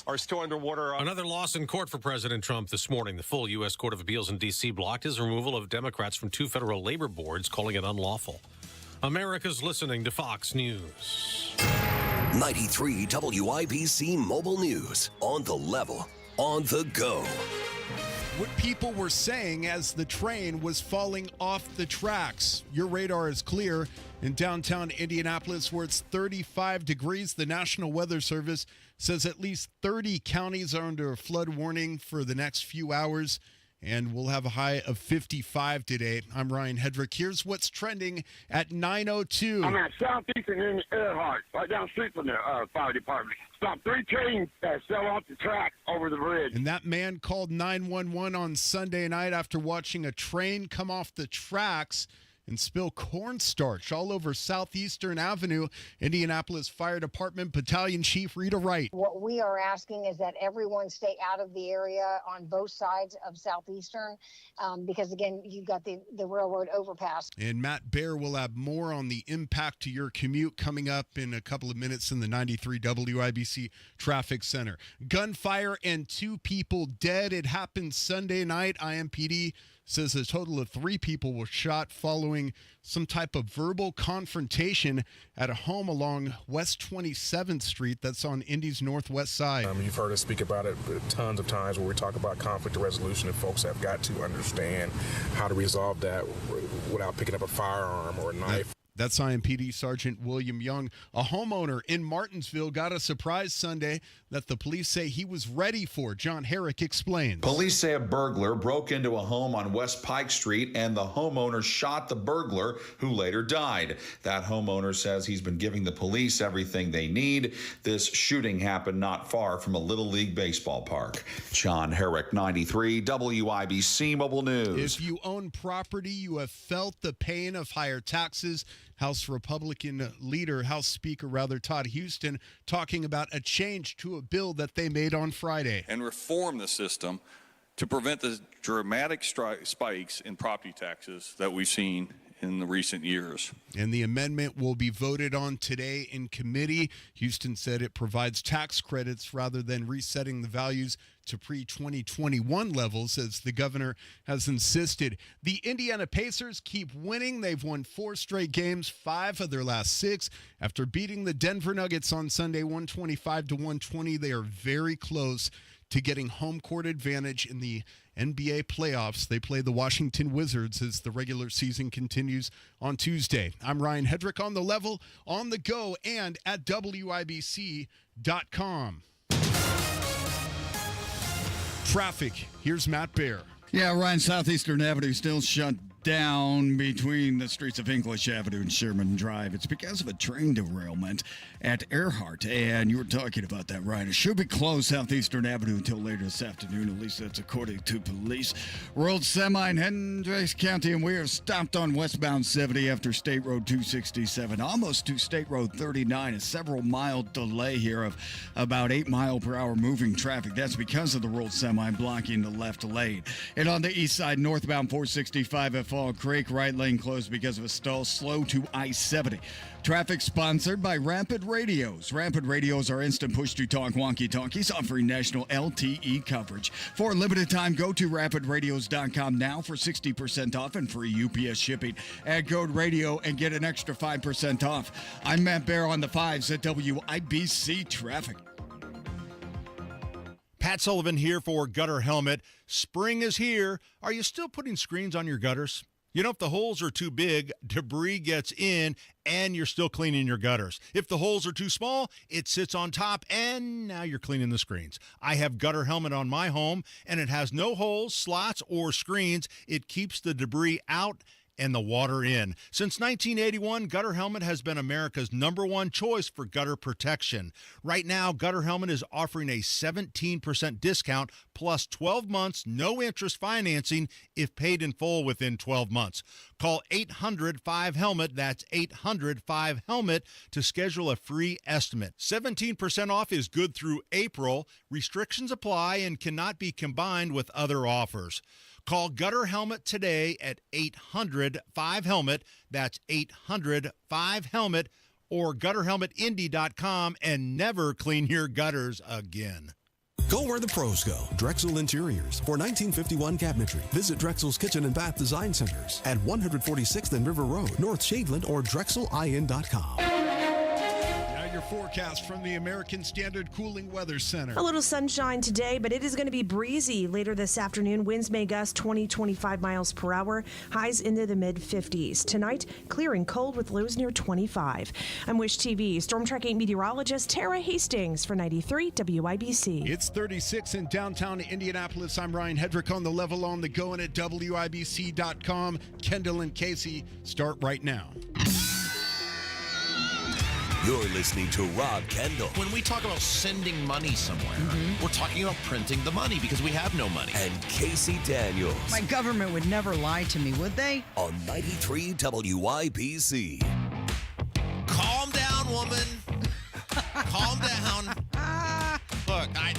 streets are still underwater. Another loss in court for President Trump this morning. The full U.S. Court of Appeals in D.C. blocked his removal of Democrats from 2 federal labor boards, calling it unlawful. America's listening to Fox News. 93 WIBC Mobile News. On the level, on the go. What people were saying as the train was falling off the tracks. Your radar is clear in downtown Indianapolis, where it's 35 degrees. The National Weather Service says at least 30 counties are under a flood warning for the next few hours, and we'll have a high of 55 today. I'm Ryan Hedrick. Here's what's trending at 9:02. I'm at Southeastern in Earhart, right down the street from the fire department. Stopped 3 trains that fell off the track over the bridge. And that man called 911 on Sunday night after watching a train come off the tracks and spill cornstarch all over Southeastern Avenue. Indianapolis Fire Department Battalion Chief Rita Wright. What we are asking is that everyone stay out of the area on both sides of Southeastern because, again, you've got the railroad overpass. And Matt Baer will have more on the impact to your commute coming up in a couple of minutes in the 93 WIBC Traffic Center. Gunfire and 2 people dead. It happened Sunday night. IMPD says a total of 3 people were shot following some type of verbal confrontation at a home along West 27th Street that's on Indy's northwest side. You've heard us speak about it tons of times where we talk about conflict resolution, and folks have got to understand how to resolve that without picking up a firearm or a knife. That's IMPD Sergeant William Young. A homeowner in Martinsville got a surprise Sunday that the police say he was ready for. John Herrick explains. Police say a burglar broke into a home on West Pike Street and the homeowner shot the burglar, who later died. That homeowner says he's been giving the police everything they need. This shooting happened not far from a Little League baseball park. John Herrick, 93 WIBC Mobile News. If you own property, you have felt the pain of higher taxes. House Speaker Todd Houston talking about a change to a bill that they made on Friday. And reform the system to prevent the dramatic spikes in property taxes that we've seen in the recent years. And the amendment will be voted on today in committee. Houston said it provides tax credits rather than resetting the values to pre-2021 levels, as the governor has insisted. The Indiana Pacers keep winning. They've won 4 straight games, 5 of their last 6. After beating the Denver Nuggets on Sunday, 125-120, they are very close to getting home court advantage in the NBA playoffs. They play the Washington Wizards as the regular season continues on Tuesday. I'm Ryan Hedrick, on the level, on the go, and at WIBC.com. Traffic. Here's Matt Baer. Yeah, Ryan, Southeastern Avenue still shut down between the streets of English Avenue and Sherman Drive. It's because of a train derailment at Earhart, and you were talking about that, Ryan. It should be closed Southeastern Avenue until later this afternoon, at least that's according to police. Rolled semi in Hendricks County, and we are stopped on westbound 70 after State Road 267, almost to State Road 39, a several-mile delay here of about 8-mile-per-hour moving traffic. That's because of the rolled semi blocking the left lane. And on the east side, northbound 465 at Fall Creek, right lane closed because of a stall, slow to I-70. Traffic sponsored by Rapid Radios. Rapid Radios are instant push-to-talk walkie-talkies offering national LTE coverage. For a limited time, go to rapidradios.com now for 60% off and free UPS shipping. Add code radio and get an extra 5% off. I'm Matt Baer on the 5s at WIBC Traffic. Pat Sullivan here for Gutter Helmet. Spring is here. Are you still putting screens on your gutters? You know, if the holes are too big, debris gets in, and you're still cleaning your gutters. If the holes are too small, it sits on top, and now you're cleaning the screens. I have Gutter Helmet on my home, and it has no holes, slots, or screens. It keeps the debris out and the water in. Since 1981, Gutter Helmet has been America's #1 choice for gutter protection. Right now, Gutter Helmet is offering a 17% discount plus 12 months, no interest financing if paid in full within 12 months. Call 800-5HELMET, that's 800-5HELMET, to schedule a free estimate. 17% off is good through April. Restrictions apply and cannot be combined with other offers. Call Gutter Helmet today at 800-5HELMET. That's 800-5HELMET, or gutterhelmetindy.com, and never clean your gutters again. Go where the pros go. Drexel Interiors. For 1951 cabinetry, visit Drexel's Kitchen and Bath Design Centers at 146th and River Road, North Shadeland, or drexelin.com. Your forecast from the American Standard Cooling Weather Center. A little sunshine today, but it is going to be breezy later this afternoon. Winds may gust 20-25 miles per hour. Highs into the mid-50s. Tonight, clear and cold with lows near 25. I'm Wish TV storm tracking meteorologist Tara Hastings for 93 WIBC. It's 36 in downtown Indianapolis. I'm Ryan Hedrick on the level on the go and at WIBC.com. Kendall and Casey start right now. You're listening to Rob Kendall. When we talk about sending money somewhere, we're talking about printing the money because we have no money. And Casey Daniels. My government would never lie to me, would they? On 93 WIBC. Calm down, woman. Calm down.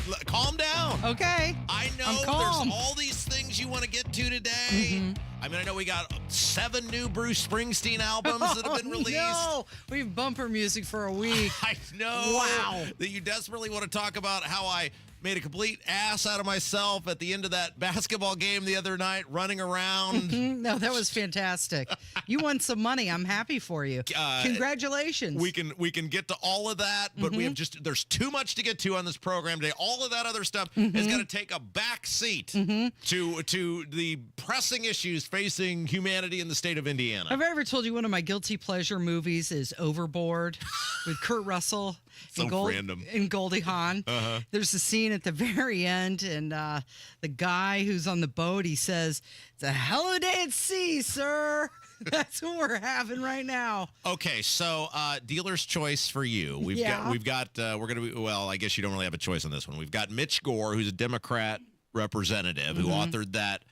Look, calm down. Okay. I know there's all these things you want to get to today. I mean, I know we got 7 new Bruce Springsteen albums that have been released. No, we have bumper music for a week. I know. Wow. That you desperately want to talk about how I made a complete ass out of myself at the end of that basketball game the other night, running around. No, that was fantastic. You won some money. I'm happy for you. Congratulations. We can get to all of that, but we have there's too much to get to on this program today. All of that other stuff is going to take a back seat to the pressing issues facing humanity in the state of Indiana. Have I ever told you one of my guilty pleasure movies is Overboard with Kurt Russell random. And Goldie Hawn? There's a scene at the very end, and the guy who's on the boat, he says, "It's a hell of a day at sea, sir." That's what we're having right now. Okay, so dealer's choice for you. We're going to be, well, I guess you don't really have a choice on this one. We've got Mitch Gore, who's a Democrat representative who authored that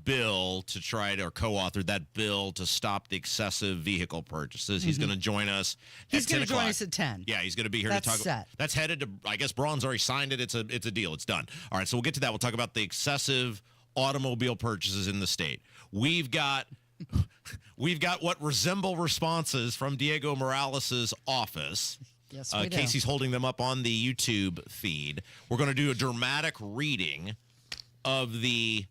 bill to try to, or co-authored that bill to stop the excessive vehicle purchases. He's going to join us. He's going to join us at 10. Yeah, he's going to be here to talk. Set. That's headed to. I guess Braun's already signed it. It's a deal. It's done. All right, so we'll get to that. We'll talk about the excessive automobile purchases in the state. We've got what resemble responses from Diego Morales' office. Yes, we do. Casey's holding them up on the YouTube feed. We're going to do a dramatic reading of the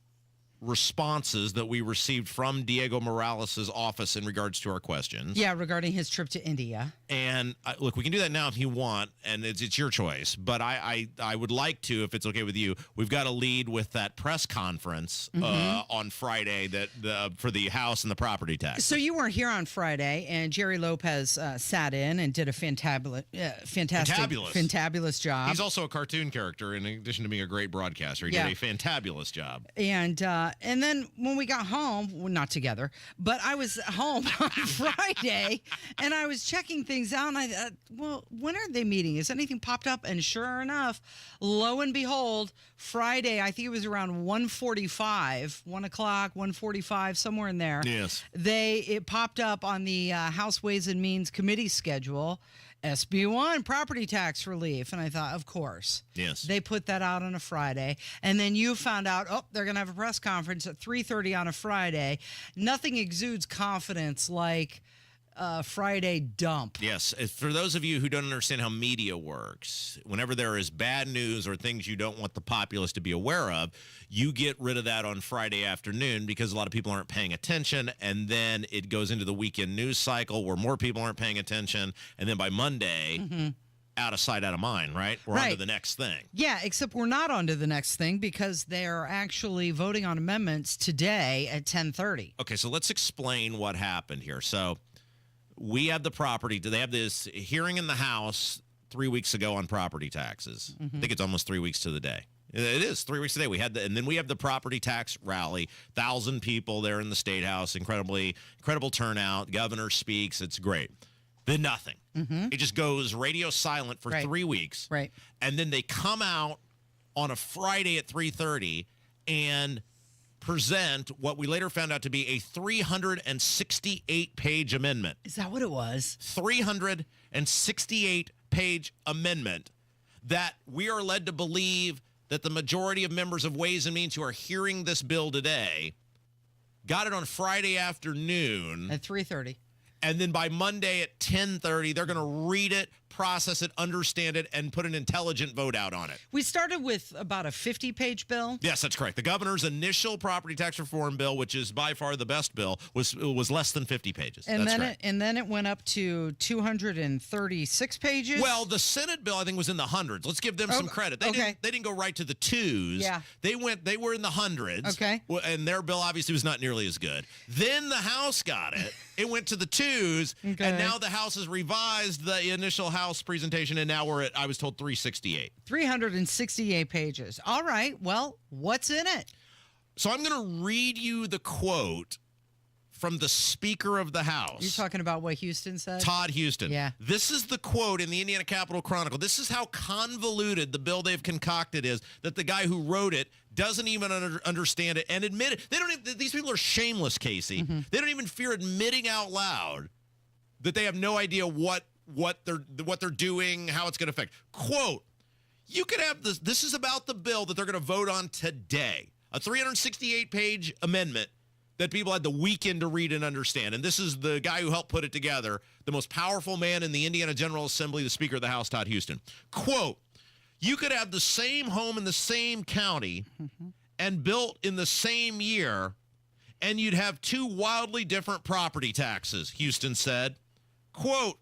responses that we received from Diego Morales' office in regards to our questions. Yeah, regarding his trip to India. And look, we can do that now if you want, and it's your choice. But I would like to, if it's okay with you, we've got to lead with that press conference on Friday for the House and the property tax. So you weren't here on Friday, and Jerry Lopez sat in and did a fantabulous job. He's also a cartoon character, in addition to being a great broadcaster. He did a fantabulous job. And then when we got home, well, not together, but I was home on Friday, and I was checking things out, and I thought, well, when are they meeting? Has anything popped up? And sure enough, lo and behold, Friday, I think it was around 1:45, 1 o'clock, 1:45, somewhere in there. Yes. It popped up on the House Ways and Means Committee schedule, SB1, property tax relief. And I thought, of course. Yes. They put that out on a Friday. And then you found out, they're going to have a press conference at 3:30 on a Friday. Nothing exudes confidence like Friday dump. Yes. For those of you who don't understand how media works, whenever there is bad news or things you don't want the populace to be aware of, you get rid of that on Friday afternoon because a lot of people aren't paying attention, and then it goes into the weekend news cycle where more people aren't paying attention, and then by Monday, out of sight, out of mind, right? We're on to the next thing. Yeah, except we're not on to the next thing because they're actually voting on amendments today at 10:30. Okay, so let's explain what happened here. So we have they have this hearing in the House 3 weeks ago on property taxes. I think it's almost 3 weeks to the day. It is 3 weeks today. And then we have the property tax rally. 1,000 people there in the State House. Incredible turnout. Governor speaks. It's great. Then nothing. It just goes radio silent for 3 weeks. Right. And then they come out on a Friday at 3:30 and present what we later found out to be a 368-page amendment. Is that what it was? 368-page amendment that we are led to believe that the majority of members of Ways and Means who are hearing this bill today got it on Friday afternoon. At 3:30. And then by Monday at 10:30, they're going to read it, process it, understand it, and put an intelligent vote out on it. We started with about a 50-page bill. Yes, that's correct. The governor's initial property tax reform bill, which is by far the best bill, was less than 50 pages. And that's then correct. then it went up to 236 pages. Well, the Senate bill, I think, was in the hundreds. Let's give them some credit. They didn't go right to the twos. Yeah. They were in the hundreds. Okay. And their bill obviously was not nearly as good. Then the House got it. It went to the twos. Okay. And now the House has revised the initial House presentation, and now we're at, I was told, 368. 368 pages. All right. Well, what's in it? So I'm going to read you the quote from the Speaker of the House. You're talking about what Houston said? Todd Houston. Yeah. This is the quote in the Indiana Capitol Chronicle. This is how convoluted the bill they've concocted is, that the guy who wrote it doesn't even understand it and admit it. They don't even, these people are shameless, Casey. Mm-hmm. They don't even fear admitting out loud that they have no idea what they're doing, how it's going to affect. Quote, you could have this. This is about the bill that they're going to vote on today. A 368-page amendment that people had the weekend to read and understand. And this is the guy who helped put it together, the most powerful man in the Indiana General Assembly, the Speaker of the House, Todd Houston. Quote, you could have the same home in the same county and built in the same year, and you'd have two wildly different property taxes, Houston said. Quote,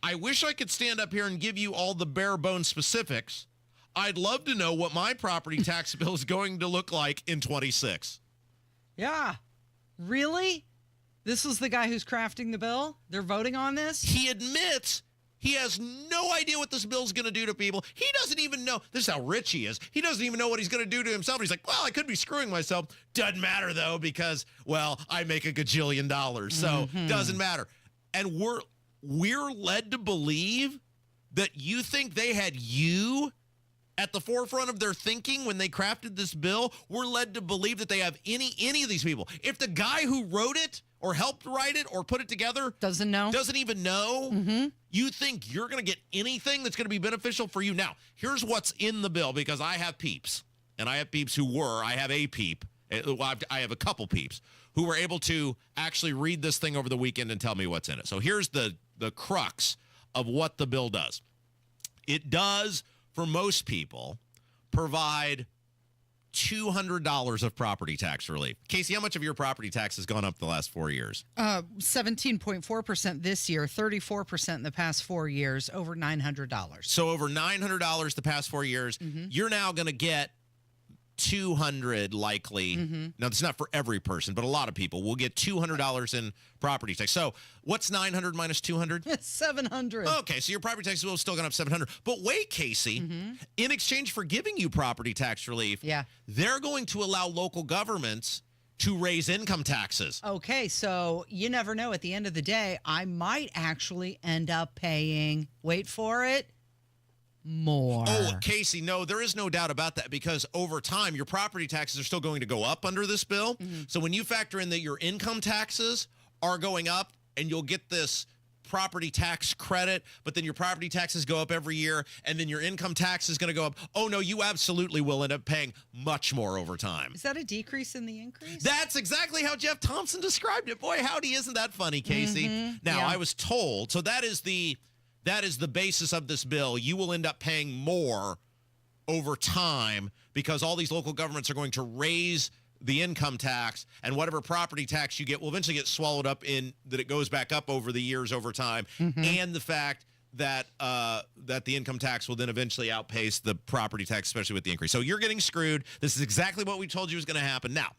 I wish I could stand up here and give you all the bare bones specifics. I'd love to know what my property tax bill is going to look like in 26. Yeah. Really? This is the guy who's crafting the bill? They're voting on this? He admits he has no idea what this bill's going to do to people. He doesn't even know. This is how rich he is. He doesn't even know what he's going to do to himself. He's like, well, I could be screwing myself. Doesn't matter, though, because, well, I make a gajillion dollars. So doesn't matter. And we're led to believe that you think they had you at the forefront of their thinking when they crafted this bill. We're led to believe that they have any of these people. If the guy who wrote it or helped write it or put it together doesn't even know, you think you're going to get anything that's going to be beneficial for you. Now, here's what's in the bill, because I have peeps, and I have peeps I have a peep. I have a couple peeps who were able to actually read this thing over the weekend and tell me what's in it. So here's the crux of what the bill does. It does, for most people, provide $200 of property tax relief. Casey, how much of your property tax has gone up the last 4 years? 17.4% this year, 34% in the past 4 years, over $900. So over $900 the past 4 years, you're now going to get $200 likely. Now, this is not for every person, but a lot of people will get $200 in property tax. So what's 900 minus 200? It's 700. Okay, so your property tax bill is still going up 700. But wait, Casey, in exchange for giving you property tax relief, they're going to allow local governments to raise income taxes. Okay, so you never know. At the end of the day, I might actually end up paying, wait for it, more. Oh, Casey, no, there is no doubt about that, because over time, your property taxes are still going to go up under this bill. So when you factor in that your income taxes are going up and you'll get this property tax credit, but then your property taxes go up every year and then your income tax is going to go up. Oh, no, you absolutely will end up paying much more over time. Is that a decrease in the increase? That's exactly how Jeff Thompson described it. Boy, howdy, isn't that funny, Casey? Now, I was told, so that is the basis of this bill. You will end up paying more over time because all these local governments are going to raise the income tax, and whatever property tax you get will eventually get swallowed up in that it goes back up over the years over time, and the fact that that the income tax will then eventually outpace the property tax, especially with the increase. So you're getting screwed. This is exactly what we told you was going to happen. Now,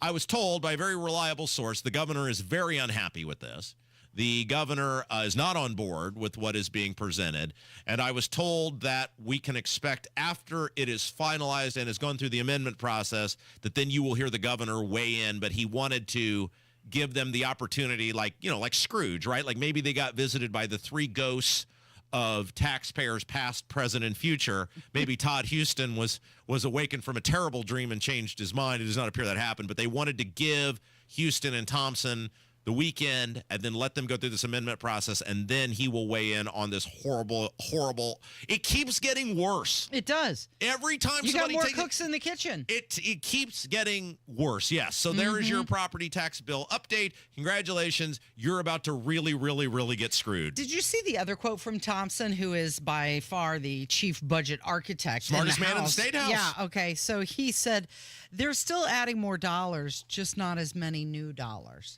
I was told by a very reliable source the governor is very unhappy with this. The governor is not on board with what is being presented, and I was told that we can expect after it is finalized and has gone through the amendment process that then you will hear the governor weigh in, but he wanted to give them the opportunity, like Scrooge, right? Like maybe they got visited by the three ghosts of taxpayers past, present, and future. Maybe Todd Houston was awakened from a terrible dream and changed his mind. It does not appear that happened, but they wanted to give Houston and Thompson the weekend and then let them go through this amendment process, and then he will weigh in on this horrible. It keeps getting worse. It does. Every time you got somebody more cooks in the kitchen. It keeps getting worse. Yes. So there is your property tax bill update. Congratulations. You're about to really, really, really get screwed. Did you see the other quote from Thompson, who is by far the chief budget architect? Smartest man in the State House. Yeah. Okay. So he said they're still adding more dollars, just not as many new dollars.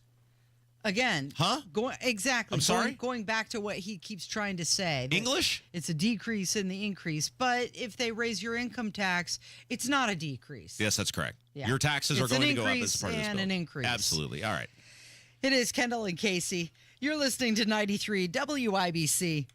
Again, exactly. I'm sorry? Going back to what he keeps trying to say. English? It's a decrease in the increase, but if they raise your income tax, it's not a decrease. Yes, that's correct. Yeah. Your taxes are going to go up as part of this and bill. an increase. Absolutely. All right. It is Kendall and Casey. You're listening to 93 WIBC.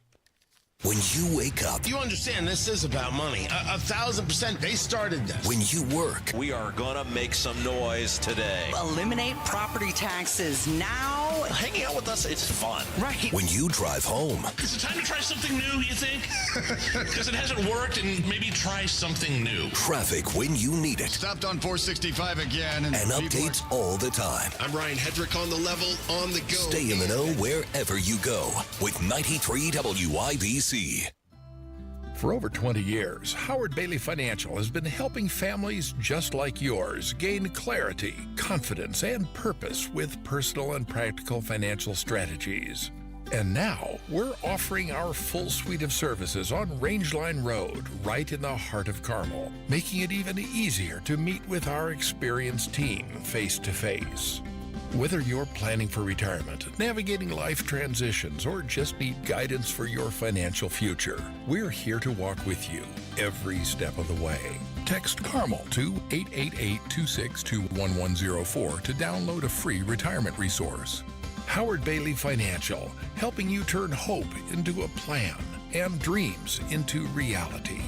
When you wake up, you understand this is about money. 1,000%. They started this. When you work, we are gonna make some noise today. Eliminate property taxes now. Hanging out with us, it's fun. Right. When you drive home. Is it time to try something new, you think? Because it hasn't worked, and maybe try something new. Traffic when you need it. Stopped on 465 again. And updates all the time. I'm Ryan Hedrick on the level, on the go. Stay in the know wherever you go with 93 WIBC. For over 20 years, Howard Bailey Financial has been helping families just like yours gain clarity, confidence, and purpose with personal and practical financial strategies. And now, we're offering our full suite of services on Rangeline Road, right in the heart of Carmel, making it even easier to meet with our experienced team face to face. Whether you're planning for retirement, navigating life transitions, or just need guidance for your financial future, we're here to walk with you every step of the way. Text CARMEL to 888-262-1104 to download a free retirement resource. Howard Bailey Financial, helping you turn hope into a plan and dreams into reality.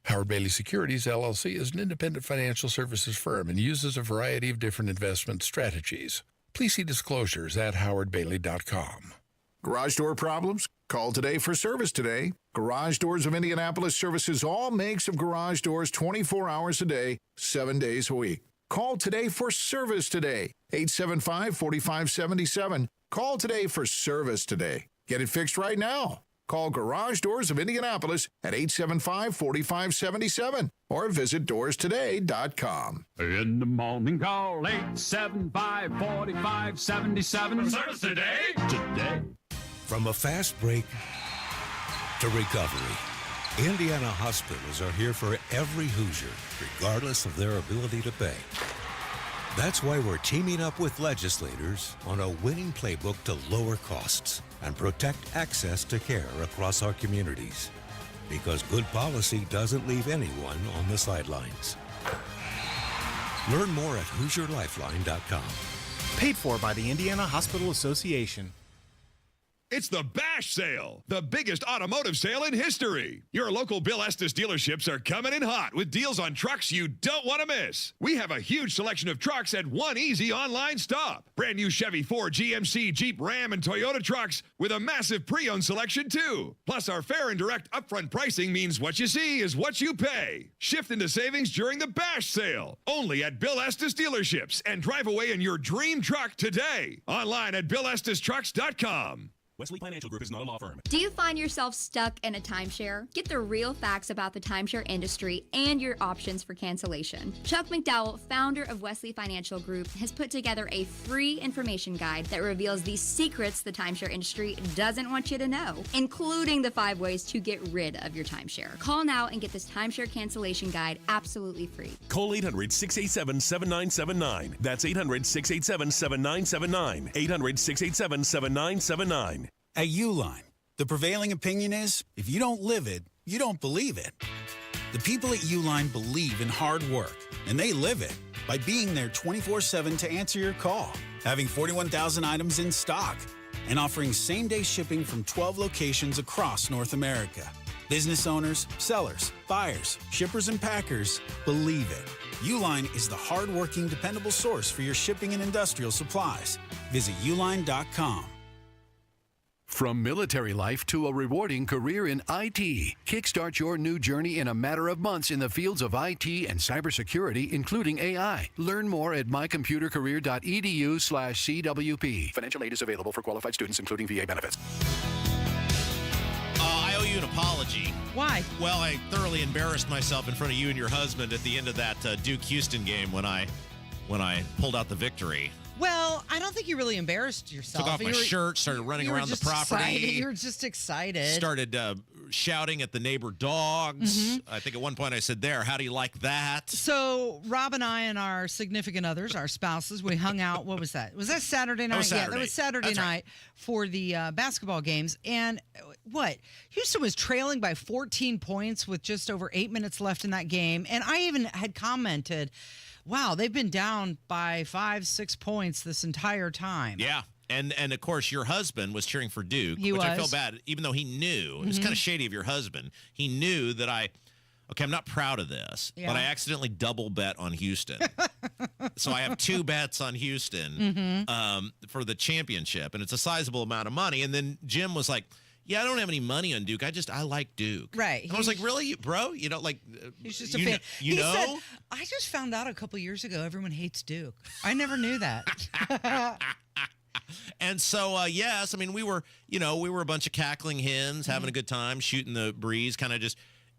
Howard Bailey Securities, LLC is an independent financial services firm and uses a variety of different investment strategies. Please see disclosures at howardbailey.com. Garage door problems? Call today for service today. Garage Doors of Indianapolis services all makes of garage doors 24 hours a day, 7 days a week. Call today for service today. 875-4577. Call today for service today. Get it fixed right now. Call Garage Doors of Indianapolis at 875-4577 or visit doorstoday.com. In the morning, call 875-4577. Service today? Today. From a fast break to recovery, Indiana hospitals are here for every Hoosier, regardless of their ability to pay. That's why we're teaming up with legislators on a winning playbook to lower costs and protect access to care across our communities. Because good policy doesn't leave anyone on the sidelines. Learn more at HoosierLifeline.com. Paid for by the Indiana Hospital Association. It's the Bash Sale, the biggest automotive sale in history. Your local Bill Estes dealerships are coming in hot with deals on trucks you don't want to miss. We have a huge selection of trucks at one easy online stop. Brand new Chevy, Ford, GMC, Jeep, Ram, and Toyota trucks with a massive pre-owned selection too. Plus, our fair and direct upfront pricing means what you see is what you pay. Shift into savings during the Bash Sale, only at Bill Estes dealerships, and drive away in your dream truck today. Online at BillEstesTrucks.com. Wesley Financial Group is not a law firm. Do you find yourself stuck in a timeshare? Get the real facts about the timeshare industry and your options for cancellation. Chuck McDowell, founder of Wesley Financial Group, has put together a free information guide that reveals the secrets the timeshare industry doesn't want you to know, including the 5 ways to get rid of your timeshare. Call now and get this timeshare cancellation guide absolutely free. Call 800-687-7979. That's 800-687-7979. 800-687-7979. At Uline, the prevailing opinion is, if you don't live it, you don't believe it. The people at Uline believe in hard work, and they live it by being there 24/7 to answer your call, having 41,000 items in stock, and offering same-day shipping from 12 locations across North America. Business owners, sellers, buyers, shippers, and packers believe it. Uline is the hard-working, dependable source for your shipping and industrial supplies. Visit uline.com. From military life to a rewarding career in IT, kickstart your new journey in a matter of months in the fields of IT and cybersecurity, including AI. Learn more at mycomputercareer.edu/CWP. Financial aid is available for qualified students, including VA benefits. I owe you an apology. Why? Well, I thoroughly embarrassed myself in front of you and your husband at the end of that Duke-Houston game when I pulled out the victory. Well, I don't think you really embarrassed yourself. Took off my shirt, started running around the property. You were just excited. Started shouting at the neighbor dogs. I think at one point I said, "There, how do you like that?" So Rob and I and our significant others, our spouses, we hung out. What was that? Was that Saturday night? That was Saturday. Yeah, that was Saturday night for the basketball games. And what? Houston was trailing by 14 points with just over 8 minutes left in that game. And I even had commented, wow, they've been down by 5-6 points this entire time. Yeah. And of course, your husband was cheering for Duke, He which I was. felt bad, even though he knew. It was kind of shady of your husband. He knew that I'm not proud of this, but I accidentally double bet on Houston. So I have 2 bets on Houston for the championship, and it's a sizable amount of money. And then Jim was like, yeah, I don't have any money on Duke. I like Duke. Right. And I was like, really, bro? You know, like, He's just a fan. You know? Said, I just found out a couple years ago everyone hates Duke. I never knew that. And so, yes, I mean, we were a bunch of cackling hens, having a good time, shooting the breeze, kind of just,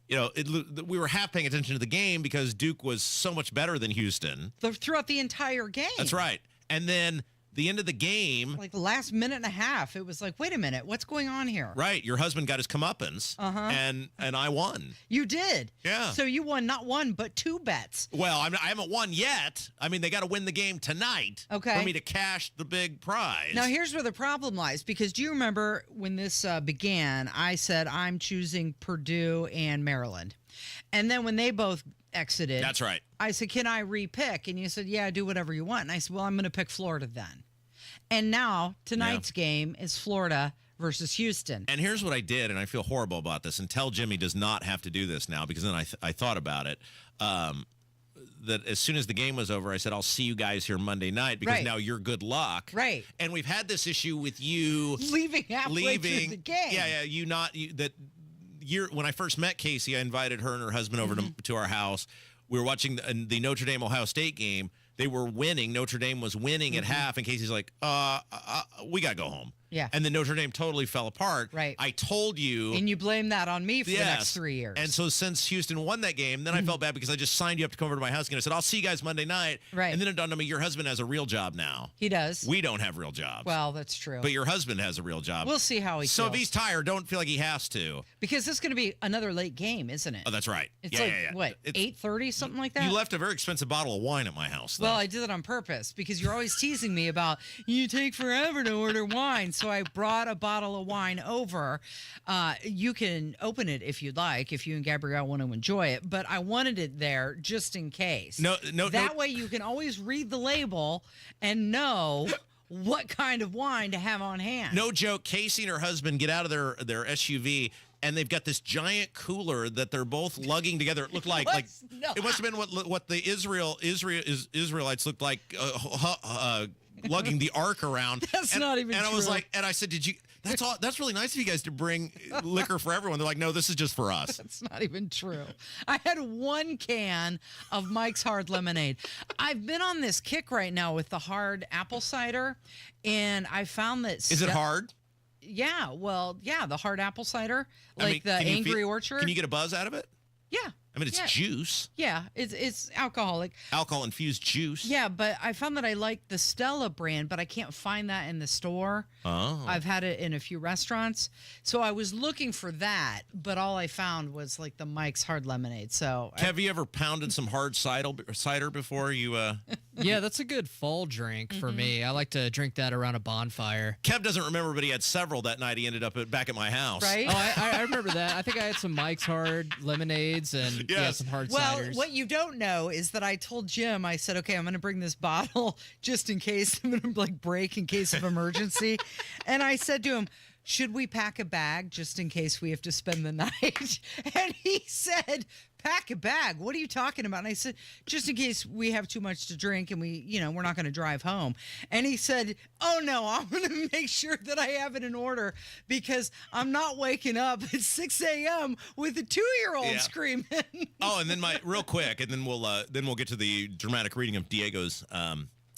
we were half paying attention to the game because Duke was so much better than Houston. Throughout the entire game. That's right. And then the end of the game. Like the last minute and a half, it was like, wait a minute, what's going on here? Right. Your husband got his comeuppance, and I won. You did. Yeah. So you won not 1, but 2 bets. Well, I haven't won yet. I mean, they got to win the game tonight for me to cash the big prize. Now, here's where the problem lies, because do you remember when this began, I said I'm choosing Purdue and Maryland. And then when they both exited. That's right. I said, can I repick? And you said, yeah, do whatever you want. And I said, well, I'm going to pick Florida then. And now tonight's game is Florida versus Houston. And here's what I did, and I feel horrible about this, and tell Jimmy does not have to do this now, because then I thought about it. That as soon as the game was over, I said, I'll see you guys here Monday night, because now you're good luck. Right. And we've had this issue with you leaving halfway through the game. Yeah, when I first met Casey, I invited her and her husband over to our house. We were watching the Notre Dame Ohio State game. They were winning. Notre Dame was winning at half, and Casey's like, we got to go home. Yeah. And then Notre Dame totally fell apart. Right. I told you. And you blame that on me for the next 3 years. And so since Houston won that game, then I felt bad because I just signed you up to come over to my house again. I said, I'll see you guys Monday night. Right. And then it dawned on me, your husband has a real job now. He does. We don't have real jobs. Well, that's true. But your husband has a real job. We'll see how he So feels. if he's tired, don't feel like he has to. Because this is going to be another late game, isn't it? Oh, that's right. It's what, 8:30, something like that? You left a very expensive bottle of wine at my house, though. Well, I did it on purpose because you're always teasing me about you take forever to order wine. So I brought a bottle of wine over. You can open it if you'd like, if you and Gabrielle want to enjoy it. But I wanted it there just in case. That way you can always read the label and know what kind of wine to have on hand. No joke. Casey and her husband get out of their SUV, and they've got this giant cooler that they're both lugging together. It looked like it must have been what the Israelites looked like lugging the ark around. That's not even true. true. I was like, and I said, that's really nice of you guys to bring liquor for everyone. They're like, no, this is just for us. That's not even true. I had 1 can of Mike's Hard Lemonade. I've been on this kick right now with the hard apple cider, and I found that... Is it hard? Yeah, well, yeah, the hard apple cider, the Angry Orchard. Can you get a buzz out of it? Yeah. I mean, it's juice. Yeah, it's alcoholic. Alcohol-infused juice. Yeah, but I found that I like the Stella brand, but I can't find that in the store. Oh. I've had it in a few restaurants. So I was looking for that, but all I found was like the Mike's Hard Lemonade. So have you ever pounded some hard cider before you... Yeah, that's a good fall drink for me. I like to drink that around a bonfire. Kev doesn't remember, but he had several that night. He ended up back at my house. Right? Oh, I remember that. I think I had some Mike's Hard Lemonades and some hard ciders. Well, what you don't know is that I told Jim, I said, okay, I'm going to bring this bottle just in case I'm going to break in case of emergency. And I said to him, should we pack a bag just in case we have to spend the night? And he said, pack a bag? What are you talking about? And I said, just in case we have too much to drink and we're not going to drive home. And he said, oh no, I'm going to make sure that I have it in order because I'm not waking up at 6 a.m. with a 2-year-old screaming. Oh, and then real quick, and then we'll get to the dramatic reading of Diego's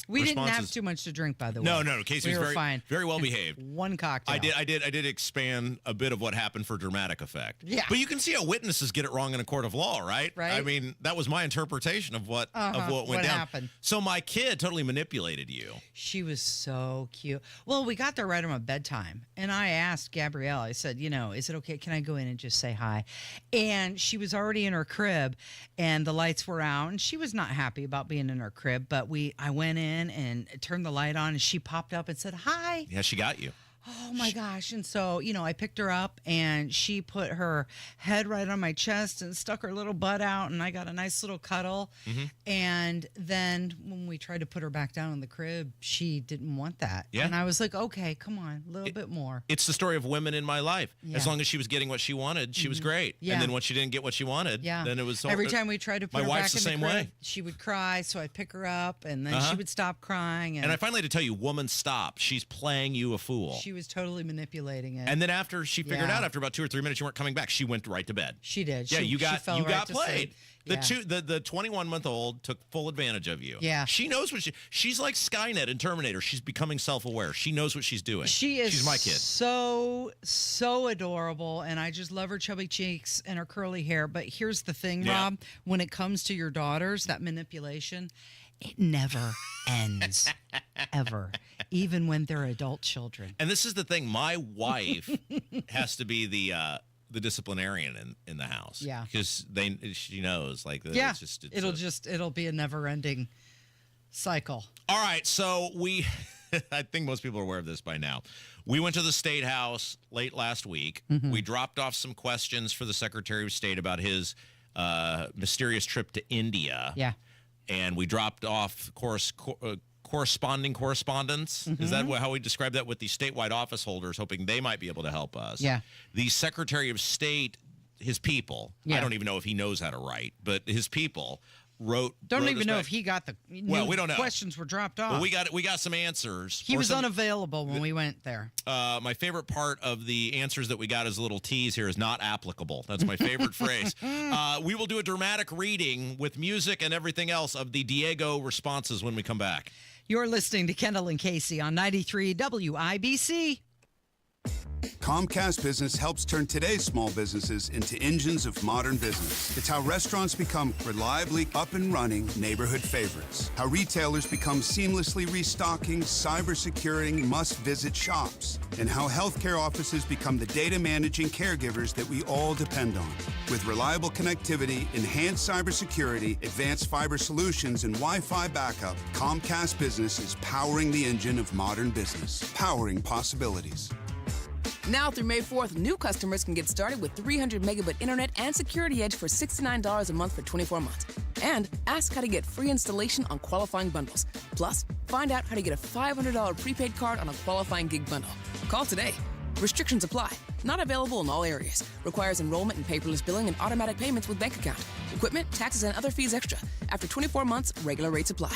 We didn't have responses. too much to drink, by the way. No. Casey was fine. very well behaved. One cocktail. I did expand a bit of what happened for dramatic effect. Yeah. But you can see how witnesses get it wrong in a court of law, right? Right. I mean, that was my interpretation of what went down. Happened. So my kid totally manipulated you. She was so cute. Well, we got there right around bedtime, and I asked Gabrielle, I said, is it okay? Can I go in and just say hi? And she was already in her crib, and the lights were out, and she was not happy about being in her crib, but I went in and turned the light on, and she popped up and said, hi. Yeah, she got you. Oh my gosh. And so, I picked her up and she put her head right on my chest and stuck her little butt out, and I got a nice little cuddle. Mm-hmm. And then when we tried to put her back down in the crib, she didn't want that. Yeah. And I was like, okay, come on, a little bit more. It's the story of women in my life. Yeah. As long as she was getting what she wanted, she was great. Yeah. And then when she didn't get what she wanted, then it was every time we tried to put her my back wife's in the same crib, way. she would cry, so I'd pick her up, and then she would stop crying. And I finally had to tell you, woman, stop. She's playing you a fool. She was totally manipulating it. And then after she figured out, after about 2 or 3 minutes, you weren't coming back, she went right to bed. She did. Yeah, you got to played. sleep. The 21-month-old took full advantage of you. Yeah. She knows what she's like Skynet and Terminator. She's becoming self-aware. She knows what she's doing. She's my kid. So adorable, and I just love her chubby cheeks and her curly hair. But here's the thing, Rob, when it comes to your daughters, that manipulation, it never ends, ever, even when they're adult children. And this is the thing. My wife has to be the disciplinarian in the house. Yeah. Because she knows. Like, yeah. It'll be a never-ending cycle. All right. So I think most people are aware of this by now. We went to the State House late last week. Mm-hmm. We dropped off some questions for the Secretary of State about his mysterious trip to India. Yeah. And we dropped off correspondence. Mm-hmm. Is that how we describe that, with the statewide office holders, hoping they might be able to help us? Yeah. The Secretary of State, his people, I don't even know if he knows how to write, but his people don't even know if he got we don't know. Questions were dropped off. Well, we got some answers. He was unavailable when we went there. My favorite part of the answers that we got as a little tease here is not applicable. That's my favorite phrase. We will do a dramatic reading with music and everything else of the Diego responses when we come back. You're listening to Kendall and Casey on 93 WIBC. Comcast Business helps turn today's small businesses into engines of modern business. It's how restaurants become reliably up and running neighborhood favorites. How retailers become seamlessly restocking, cyber-securing, must-visit shops. And how healthcare offices become the data managing caregivers that we all depend on. With reliable connectivity, enhanced cybersecurity, advanced fiber solutions, and Wi-Fi backup, Comcast Business is powering the engine of modern business. Powering possibilities. Now through May 4th, new customers can get started with 300 megabit internet and Security Edge for $69 a month for 24 months. And ask how to get free installation on qualifying bundles. Plus, find out how to get a $500 prepaid card on a qualifying gig bundle. Call today. Restrictions apply. Not available in all areas. Requires enrollment in paperless billing and automatic payments with bank account. Equipment, taxes, and other fees extra. After 24 months, regular rates apply.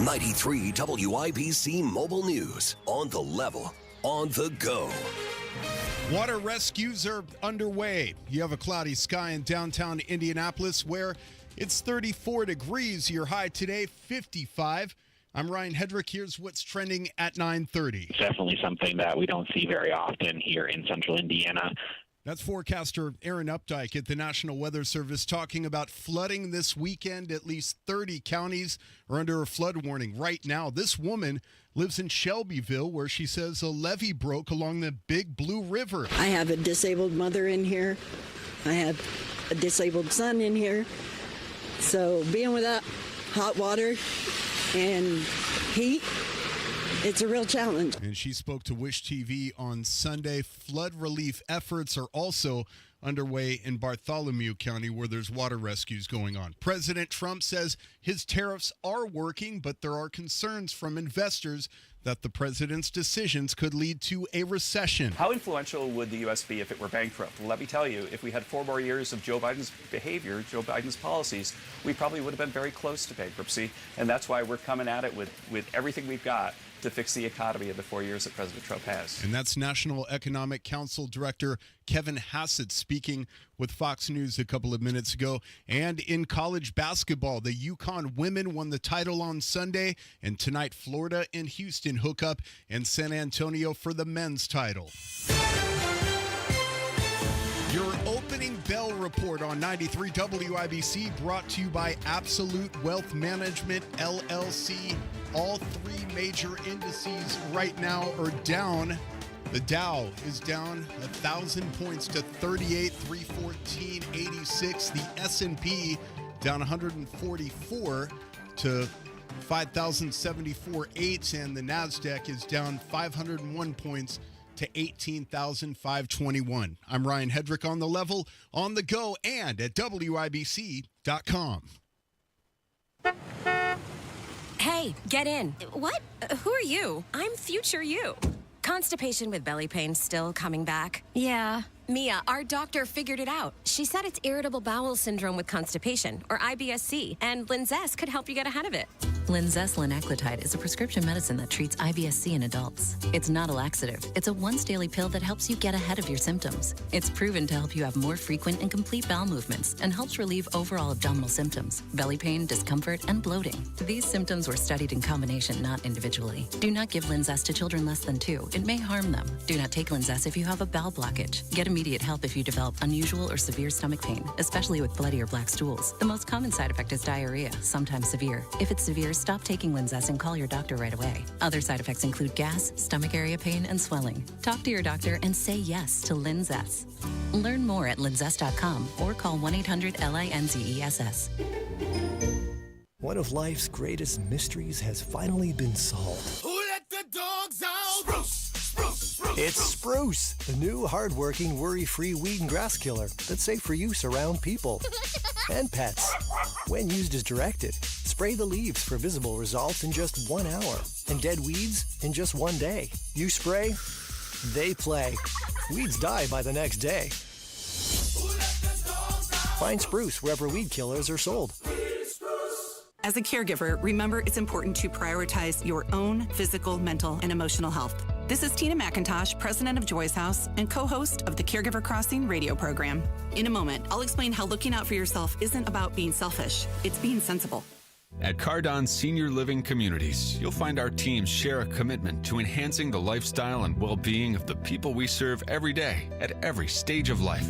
'93 WIBC Mobile News. On the level, on the go. Water rescues are underway. You have a cloudy sky in downtown Indianapolis where it's 34 degrees. Your high today, 55. I'm Ryan Hedrick. Here's what's trending at 9:30. It's definitely something that we don't see very often here in central Indiana. That's forecaster Aaron Updike at the National Weather Service talking about flooding this weekend. At least 30 counties are under a flood warning right now. This woman lives in Shelbyville, where she says a levee broke along the Big Blue River. I have a disabled mother in here. I have a disabled son in here. So being without hot water and heat, it's a real challenge. And she spoke to Wish TV on Sunday. Flood relief efforts are also underway in Bartholomew County where there's water rescues going on. President Trump says his tariffs are working, but there are concerns from investors that the president's decisions could lead to a recession. How influential would the U.S. be if it were bankrupt? Well, let me tell you, if we had 4 more years of Joe Biden's behavior, Joe Biden's policies, we probably would have been very close to bankruptcy. And that's why we're coming at it with everything we've got to fix the economy in the 4 years that President Trump has. And that's National Economic Council Director Kevin Hassett speaking with Fox News a couple of minutes ago. And in college basketball, the UConn women won the title on Sunday. And tonight, Florida and Houston hook up in San Antonio for the men's title. Your opening bell report on 93 WIBC brought to you by Absolute Wealth Management, LLC. All 3 major indices right now are down. The Dow is down 1,000 points to 38,314.86. The S&P down 144 to 5,074.8. And the NASDAQ is down 501 points to 18,521. I'm Ryan Hedrick on the level, on the go, and at WIBC.com. Hey, get in. What? Who are you? I'm future you. Constipation with belly pain still coming back? Yeah. Mia, our doctor figured it out. She said it's irritable bowel syndrome with constipation, or IBS-C, and Linzess could help you get ahead of it. Linzess linaclotide is a prescription medicine that treats IBS-C in adults. It's not a laxative. It's a once-daily pill that helps you get ahead of your symptoms. It's proven to help you have more frequent and complete bowel movements and helps relieve overall abdominal symptoms, belly pain, discomfort, and bloating. These symptoms were studied in combination, not individually. Do not give Linzess to children less than 2. It may harm them. Do not take Linzess if you have a bowel blockage. Get immediate help if you develop unusual or severe stomach pain, especially with bloody or black stools. The most common side effect is diarrhea, sometimes severe. If it's severe, stop taking Linzess and call your doctor right away. Other side effects include gas, stomach area pain, and swelling. Talk to your doctor and say yes to Linzess. Learn more at linzess.com or call 1-800-LINZESS. One of life's greatest mysteries has finally been solved. Who let the dogs out? Spruce! It's Spruce, the new hard-working, worry-free weed and grass killer that's safe for use around people and pets. When used as directed, spray the leaves for visible results in just 1 hour and dead weeds in just 1 day. You spray, they play. Weeds die by the next day. Find Spruce wherever weed killers are sold. As a caregiver, remember it's important to prioritize your own physical, mental, and emotional health. This is Tina McIntosh, president of Joy's House and co-host of the Caregiver Crossing radio program. In a moment, I'll explain how looking out for yourself isn't about being selfish, it's being sensible. At Cardon Senior Living Communities, you'll find our teams share a commitment to enhancing the lifestyle and well-being of the people we serve every day at every stage of life.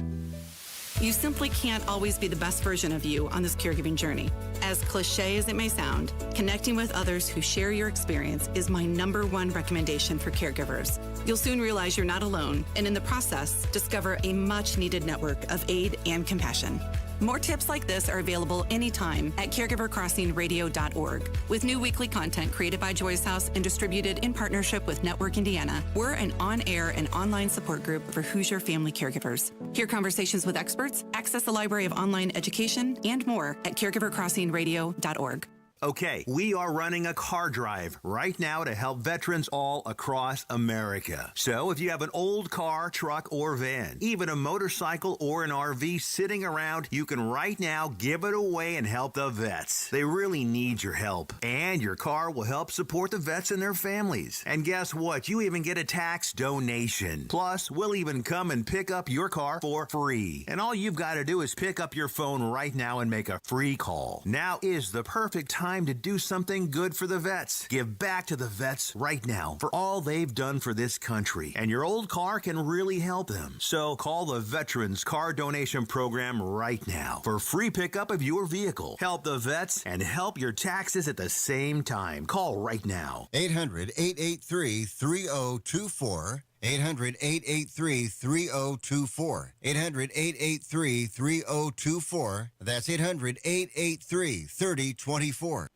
You simply can't always be the best version of you on this caregiving journey. As cliche as it may sound, connecting with others who share your experience is my #1 recommendation for caregivers. You'll soon realize you're not alone, and in the process, discover a much-needed network of aid and compassion. More tips like this are available anytime at caregivercrossingradio.org. With new weekly content created by Joy's House and distributed in partnership with Network Indiana, we're an on-air and online support group for Hoosier family caregivers. Hear conversations with experts, access a library of online education, and more at caregivercrossingradio.org. Okay, we are running a car drive right now to help veterans all across America. So if you have an old car, truck, or van, even a motorcycle or an RV sitting around, you can right now give it away and help the vets. They really need your help. And your car will help support the vets and their families. And guess what? You even get a tax donation. Plus, we'll even come and pick up your car for free. And all you've got to do is pick up your phone right now and make a free call. Now is the perfect time to do something good for the vets. Give back to the vets right now for all they've done for this country. And your old car can really help them. So call the Veterans Car Donation Program right now for free pickup of your vehicle. Help the vets and help your taxes at the same time. Call right now. 800-883-3024. 800-883-3024. 800-883-3024. That's 800-883-3024.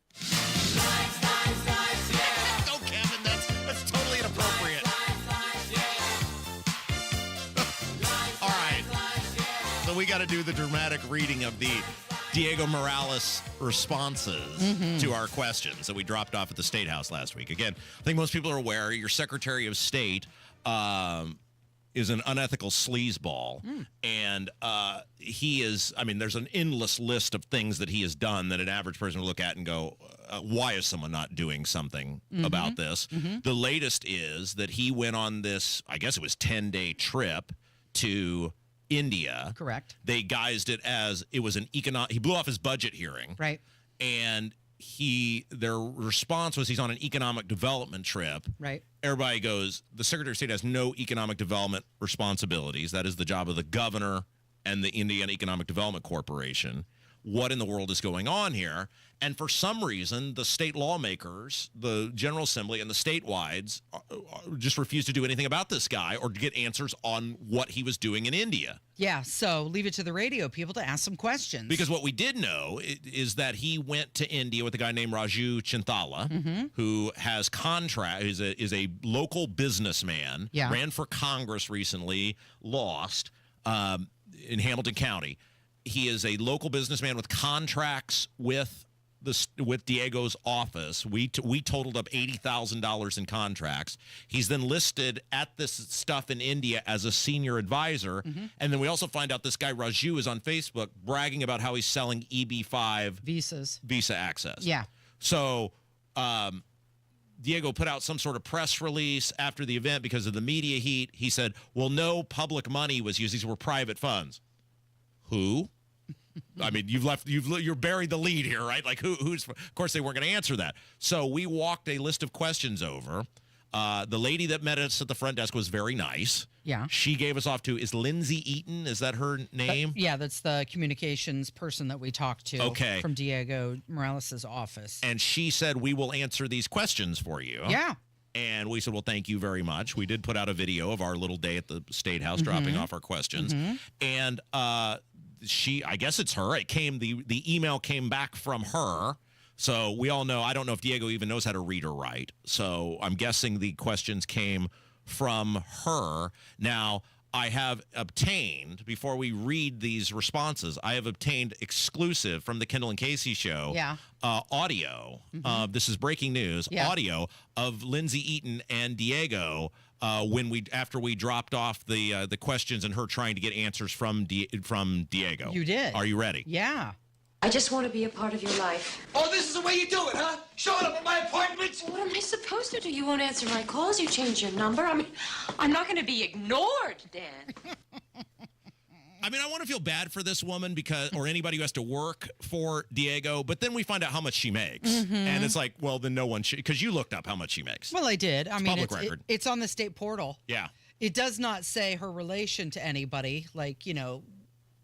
Go, Kevin. That's totally inappropriate. All right. we got to do the dramatic reading of the Diego Morales responses to our questions that we dropped off at the State House last week. Again, I think most people are aware your Secretary of State is an unethical sleazeball. And he is, I mean, there's an endless list of things that he has done that an average person would look at and go, why is someone not doing something about this? The latest is that he went on this, I guess it was 10-day trip to India. Correct. They guised it as it was an economic, he blew off his budget hearing. Right. And their response was he's on an economic development trip. Right. Everybody goes, the Secretary of State has no economic development responsibilities. That is the job of the governor and the Indiana Economic Development Corporation. What in the world is going on here? And for some reason, the state lawmakers, the General Assembly, and the statewides just refuse to do anything about this guy or to get answers on what he was doing in India. Yeah, so leave it to the radio people to ask some questions. Because what we did know is that he went to India with a guy named Raju Chintala, who has is a local businessman, ran for Congress recently, lost in Hamilton County. He is a local businessman with contracts with Diego's office. We totaled up $80,000 in contracts. He's then listed at this stuff in India as a senior advisor. And then we also find out this guy Raju is on Facebook bragging about how he's selling EB-5 visa access. Yeah. So Diego put out some sort of press release after the event because of the media heat. He said, well, no public money was used. These were private funds. Who? I mean, you're buried the lead here, right? Like who's, of course they weren't going to answer that. So we walked a list of questions over. The lady that met us at the front desk was very nice. Yeah. She gave us off to, is Lindsay Eaton, is that her name? Yeah, that's the communications person that we talked to from Diego Morales' office. And she said, we will answer these questions for you. Yeah. And we said, well, thank you very much. We did put out a video of our little day at the State House dropping off our questions. And I guess it's her. The email came back from her. So we all know, I don't know if Diego even knows how to read or write. So I'm guessing the questions came from her. Now, I have obtained, before we read these responses, I have obtained exclusive from the Kendall and Casey show audio. This is breaking news. Audio of Lindsay Eaton and Diego after we dropped off the questions and her trying to get answers from Diego. You did. Are you ready? Yeah. I just want to be a part of your life. Oh, this is the way you do it, huh? Showing up at my appointments? What am I supposed to do? You won't answer my calls. You change your number. I mean, I'm not going to be ignored, Dan. I mean, I want to feel bad for this woman or anybody who has to work for Diego, but then we find out how much she makes. And it's like, well, then no one should, because you looked up how much she makes. Well, I did. I mean, public record. It's on the state portal. Yeah. It does not say her relation to anybody, like,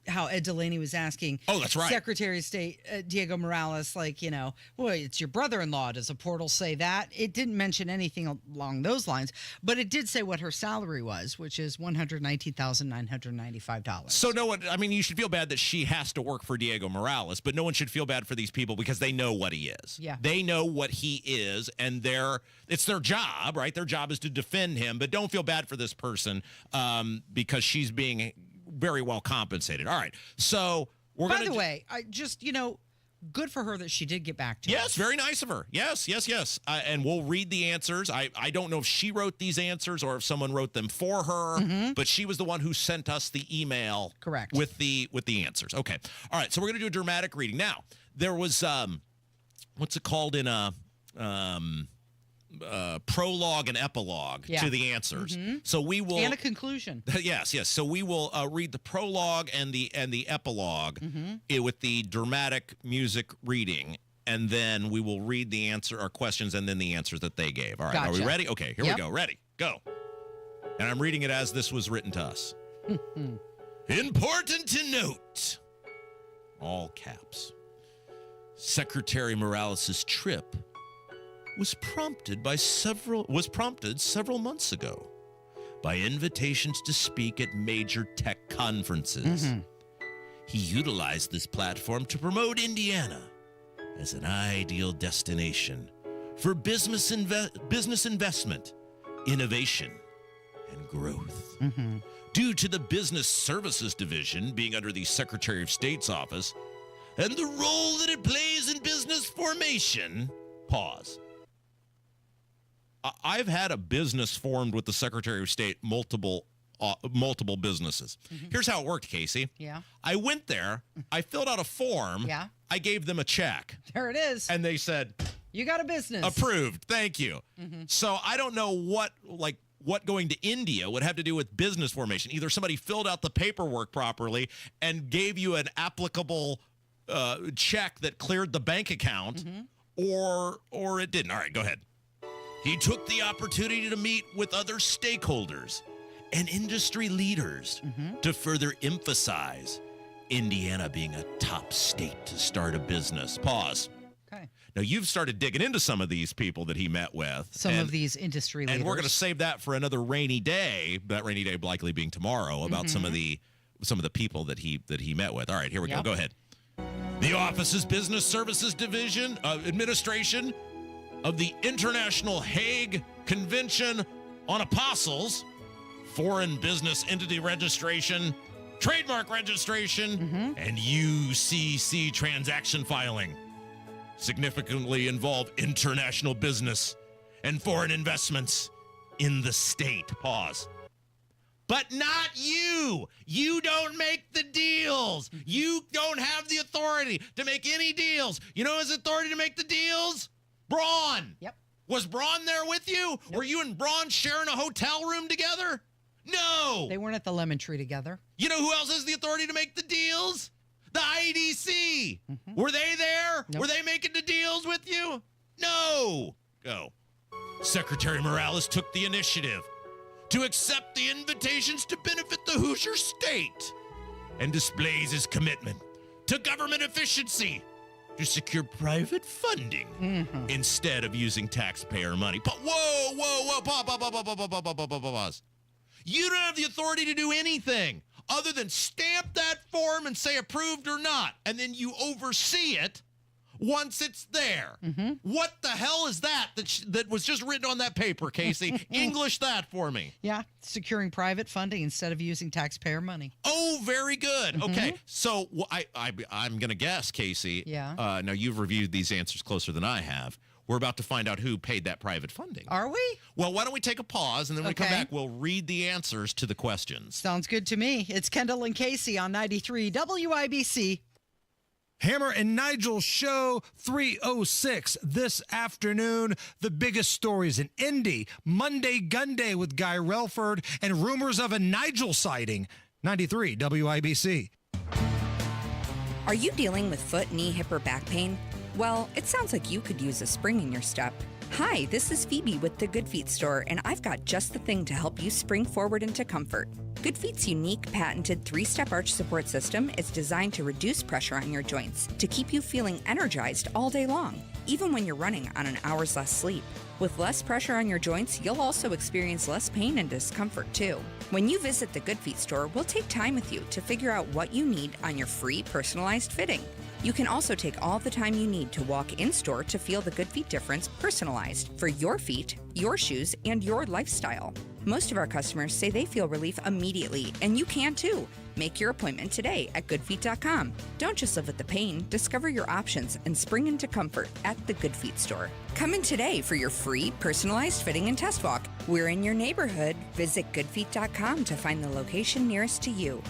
how Ed Delaney was asking. Oh, that's right. Secretary of State Diego Morales, well, it's your brother-in-law. Does a portal say that? It didn't mention anything along those lines, but it did say what her salary was, which is $119,995. So no one, I mean, you should feel bad that she has to work for Diego Morales, but no one should feel bad for these people because they know what he is. Yeah. They know what he is, and it's their job, right? Their job is to defend him, but don't feel bad for this person because she's being very well compensated. All right. So By the way, I just, good for her that she did get back to us. Yes, very nice of her. Yes. And we'll read the answers. I don't know if she wrote these answers or if someone wrote them for her, but she was the one who sent us the email. Correct. With the answers. Okay. All right. So we're going to do a dramatic reading. Now, there was, what's it called in a prologue and epilogue to the answers. So we will, and a conclusion. Yes. So we will read the prologue and the epilogue with the dramatic music reading, and then we will read our questions and then the answers that they gave. All right. Gotcha. Are we ready? Okay, here we go. Ready, go. And I'm reading it as this was written to us. Important to note, all caps, Secretary Morales' trip was prompted several months ago by invitations to speak at major tech conferences. He utilized this platform to promote Indiana as an ideal destination for business investment, innovation, and growth. Due to the Business Services Division being under the Secretary of State's office and the role that it plays in business formation, pause. I've had a business formed with the Secretary of State, multiple businesses. Here's how it worked, Casey. Yeah. I went there. I filled out a form. Yeah. I gave them a check. There it is. And they said, you got a business. Approved. Thank you. So I don't know what going to India would have to do with business formation. Either somebody filled out the paperwork properly and gave you an applicable check that cleared the bank account, or it didn't. All right, go ahead. He took the opportunity to meet with other stakeholders and industry leaders to further emphasize Indiana being a top state to start a business. Pause. Okay. Now, you've started digging into some of these people that he met with. Some of these industry leaders. And we're going to save that for another rainy day, that rainy day likely being tomorrow, about some of the people that he met with. All right, here we go. Go ahead. The office's Business Services Division Administration of the International Hague Convention on Apostles, Foreign Business Entity Registration, Trademark Registration, and UCC transaction filing. Significantly involve international business and foreign investments in the state. Pause. But not you. You don't make the deals. You don't have the authority to make any deals. You know who's authority to make the deals? Braun. Yep. Was Braun there with you? Nope. Were you and Braun sharing a hotel room together? No. They weren't at the Lemon Tree together. You know who else has the authority to make the deals? The IDC. Were they there? Nope. Were they making the deals with you? No. Go. Secretary Morales took the initiative to accept the invitations to benefit the Hoosier state and displays his commitment to government efficiency to secure private funding instead of using taxpayer money. But whoa, pause. You don't have the authority to do anything other than stamp that form and say approved or not, and then you oversee it once it's there. What the hell is that was just written on that paper, Casey? English that for me. Yeah, securing private funding instead of using taxpayer money. Oh, very good. Okay, so I'm going to guess, Casey. Yeah. Now, you've reviewed these answers closer than I have. We're about to find out who paid that private funding. Are we? Well, why don't we take a pause, and then when we come back, we'll read the answers to the questions. Sounds good to me. It's Kendall and Casey on 93 WIBC. Hammer and Nigel show 306 this afternoon. The biggest stories in Indy, Monday Gun Day with Guy Relford, and rumors of a Nigel sighting. 93 WIBC. Are you dealing with foot, knee, hip, or back pain? Well, it sounds like you could use a spring in your step. Hi, this is Phoebe with the Good Feet store, and I've got just the thing to help you spring forward into comfort. Good Feet's unique, patented 3-step arch support system is designed to reduce pressure on your joints to keep you feeling energized all day long, even when you're running on an hour's less sleep. With less pressure on your joints, you'll also experience less pain and discomfort too. When you visit the Good Feet store, we'll take time with you to figure out what you need on your free personalized fitting. You can also take all the time you need to walk in-store to feel the Good Feet difference personalized for your feet, your shoes, and your lifestyle. Most of our customers say they feel relief immediately, and you can too. Make your appointment today at goodfeet.com. Don't just live with the pain. Discover your options and spring into comfort at the Good Feet store. Come in today for your free personalized fitting and test walk. We're in your neighborhood. Visit goodfeet.com to find the location nearest to you.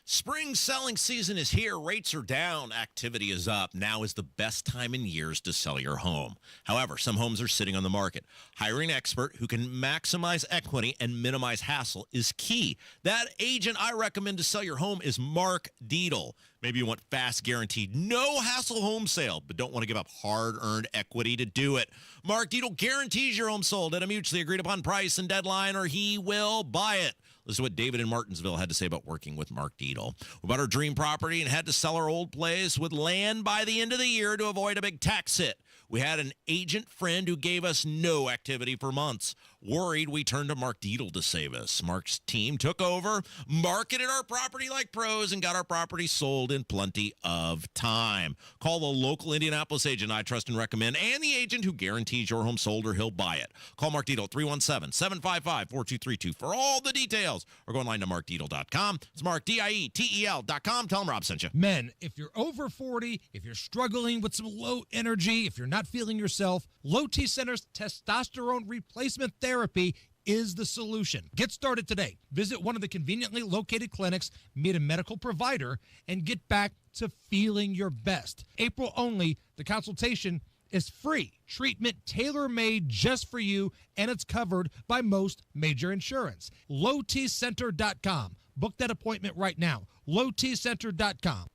Spring selling season is here. Rates are down. Activity is up. Now is the best time in years to sell your home. However, some homes are sitting on the market. Hiring an expert who can maximize equity and minimize hassle is key. That agent I recommend to sell your home is Mark Deedle. Maybe you want fast, guaranteed, no hassle home sale, but don't want to give up hard-earned equity to do it. Mark Deedle guarantees your home sold at a mutually agreed upon price and deadline, or he will buy it. Listen to what David in Martinsville had to say about working with Mark Deedle. We bought our dream property and had to sell our old place with land by the end of the year to avoid a big tax hit. We had an agent friend who gave us no activity for months. Worried, we turned to Mark Dietl to save us. Mark's team took over, marketed our property like pros, and got our property sold in plenty of time. Call the local Indianapolis agent I trust and recommend, and the agent who guarantees your home sold or he'll buy it. Call Mark Dietl, 317-755-4232 for all the details, or go online to markdietl.com. It's Mark, DIETEL.com. Tell him Rob sent you. Men, if you're over 40, if you're struggling with some low energy, if you're not feeling yourself, Low T Center's testosterone replacement therapy is the solution. Get started today. Visit one of the conveniently located clinics, meet a medical provider, and get back to feeling your best. April only, the consultation is free. Treatment tailor-made just for you, and it's covered by most major insurance. LowTCenter.com. Book that appointment right now. LowTCenter.com.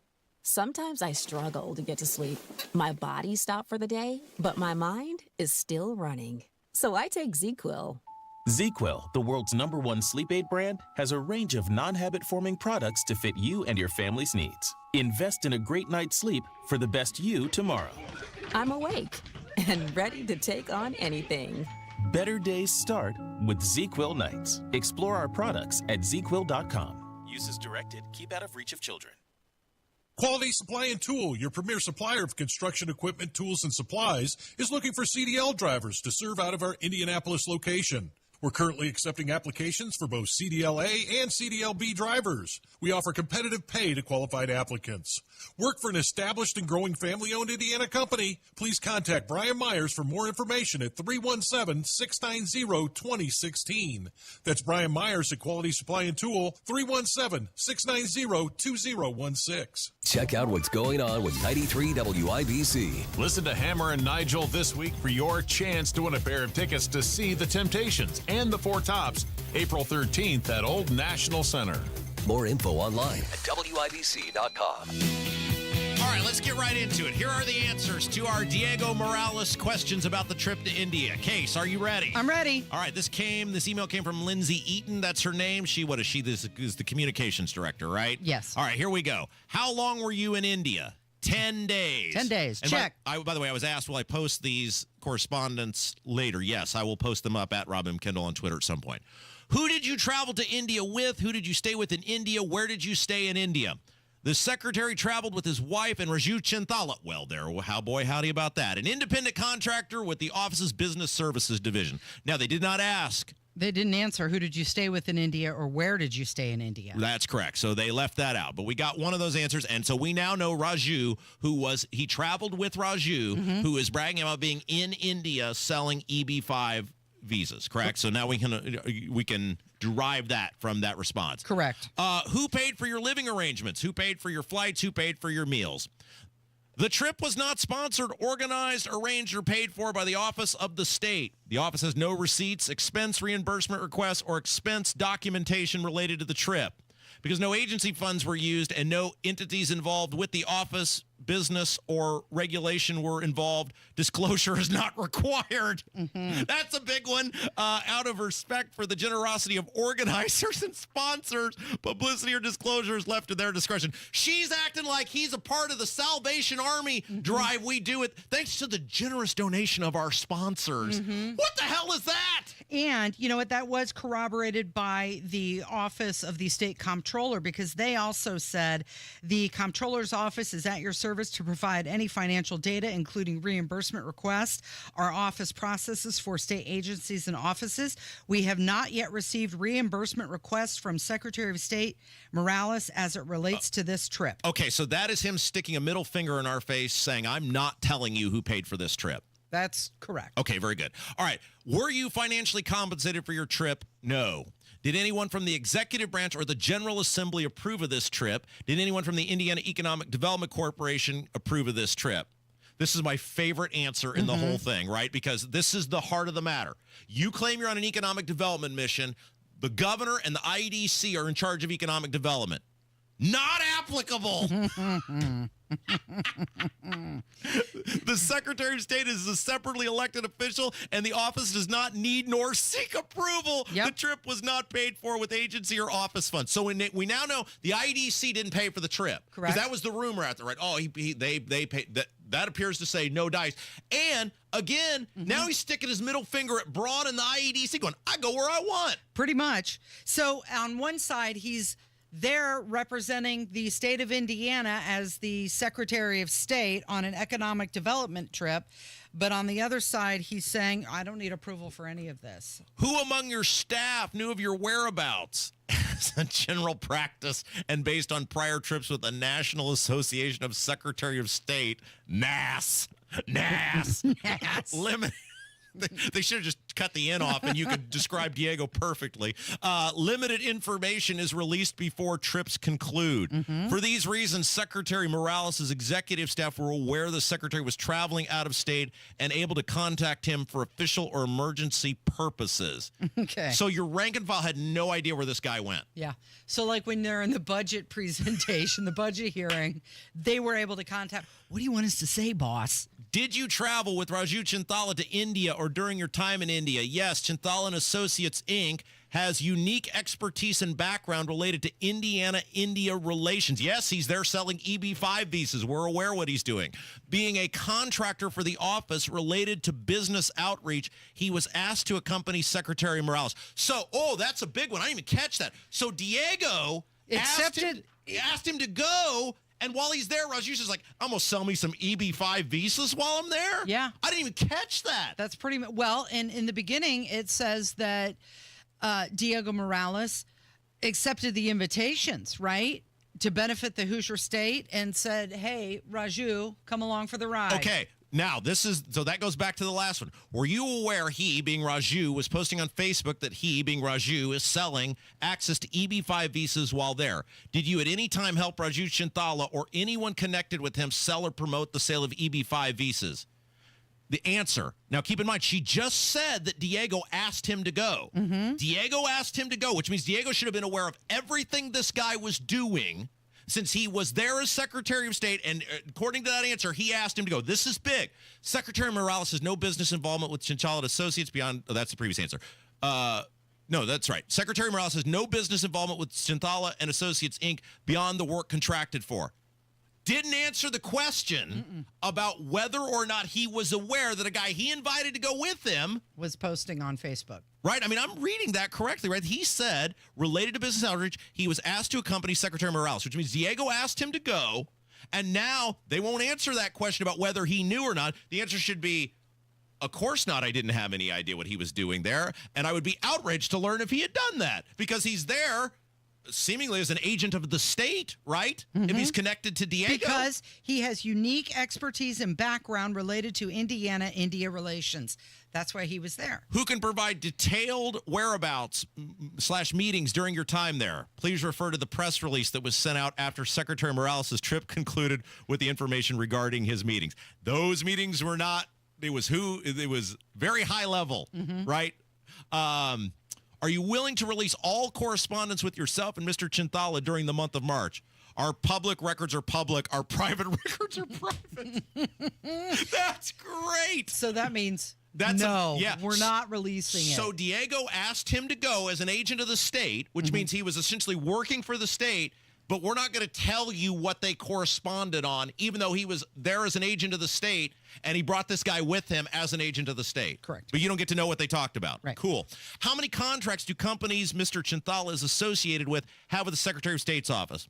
Sometimes I struggle to get to sleep. My body stopped for the day, but my mind is still running. So I take ZQuil. ZQuil, the world's #1 sleep aid brand, has a range of non-habit-forming products to fit you and your family's needs. Invest in a great night's sleep for the best you tomorrow. I'm awake and ready to take on anything. Better days start with ZQuil nights. Explore our products at ZQuil.com. Use as directed. Keep out of reach of children. Quality Supply and Tool, your premier supplier of construction equipment, tools, and supplies, is looking for CDL drivers to serve out of our Indianapolis location. We're currently accepting applications for both CDL-A and CDL-B drivers. We offer competitive pay to qualified applicants. Work for an established and growing family-owned Indiana company? Please contact Brian Myers for more information at 317-690-2016. That's Brian Myers at Quality Supply and Tool, 317-690-2016. Check out what's going on with 93 WIBC. Listen to Hammer and Nigel this week for your chance to win a pair of tickets to see The Temptations and the Four Tops, April 13th at Old National Center. More info online at WIBC.com. All right, let's get right into it. Here are the answers to our Diego Morales questions about the trip to India. Case, are you ready? I'm ready. All right, this email came from Lindsay Eaton. That's her name. What is she? This is the communications director, right? Yes. All right, here we go. How long were you in India? 10 days. 10 days. And check. By the way, I was asked, will I post these correspondence later? Yes, I will post them up at Rob M. Kendall on Twitter at some point. Who did you travel to India with? Who did you stay with in India? Where did you stay in India? The secretary traveled with his wife and Raju Chintala. Well, there, howdy about that. An independent contractor with the office's business services division. Now, they did not ask. They didn't answer who did you stay with in India or where did you stay in India. That's correct. So they left that out. But we got one of those answers. And so we now know Raju, he traveled with Raju, who is bragging about being in India selling EB-5 visas, correct? So now we can derive that from that response. Correct. Who paid for your living arrangements? Who paid for your flights? Who paid for your meals? The trip was not sponsored, organized, arranged, or paid for by the Office of the State. The office has no receipts, expense reimbursement requests, or expense documentation related to the trip. Because no agency funds were used and no entities involved with the office, business, or regulation were involved, disclosure is not required. That's a big one. Out of respect for the generosity of organizers and sponsors, publicity or disclosure is left to their discretion. She's acting like he's a part of the Salvation Army drive we do it thanks to the generous donation of our sponsors. What the hell is that? And you know what? That was corroborated by the Office of the State Comptroller, because they also said the Comptroller's Office is at your service to provide any financial data, including reimbursement requests. Our office processes for state agencies and offices. We have not yet received reimbursement requests from Secretary of State Morales as it relates to this trip. Okay, so that is him sticking a middle finger in our face saying, I'm not telling you who paid for this trip. That's correct. Okay, very good. All right. Were you financially compensated for your trip? No. Did anyone from the executive branch or the General Assembly approve of this trip? Did anyone from the Indiana Economic Development Corporation approve of this trip? This is my favorite answer in the whole thing, right? Because this is the heart of the matter. You claim you're on an economic development mission. The governor and the IEDC are in charge of economic development. Not applicable. The Secretary of State is a separately elected official, and the office does not need nor seek approval. The trip was not paid for with agency or office funds. So we now know the IDC didn't pay for the trip. Correct. Because that was the rumor out there, right? Oh, they paid. That appears to say no dice. And again, now he's sticking his middle finger at Braun and the IEDC, going, "I go where I want." Pretty much. So on one side, he's there representing the state of Indiana as the Secretary of State on an economic development trip. But on the other side, he's saying, I don't need approval for any of this. Who among your staff knew of your whereabouts? As a general practice and based on prior trips with the National Association of Secretary of State, NAS. Limit. They should have just cut the N off and you could describe Diego perfectly. Limited information is released before trips conclude. For these reasons, Secretary Morales' executive staff were aware the secretary was traveling out of state and able to contact him for official or emergency purposes. Okay. So your rank and file had no idea where this guy went. Yeah. So like when they're in the budget presentation, the budget hearing, they were able to contact, what do you want us to say, boss? Did you travel with Raju Chintala to India or during your time in India? Yes, Chintala & Associates, Inc. has unique expertise and background related to Indiana-India relations. Yes, he's there selling EB-5 visas. We're aware what he's doing. Being a contractor for the office related to business outreach, he was asked to accompany Secretary Morales. So, that's a big one. I didn't even catch that. So Diego asked him to go. And while he's there, Raju's like, I'm going to sell me some EB-5 visas while I'm there? Yeah. I didn't even catch that. That's pretty much, well, and in the beginning, it says that Diego Morales accepted the invitations, right, to benefit the Hoosier State and said, hey, Raju, come along for the ride. Okay. Now, so that goes back to the last one. Were you aware he, being Raju, was posting on Facebook that he, being Raju, is selling access to EB-5 visas while there? Did you at any time help Raju Chintala or anyone connected with him sell or promote the sale of EB-5 visas? The answer. Now, keep in mind, she just said that Diego asked him to go. Diego asked him to go, which means Diego should have been aware of everything this guy was doing since he was there as Secretary of State, and according to that answer, he asked him to go. This is big. Secretary Morales has no business involvement with Chintala & Associates beyond... Oh, that's the previous answer. No, that's right. Secretary Morales has no business involvement with Chintala & Associates, Inc. beyond the work contracted for. Didn't answer the question about whether or not he was aware that a guy he invited to go with him was posting on Facebook. Right? I mean, I'm reading that correctly, right? He said, related to business outreach, he was asked to accompany Secretary Morales, which means Diego asked him to go, and now they won't answer that question about whether he knew or not. The answer should be, of course not. I didn't have any idea what he was doing there, and I would be outraged to learn if he had done that, because he's there seemingly as an agent of the state, right? If he's connected to Diego. Because he has unique expertise and background related to Indiana-India relations. That's why he was there. Who can provide detailed whereabouts / meetings during your time there? Please refer to the press release that was sent out after Secretary Morales' trip concluded with the information regarding his meetings. Those meetings were not, it was very high level, right? Are you willing to release all correspondence with yourself and Mr. Chintala during the month of March? Our public records are public. Our private records are private. That's great. So that means we're not releasing it. So Diego asked him to go as an agent of the state, which means he was essentially working for the state, but we're not going to tell you what they corresponded on, even though he was there as an agent of the state, and he brought this guy with him as an agent of the state. Correct. But you don't get to know what they talked about. Right. Cool. How many contracts do companies Mr. Chintala is associated with have with the Secretary of State's office?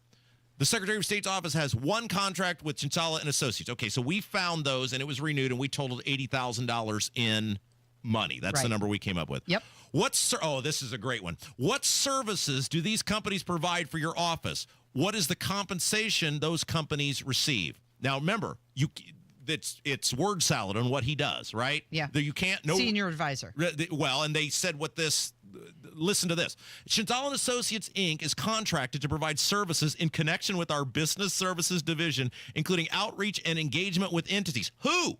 The Secretary of State's office has one contract with Chintala & Associates. Okay, so we found those, and it was renewed, and we totaled $80,000 in money. That's the number we came up with. Yep. This is a great one. What services do these companies provide for your office? What is the compensation those companies receive? Now, remember, it's word salad on what he does, right? Yeah. You can't... Senior advisor. Well, and they said what this... Listen to this. Chintala & Associates, Inc. is contracted to provide services in connection with our business services division, including outreach and engagement with entities. Who?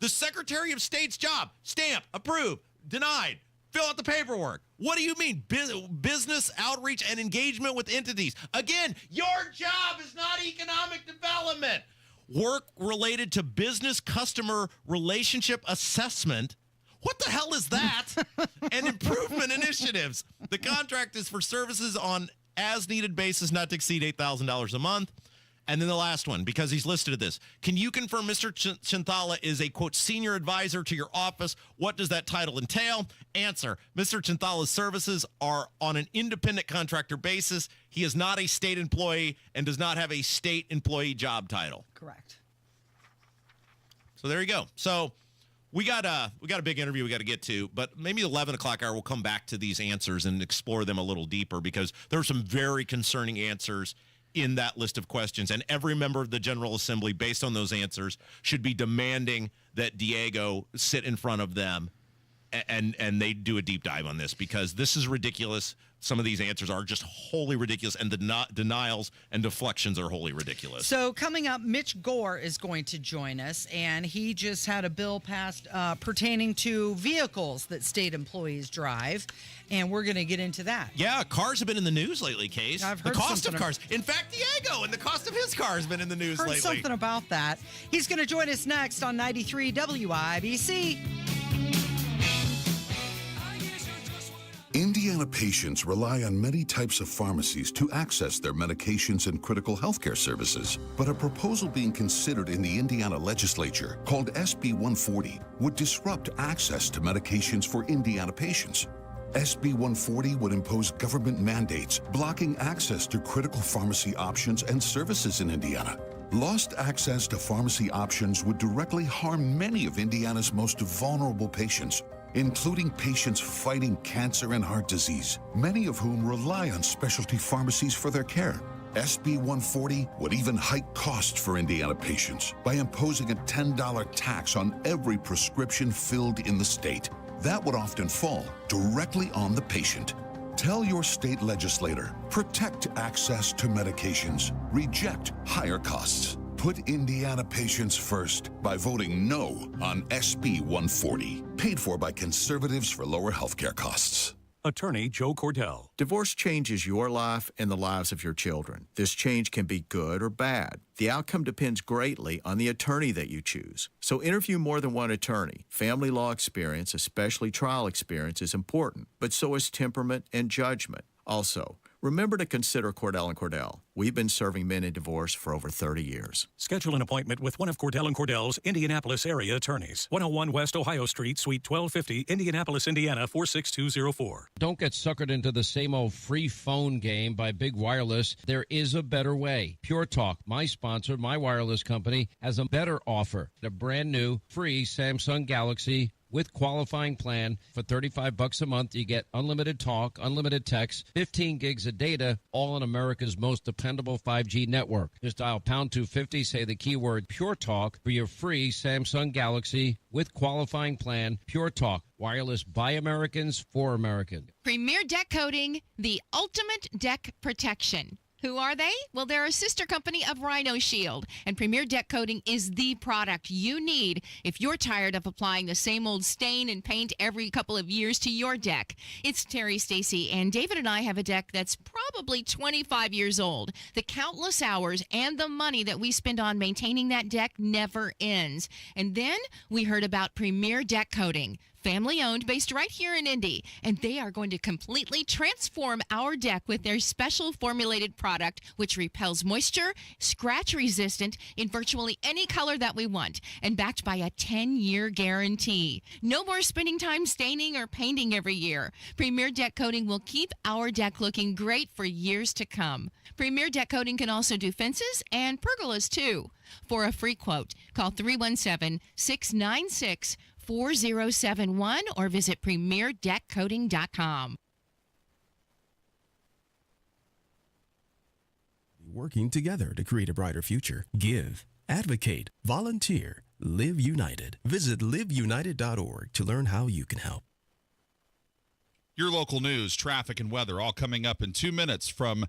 The Secretary of State's job. Stamp. Approved. Denied. Fill out the paperwork. What do you mean? Business outreach and engagement with entities. Again, your job is not economic development. Work related to business customer relationship assessment. What the hell is that? And improvement initiatives. The contract is for services on as-needed basis not to exceed $8,000 a month. And then the last one, because he's listed at this. Can you confirm Mr. Chintala is a, quote, senior advisor to your office? What does that title entail? Answer, Mr. Chintala's services are on an independent contractor basis. He is not a state employee and does not have a state employee job title. Correct. So there you go. So we got a big interview we got to get to, but maybe 11 o'clock hour we'll come back to these answers and explore them a little deeper because there are some very concerning answers in that list of questions, and every member of the General Assembly, based on those answers, should be demanding that Diego sit in front of them and they do a deep dive on this because this is ridiculous. Some of these answers are just wholly ridiculous, and the denials and deflections are wholly ridiculous. So coming up, Mitch Gore is going to join us, and he just had a bill passed pertaining to vehicles that state employees drive, and we're going to get into that. Yeah, cars have been in the news lately, Case. I've heard the cost of something cars. In fact, Diego and the cost of his car has been in the news Heard lately. something about that. He's going to join us next on 93 WIBC. Indiana patients rely on many types of pharmacies to access their medications and critical healthcare services. But a proposal being considered in the Indiana legislature called SB 140 would disrupt access to medications for Indiana patients. SB 140 would impose government mandates blocking access to critical pharmacy options and services in Indiana. Lost access to pharmacy options would directly harm many of Indiana's most vulnerable patients, including patients fighting cancer and heart disease, many of whom rely on specialty pharmacies for their care. SB 140 would even hike costs for Indiana patients by imposing a $10 tax on every prescription filled in the state. That would often fall directly on the patient. Tell your state legislator, protect access to medications, reject higher costs. Put Indiana patients first by voting no on SB 140. Paid for by conservatives for lower healthcare costs. Attorney Joe Cordell. Divorce changes your life and the lives of your children. This change can be good or bad. The outcome depends greatly on the attorney that you choose. So interview more than one attorney. Family law experience, especially trial experience, is important, but so is temperament and judgment. Also, remember to consider Cordell & Cordell. We've been serving men in divorce for over 30 years. Schedule an appointment with one of Cordell & Cordell's Indianapolis area attorneys. 101 West Ohio Street, Suite 1250, Indianapolis, Indiana 46204. Don't get suckered into the same old free phone game by Big Wireless. There is a better way. Pure Talk, my sponsor, my wireless company, has a better offer. The brand new free Samsung Galaxy with qualifying plan for $35 a month. You get unlimited talk, unlimited text, 15 gigs of data, all on America's most dependable 5G network. Just dial pound 250, say the keyword Pure Talk for your free Samsung Galaxy with qualifying plan. Pure Talk, wireless by Americans for Americans. Premier Deck Coating, the ultimate deck protection. Who are they? Well, they're a sister company of Rhino Shield, and Premier Deck Coating is the product you need if you're tired of applying the same old stain and paint every couple of years to your deck. It's Terry, Stacy, and David and I have a deck that's probably 25 years old. The countless hours and the money that we spend on maintaining that deck never ends. And then we heard about Premier Deck Coating. Family owned, based right here in Indy, and they are going to completely transform our deck with their special formulated product, which repels moisture, scratch resistant in virtually any color that we want, and backed by a 10-year guarantee. No more spending time staining or painting every year. Premier Deck Coating will keep our deck looking great for years to come. Premier Deck Coating can also do fences and pergolas too. For a free quote, call 317-696-4071 or visit premierdeckcoating.com. Working together to create a brighter future. Give, advocate, volunteer, live united. Visit liveunited.org to learn how you can help. Your local news, traffic, and weather all coming up in 2 minutes from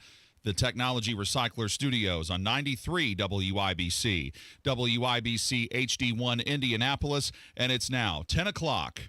the Technology Recycler Studios on 93 WIBC. WIBC HD1 Indianapolis, and it's now 10 o'clock.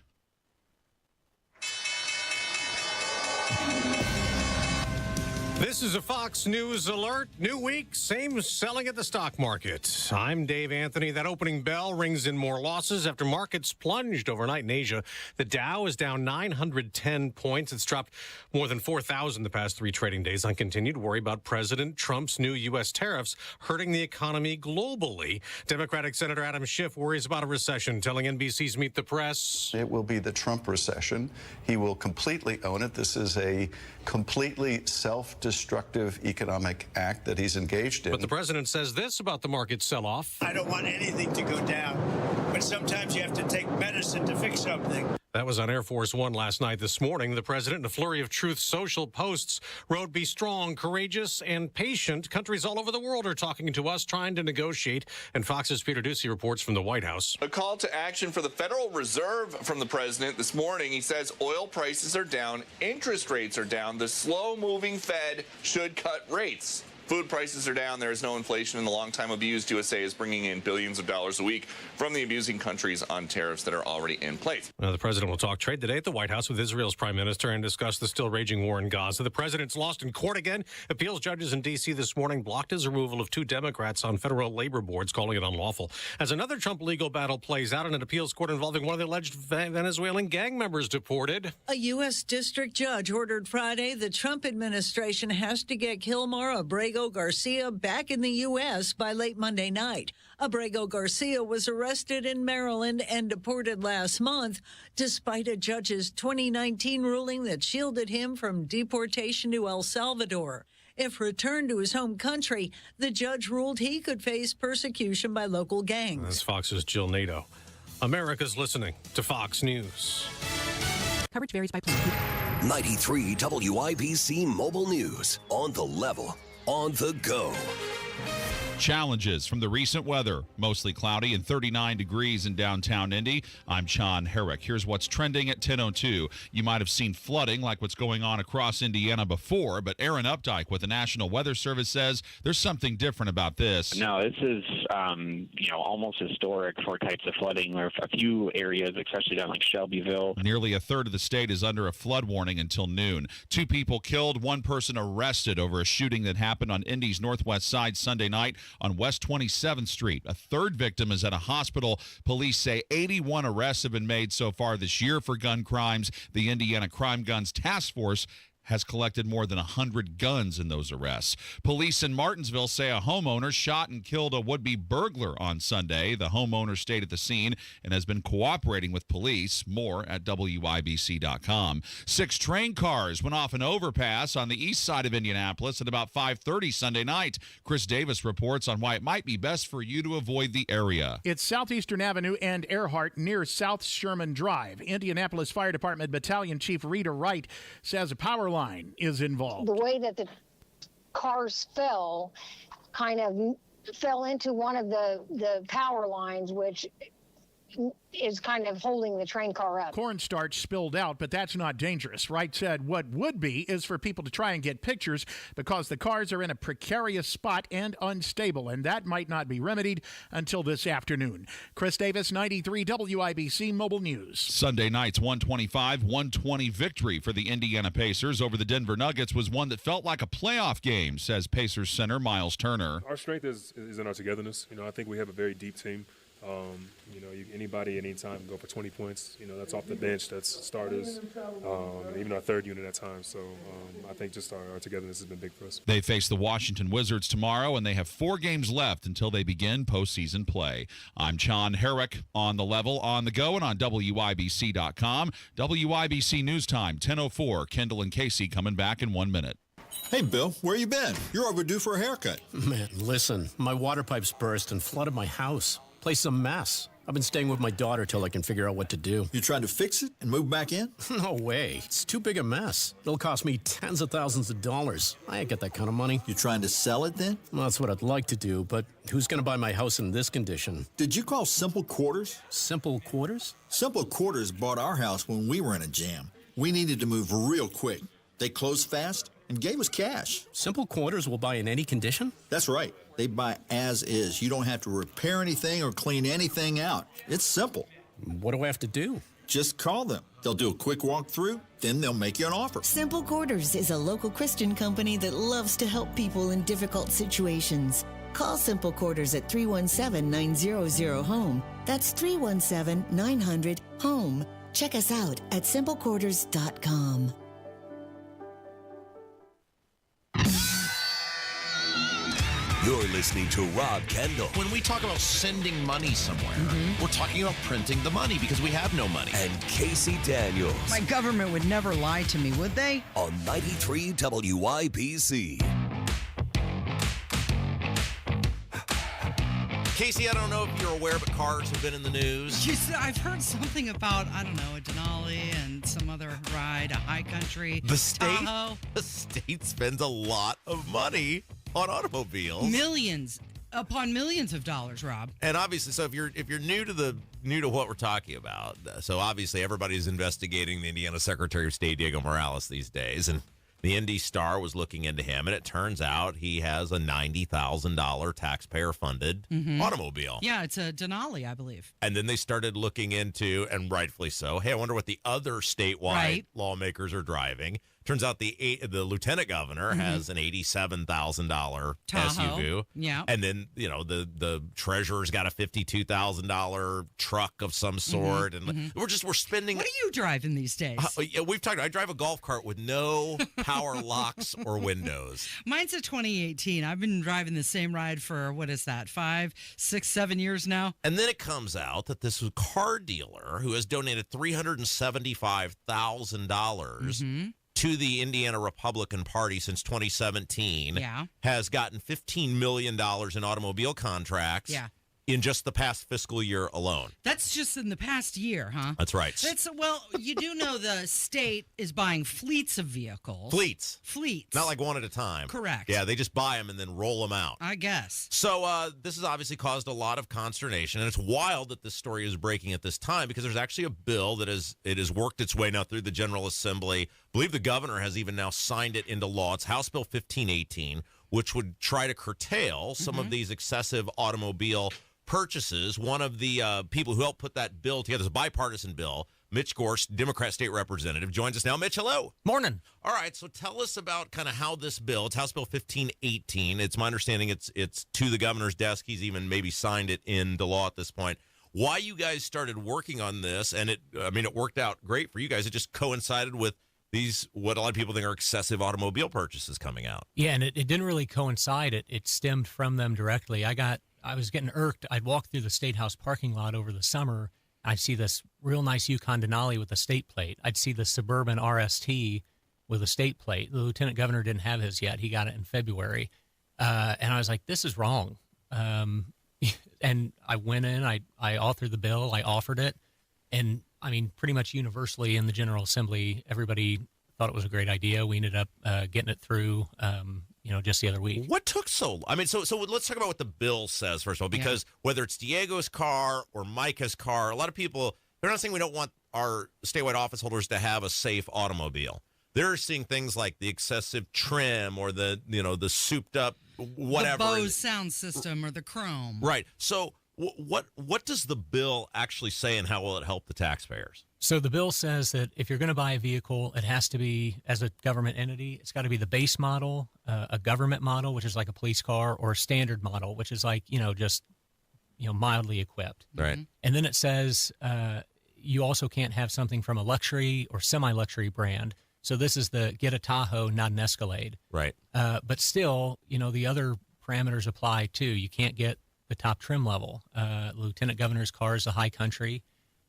This is a Fox News alert. New week, same selling at the stock market. I'm Dave Anthony. That opening bell rings in more losses after markets plunged overnight in Asia. The Dow is down 910 points. It's dropped more than 4,000 the past 3 trading days on continued worry about President Trump's new U.S. tariffs hurting the economy globally. Democratic Senator Adam Schiff worries about a recession, telling NBC's Meet the Press. It will be the Trump recession. He will completely own it. This is a completely self-destructive economic act that he's engaged in. But the president says this about the market sell-off. I don't want anything to go down, but sometimes you have to take medicine to fix something. That was on Air Force One last night. This morning, the president, in a flurry of Truth Social posts, wrote, "Be strong, courageous, and patient. Countries all over the world are talking to us, trying to negotiate." And Fox's Peter Ducey reports from the White House. A call to action for the Federal Reserve from the president this morning. He says oil prices are down, interest rates are down. The slow-moving Fed should cut rates. Food prices are down. There is no inflation in the long-time abused. USA is bringing in billions of dollars a week from the abusing countries on tariffs that are already in place. Now, the president will talk trade today at the White House with Israel's prime minister and discuss the still raging war in Gaza. The president's lost in court again. Appeals judges in D.C. this morning blocked his removal of 2 Democrats on federal labor boards, calling it unlawful. As another Trump legal battle plays out in an appeals court involving one of the alleged Venezuelan gang members deported. A U.S. district judge ordered Friday the Trump administration has to get Kilmar Abrego Garcia back in the U.S. by late Monday night. Abrego Garcia was arrested in Maryland and deported last month, despite a judge's 2019 ruling that shielded him from deportation to El Salvador. If returned to his home country, the judge ruled he could face persecution by local gangs. That's Fox's Jill Nato. America's listening to Fox News. Coverage varies by plan. 93 WIBC Mobile News. On the level. On the go. Challenges from the recent weather. Mostly cloudy and 39 degrees in downtown Indy. I'm Sean Herrick. Here's what's trending at 10:02. You might have seen flooding like what's going on across Indiana before, but Aaron Updike with the National Weather Service says there's something different about this. No, this is, almost historic for types of flooding. There are a few areas, especially down like Shelbyville. Nearly a third of the state is under a flood warning until noon. 2 people killed, 1 person arrested over a shooting that happened on Indy's northwest side Sunday night on West 27th Street. A 3rd victim is at a hospital. Police say 81 arrests have been made so far this year for gun crimes. The Indiana Crime Guns Task Force has collected more than 100 guns in those arrests. Police in Martinsville say a homeowner shot and killed a would-be burglar on Sunday. The homeowner stayed at the scene and has been cooperating with police. More at WIBC.com. 6 train cars went off an overpass on the east side of Indianapolis at about 5:30 Sunday night. Chris Davis reports on why it might be best for you to avoid the area. It's Southeastern Avenue and Earhart near South Sherman Drive. Indianapolis Fire Department Battalion Chief Rita Wright says a power line is involved. The way that the cars fell kind of fell into one of the power lines, which is kind of holding the train car up. Cornstarch spilled out, but that's not dangerous. Wright said what would be is for people to try and get pictures because the cars are in a precarious spot and unstable, and that might not be remedied until this afternoon. Chris Davis, 93 WIBC Mobile News. Sunday night's 125-120 victory for the Indiana Pacers over the Denver Nuggets was one that felt like a playoff game, says Pacers center Miles Turner. Our strength is in our togetherness. I think we have a very deep team. Anybody at any time can go for 20 points. That's off the bench, that's starters, and even our third unit at times. So I think just our togetherness has been big for us. They face the Washington Wizards tomorrow, and they have 4 games left until they begin postseason play. I'm Sean Herrick on the level, on the go, and on WIBC.com. WIBC News Time, 10:04. Kendall and Casey coming back in 1 minute. Hey, Bill, where you been? You're overdue for a haircut. Man, listen, my water pipes burst and flooded my house. Place a mess. I've been staying with my daughter till I can figure out what to do. You trying to fix it and move back in? No way. It's too big a mess. It'll cost me tens of thousands of dollars. I ain't got that kind of money. You trying to sell it then? Well, that's what I'd like to do, but who's going to buy my house in this condition? Did you call Simple Quarters? Simple Quarters? Simple Quarters bought our house when we were in a jam. We needed to move real quick. They closed fast and gave us cash. Simple Quarters will buy in any condition? That's right. They buy as is. You don't have to repair anything or clean anything out. It's simple. What do I have to do? Just call them. They'll do a quick walkthrough, then they'll make you an offer. Simple Quarters is a local Christian company that loves to help people in difficult situations. Call Simple Quarters at 317-900-HOME. That's 317-900-HOME. Check us out at simplequarters.com. You're listening to Rob Kendall. When we talk about sending money somewhere, we're talking about printing the money because we have no money. And Casey Daniels. My government would never lie to me, would they? On 93 WIBC. Casey, I don't know if you're aware, but cars have been in the news. I've heard something about, I don't know, a Denali and some other ride, a high country. The state spends a lot of money on automobiles. Millions upon millions of dollars, Rob. And obviously, so if you're new to what we're talking about, so obviously everybody's investigating the Indiana Secretary of State Diego Morales these days, and the Indy Star was looking into him, and it turns out he has a $90,000 taxpayer-funded automobile. Yeah, it's a Denali, I believe. And then they started looking into, and rightfully so, hey, I wonder what the other statewide lawmakers are driving. Turns out the lieutenant governor has an $87,000 SUV. Yeah. And then, the treasurer's got a $52,000 truck of some sort. And we're spending. What are you driving these days? I drive a golf cart with no power locks or windows. Mine's a 2018. I've been driving the same ride for, 5, 6, 7 years now. And then it comes out that this car dealer who has donated $375,000 to the Indiana Republican Party since 2017 has gotten $15 million in automobile contracts in just the past fiscal year alone. That's just in the past year, huh? That's right. Well, you do know the state is buying fleets of vehicles. Fleets. Not like one at a time. Correct. Yeah, they just buy them and then roll them out. I guess. So this has obviously caused a lot of consternation, and it's wild that this story is breaking at this time because there's actually a bill that has worked its way now through the General Assembly. I believe the governor has even now signed it into law. It's House Bill 1518, which would try to curtail some of these excessive automobile purchases. One of the people who helped put that bill together, it's a bipartisan bill, Mitch Gore, Democrat state representative, joins us now. Mitch, hello. Morning. All right, so tell us about kind of how this bill, it's House Bill 1518. It's my understanding it's to the governor's desk. He's even maybe signed it into law at this point. Why you guys started working on this, and it worked out great for you guys. It just coincided with these, what a lot of people think are excessive automobile purchases coming out. Yeah, and it didn't really coincide. It stemmed from them directly. I was getting irked. I'd walk through the State House parking lot over the summer. I'd see this real nice Yukon Denali with a state plate. I'd see the Suburban RST with a state plate. The lieutenant governor didn't have his yet. He got it in February. And I was like, this is wrong. And I went in, I authored the bill, I offered it. And pretty much universally in the General Assembly, everybody thought it was a great idea. We ended up getting it through just the other week. What took so long? So let's talk about what the bill says, first of all, because whether it's Diego's car or Micah's car, a lot of people, they're not saying we don't want our statewide office holders to have a safe automobile. They're seeing things like the excessive trim or the souped up whatever. The Bose sound system or the chrome. Right. So what does the bill actually say, and how will it help the taxpayers? So the bill says that if you're going to buy a vehicle, it has to be, as a government entity, it's got to be the base model, a government model, which is like a police car, or a standard model, which is like, mildly equipped. Right. And then it says you also can't have something from a luxury or semi-luxury brand. So this is the get a Tahoe, not an Escalade. Right. But still, the other parameters apply too. You can't get the top trim level. Lieutenant Governor's car is a high country.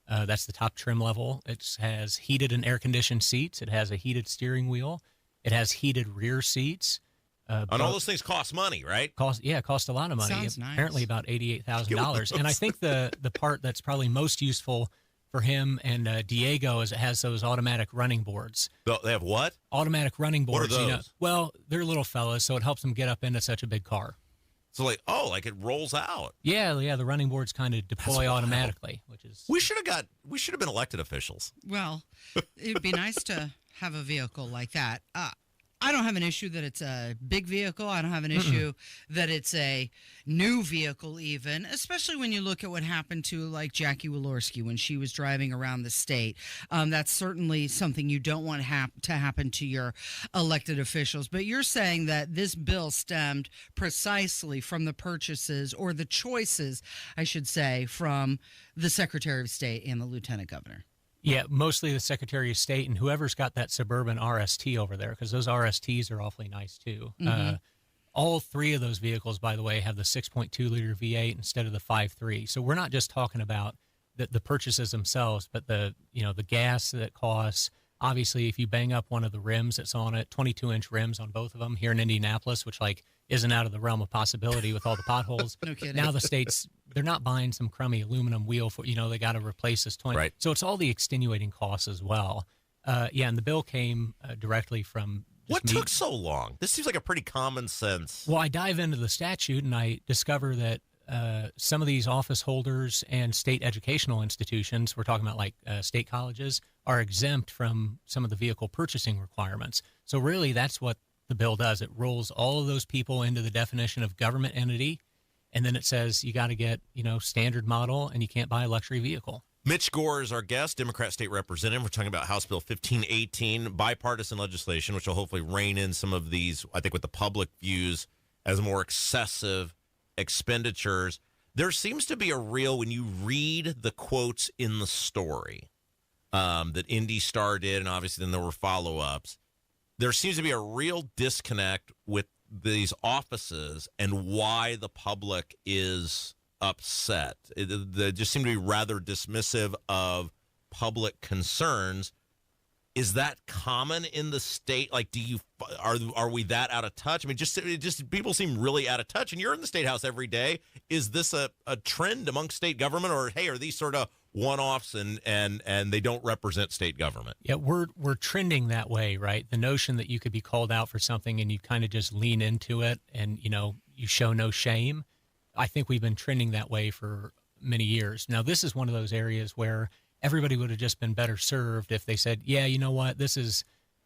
That's the top trim level. It has heated and air-conditioned seats. It has a heated steering wheel. It has heated rear seats. And all those things cost money, right? Cost a lot of money. Sounds nice. Apparently about $88,000. And I think the part that's probably most useful for him and Diego is it has those automatic running boards. They have what? Automatic running boards. What are those? Well, they're little fellas, so it helps them get up into such a big car. So like it rolls out. Yeah, the running boards kind of deploy automatically, which is. We should have been elected officials. Well, it'd be nice to have a vehicle like that. I don't have an issue that it's a big vehicle. I don't have an issue that it's a new vehicle even, especially when you look at what happened to like Jackie Walorski when she was driving around the state. That's certainly something you don't want to happen to your elected officials. But you're saying that this bill stemmed precisely from the purchases or the choices, I should say, from the Secretary of State and the Lieutenant Governor. Yeah, mostly the Secretary of State and whoever's got that suburban RST over there, because those RSTs are awfully nice too. All three of those vehicles, by the way, have the 6.2-liter V8 instead of the 5.3. So we're not just talking about the purchases themselves, but the gas that it costs. Obviously, if you bang up one of the rims that's on it, 22-inch rims on both of them here in Indianapolis, which isn't out of the realm of possibility with all the potholes. No kidding. Now the state's, they're not buying some crummy aluminum wheel for, they got to replace this 20. Right. So it's all the extenuating costs as well. And the bill came directly from. What took so long? This seems like a pretty common sense. Well, I dive into the statute and I discover that some of these office holders and state educational institutions, we're talking about like state colleges, are exempt from some of the vehicle purchasing requirements. So really that's what the bill does. It rolls all of those people into the definition of government entity, and then it says you got to get, standard model and you can't buy a luxury vehicle. Mitch Gore is our guest, Democrat State Representative. We're talking about House Bill 1518, bipartisan legislation, which will hopefully rein in some of these, I think, what the public views as more excessive expenditures. There seems to be a real, when you read the quotes in the story that Indy Star did, and obviously then there were follow-ups, there seems to be a real disconnect with these offices and why the public is upset. They just seem to be rather dismissive of public concerns. Is that common in the state? Like, are we that out of touch? I mean, just people seem really out of touch. And you're in the State House every day. Is this a trend among state government, or hey, are these sort of one-offs and they don't represent state government? Yeah, we're trending that way, right? The notion that you could be called out for something and you kind of just lean into it and you show no shame. I think we've been trending that way for many years. Now, this is one of those areas where everybody would have just been better served if they said, yeah, you know what,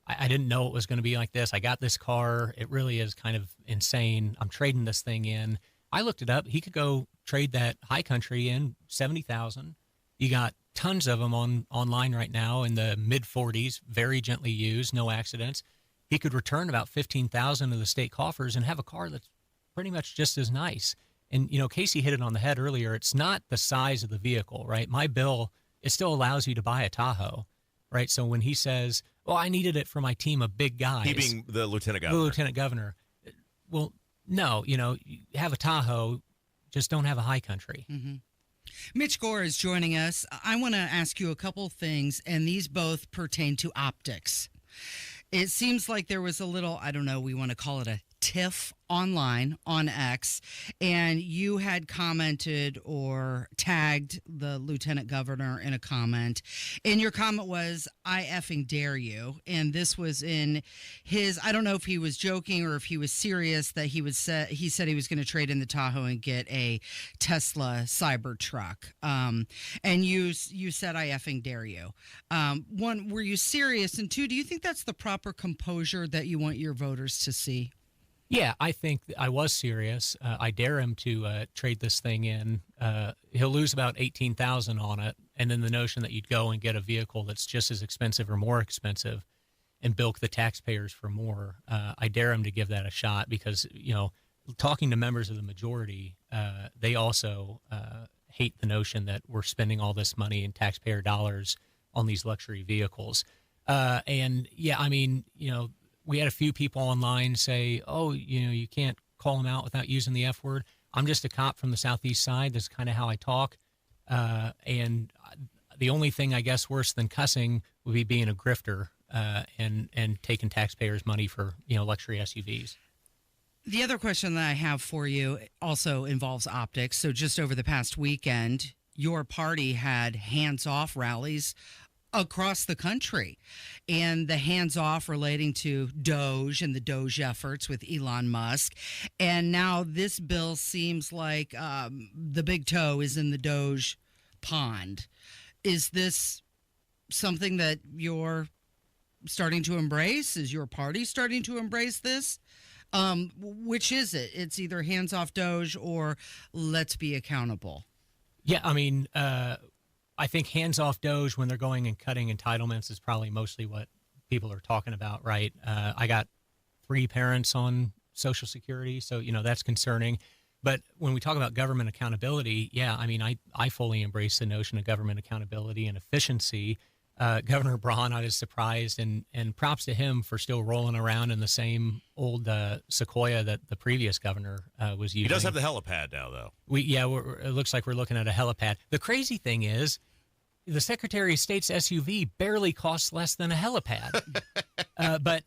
I didn't know it was going to be like this. I got this car. It really is kind of insane. I'm trading this thing in. I looked it up. He could go trade that High Country in $70,000. You got tons of them online right now in the mid-40s, very gently used, no accidents. He could return about $15,000 to the state coffers and have a car that's pretty much just as nice. And, Casey hit it on the head earlier. It's not the size of the vehicle, right? My bill, it still allows you to buy a Tahoe, right? So when he says, well, I needed it for my team of big guys. He being the lieutenant governor. The lieutenant governor. Well, no, you have a Tahoe, just don't have a High Country. Mm-hmm. Mitch Gore is joining us. I want to ask you a couple things, and these both pertain to optics. It seems like there was a little, I don't know, we want to call it a tiff online on X, and you had commented or tagged the lieutenant governor in a comment, and your comment was, I effing dare you. And this was in his, I don't know if he was joking or if he was serious, that he said he was going to trade in the Tahoe and get a Tesla Cybertruck. And you said, I effing dare you. One, were you serious? And two, do you think that's the proper composure that you want your voters to see? Yeah, I think I was serious. I dare him to trade this thing in. He'll lose about $18,000 on it, and then the notion that you'd go and get a vehicle that's just as expensive or more expensive and bilk the taxpayers for more. I dare him to give that a shot because, talking to members of the majority, they also hate the notion that we're spending all this money in taxpayer dollars on these luxury vehicles. And yeah, I mean, we had a few people online say, oh, you can't call him out without using the F word. I'm just a cop from the Southeast side. That's kind of how I talk. And the only thing, I guess, worse than cussing would be being a grifter and taking taxpayers' money for, luxury SUVs. The other question that I have for you also involves optics. So just over the past weekend, your party had hands-off rallies across the country, and the hands-off relating to Doge and the Doge efforts with Elon Musk. And now this bill seems like the big toe is in the Doge pond. Is this something that you're starting to embrace? Is your party starting to embrace this? Which is it? It's either hands off Doge or let's be accountable. Yeah, I mean, I think hands off Doge when they're going and cutting entitlements is probably mostly what people are talking about, right? I got 3 parents on Social Security, so, that's concerning. But when we talk about government accountability, yeah, I mean, I fully embrace the notion of government accountability and efficiency. Governor Braun, I was surprised, and props to him for still rolling around in the same old Sequoia that the previous governor was using. He does have the helipad now, though. It looks like we're looking at a helipad. The crazy thing is, the Secretary of State's SUV barely costs less than a helipad. But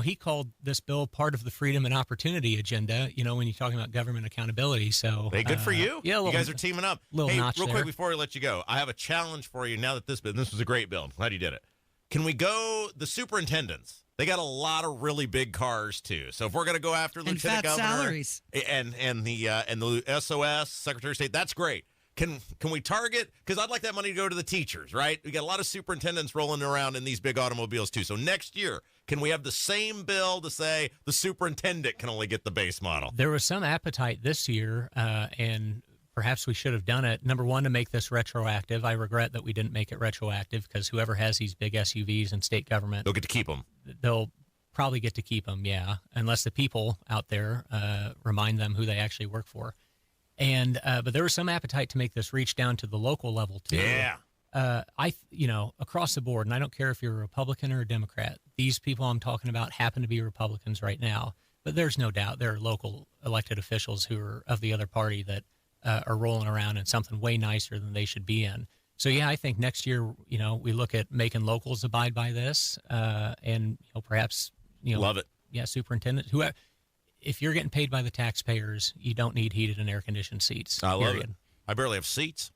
he called this bill part of the freedom and opportunity agenda, when you're talking about government accountability. So, hey, good for you. Yeah, you guys are teaming up. Hey, real quick before we let you go, I have a challenge for you now that this was a great bill. I'm glad you did it. Can we go the superintendents? They got a lot of really big cars too. So if we're going to go after Lieutenant Governor salaries and the SOS Secretary of State, that's great. Can we target? Because I'd like that money to go to the teachers, right? We got a lot of superintendents rolling around in these big automobiles too. So next year, can we have the same bill to say the superintendent can only get the base model? There was some appetite this year, and perhaps we should have done it. Number one, to make this retroactive. I regret that we didn't make it retroactive because whoever has these big SUVs in state government, they'll get to keep them. They'll probably get to keep them, yeah, unless the people out there remind them who they actually work for. And but there was some appetite to make this reach down to the local level too. Yeah. Across the board, and I don't care if you're a Republican or a Democrat, these people I'm talking about happen to be Republicans right now. But there's no doubt there are local elected officials who are of the other party that are rolling around in something way nicer than they should be in. So yeah, I think next year, we look at making locals abide by this, and perhaps love it. Yeah, superintendent, whoever. If you're getting paid by the taxpayers, you don't need heated and air-conditioned seats. I love it. I barely have seats.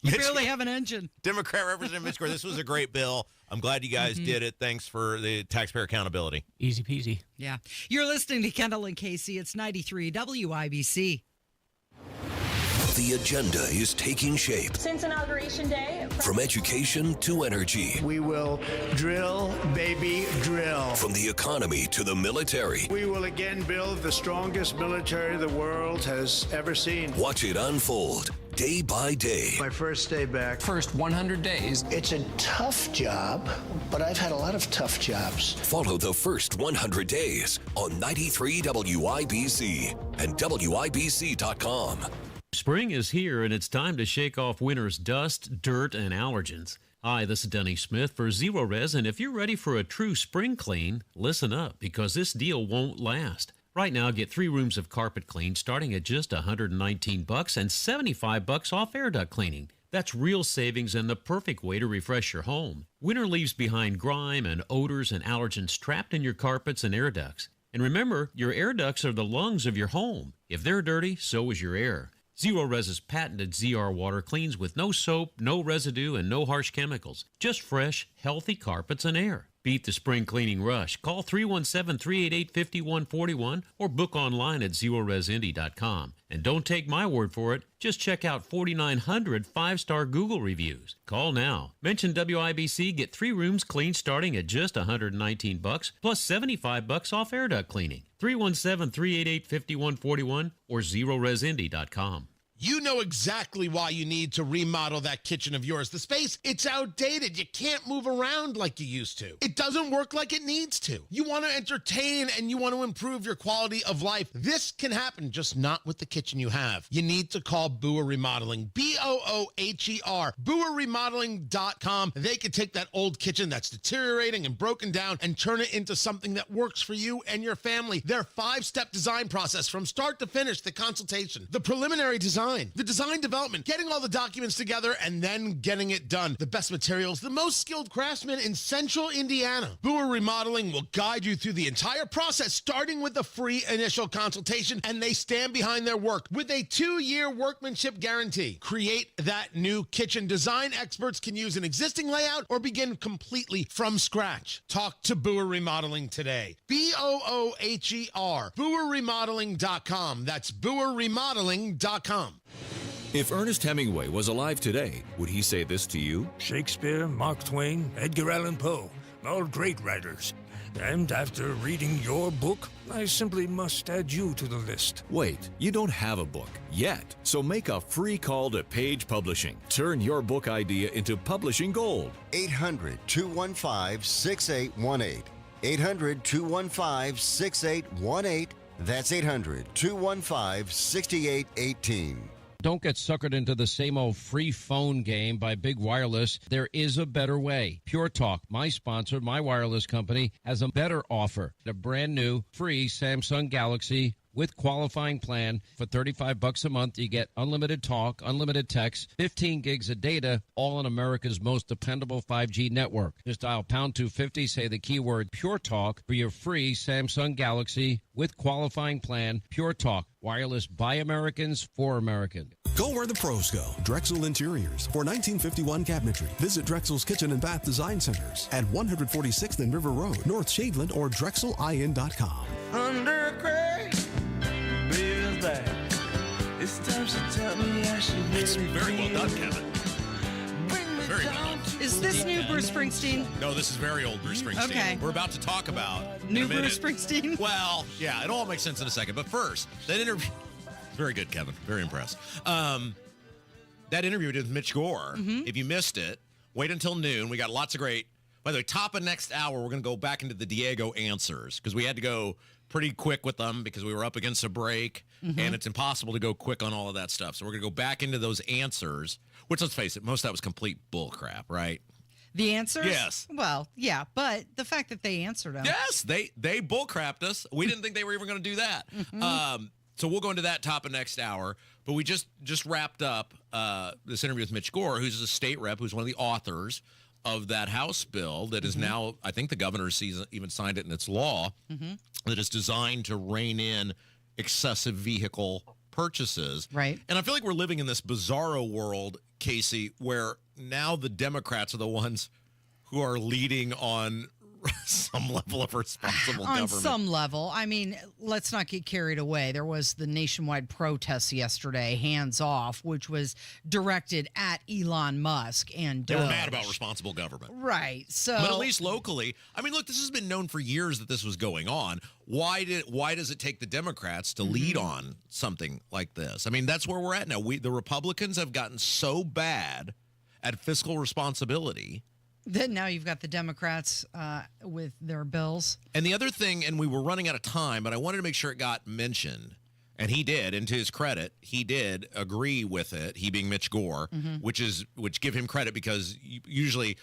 You barely have an engine. Democrat Representative Mitch Gore, this was a great bill. I'm glad you guys did it. Thanks for the taxpayer accountability. Easy peasy. Yeah. You're listening to Kendall and Casey. It's 93 WIBC. The agenda is taking shape. Since Inauguration Day. From education to energy. We will drill, baby, drill. From the economy to the military. We will again build the strongest military the world has ever seen. Watch it unfold day by day. My first day back. First 100 days. It's a tough job, but I've had a lot of tough jobs. Follow the first 100 days on 93 WIBC and WIBC.com. Spring is here, and it's time to shake off winter's dust, dirt, and allergens. Hi, this is Denny Smith for Zero Res, and if you're ready for a true spring clean, listen up, because this deal won't last. Right now, get 3 rooms of carpet clean starting at just $119 and $75 off air duct cleaning. That's real savings and the perfect way to refresh your home. Winter leaves behind grime and odors and allergens trapped in your carpets and air ducts. And remember, your air ducts are the lungs of your home. If they're dirty, so is your air. Zero Res's patented ZR water cleans with no soap, no residue, and no harsh chemicals. Just fresh, healthy carpets and air. Beat the spring cleaning rush. Call 317-388-5141 or book online at zeroresindy.com. And don't take my word for it. Just check out 4,900 5-star Google reviews. Call now. Mention WIBC, get 3 rooms cleaned starting at just $119 plus $75 off air duct cleaning. 317-388-5141 or zeroresindy.com. You know exactly why you need to remodel that kitchen of yours. The space, it's outdated. You can't move around like you used to. It doesn't work like it needs to. You want to entertain and you want to improve your quality of life. This can happen, just not with the kitchen you have. You need to call Booher Remodeling, BOOHER, BooherRemodeling.com. They can take that old kitchen that's deteriorating and broken down and turn it into something that works for you and your family. Their 5-step design process from start to finish, the consultation, the preliminary design, the design development, getting all the documents together, and then getting it done. The best materials, the most skilled craftsmen in Central Indiana. Booher Remodeling will guide you through the entire process, starting with the free initial consultation, and they stand behind their work with a 2-year workmanship guarantee. Create that new kitchen. Design experts can use an existing layout or begin completely from scratch. Talk to Booher Remodeling today. BOOHER, BooherRemodeling.com. That's BooherRemodeling.com. If Ernest Hemingway was alive today, would he say this to you? Shakespeare, Mark Twain, Edgar Allan Poe. all great writers. And after reading your book, I simply must add you to the list. Wait, you don't have a book yet, so make a free call to Page Publishing. Turn your book idea into publishing gold. 800-215-6818. 800-215-6818. That's 800-215-6818. Don't get suckered into the same old free phone game by Big Wireless. There is a better way. Pure Talk, my sponsor, my wireless company, has a better offer. A brand new free Samsung Galaxy with qualifying plan for $35 a month. You get unlimited talk, unlimited text, 15 gigs of data, all on America's most dependable 5G network. Just dial pound 250, say the keyword Pure Talk for your free Samsung Galaxy with qualifying plan. Pure Talk, wireless by Americans for Americans. Go where the pros go. Drexel Interiors for 1951 cabinetry. Visit Drexel's Kitchen and Bath Design Centers at 146th and River Road, North Shadeland, or DrexelIN.com. Under gray, baby's back. It's time to tell me I should really. It's very well done, Kevin. Very well done. Is this new Bruce Springsteen? No, this is very old Bruce Springsteen. Okay. We're about to talk about New in a minute. Bruce Springsteen? Well, yeah, it all makes sense in a second. But first, that interview. Very good, Kevin. Very impressed. That interview with Mitch Gore, if you missed it, wait until noon. We got lots of great. By the way, top of next hour, we're going to go back into the Diego answers because we had to go pretty quick with them because we were up against a break, and it's impossible to go quick on all of that stuff. So we're going to go back into those answers, which, let's face it, most of that was complete bull crap, right? The answers? Yes. Well, yeah, but the fact that they answered them. Yes, they bull crapped us. We didn't think they were even going to do that. So we'll go into that top of next hour. But we just wrapped up this interview with Mitch Gore, who's a state rep, who's one of the authors of that House bill that is now, I think the governor even signed it in its law, that is designed to rein in excessive vehicle purchases. Right. And I feel like we're living in this bizarro world, Casey, where now the Democrats are the ones who are leading on some level of responsible government. On some level. I mean, let's not get carried away. There was the nationwide protest yesterday, hands off, which was directed at Elon Musk and They were mad about responsible government. Right. So, but at least locally, I mean, look, this has been known for years that this was going on. Why does it take the Democrats to lead on something like this? I mean, that's where we're at now. The Republicans have gotten so bad at fiscal responsibility. Then now you've got the Democrats with their bills. And the other thing, and we were running out of time, but I wanted to make sure it got mentioned. And he did, and to his credit, he did agree with it, he being Mitch Gore, which give him credit because usually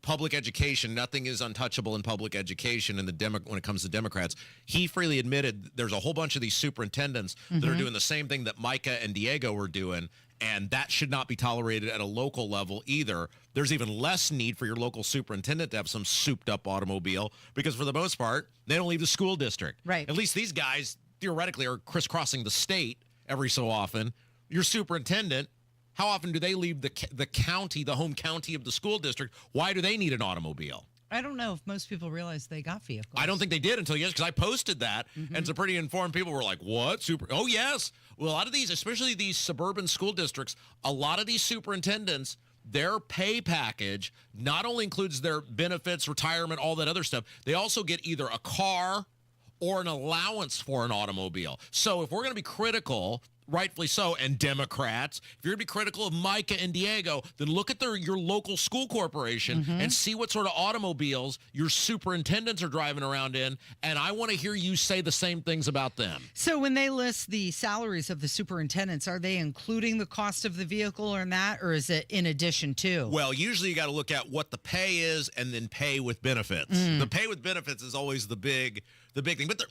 public education, nothing is untouchable in public education and when it comes to Democrats. He freely admitted there's a whole bunch of these superintendents that are doing the same thing that Micah and Diego were doing, and that should not be tolerated at a local level either. There's even less need for your local superintendent to have some souped-up automobile because, for the most part, they don't leave the school district. Right. At least these guys, theoretically, are crisscrossing the state every so often. Your superintendent, how often do they leave the county, the home county of the school district? Why do they need an automobile? I don't know if most people realize they got vehicles. I don't think they did until yesterday because I posted that, and some pretty informed people were like, what? Oh, yes. Well, a lot of these, especially these suburban school districts, a lot of these superintendents, their pay package not only includes their benefits, retirement, all that other stuff, they also get either a car or an allowance for an automobile. So if we're going to be critical, rightfully so, and Democrats, if you're going to be critical of Micah and Diego, then look at your local school corporation and see what sort of automobiles your superintendents are driving around in, and I want to hear you say the same things about them. So when they list the salaries of the superintendents, are they including the cost of the vehicle or that, or is it in addition to? Well, usually you got to look at what the pay is and then pay with benefits. The pay with benefits is always the big thing. But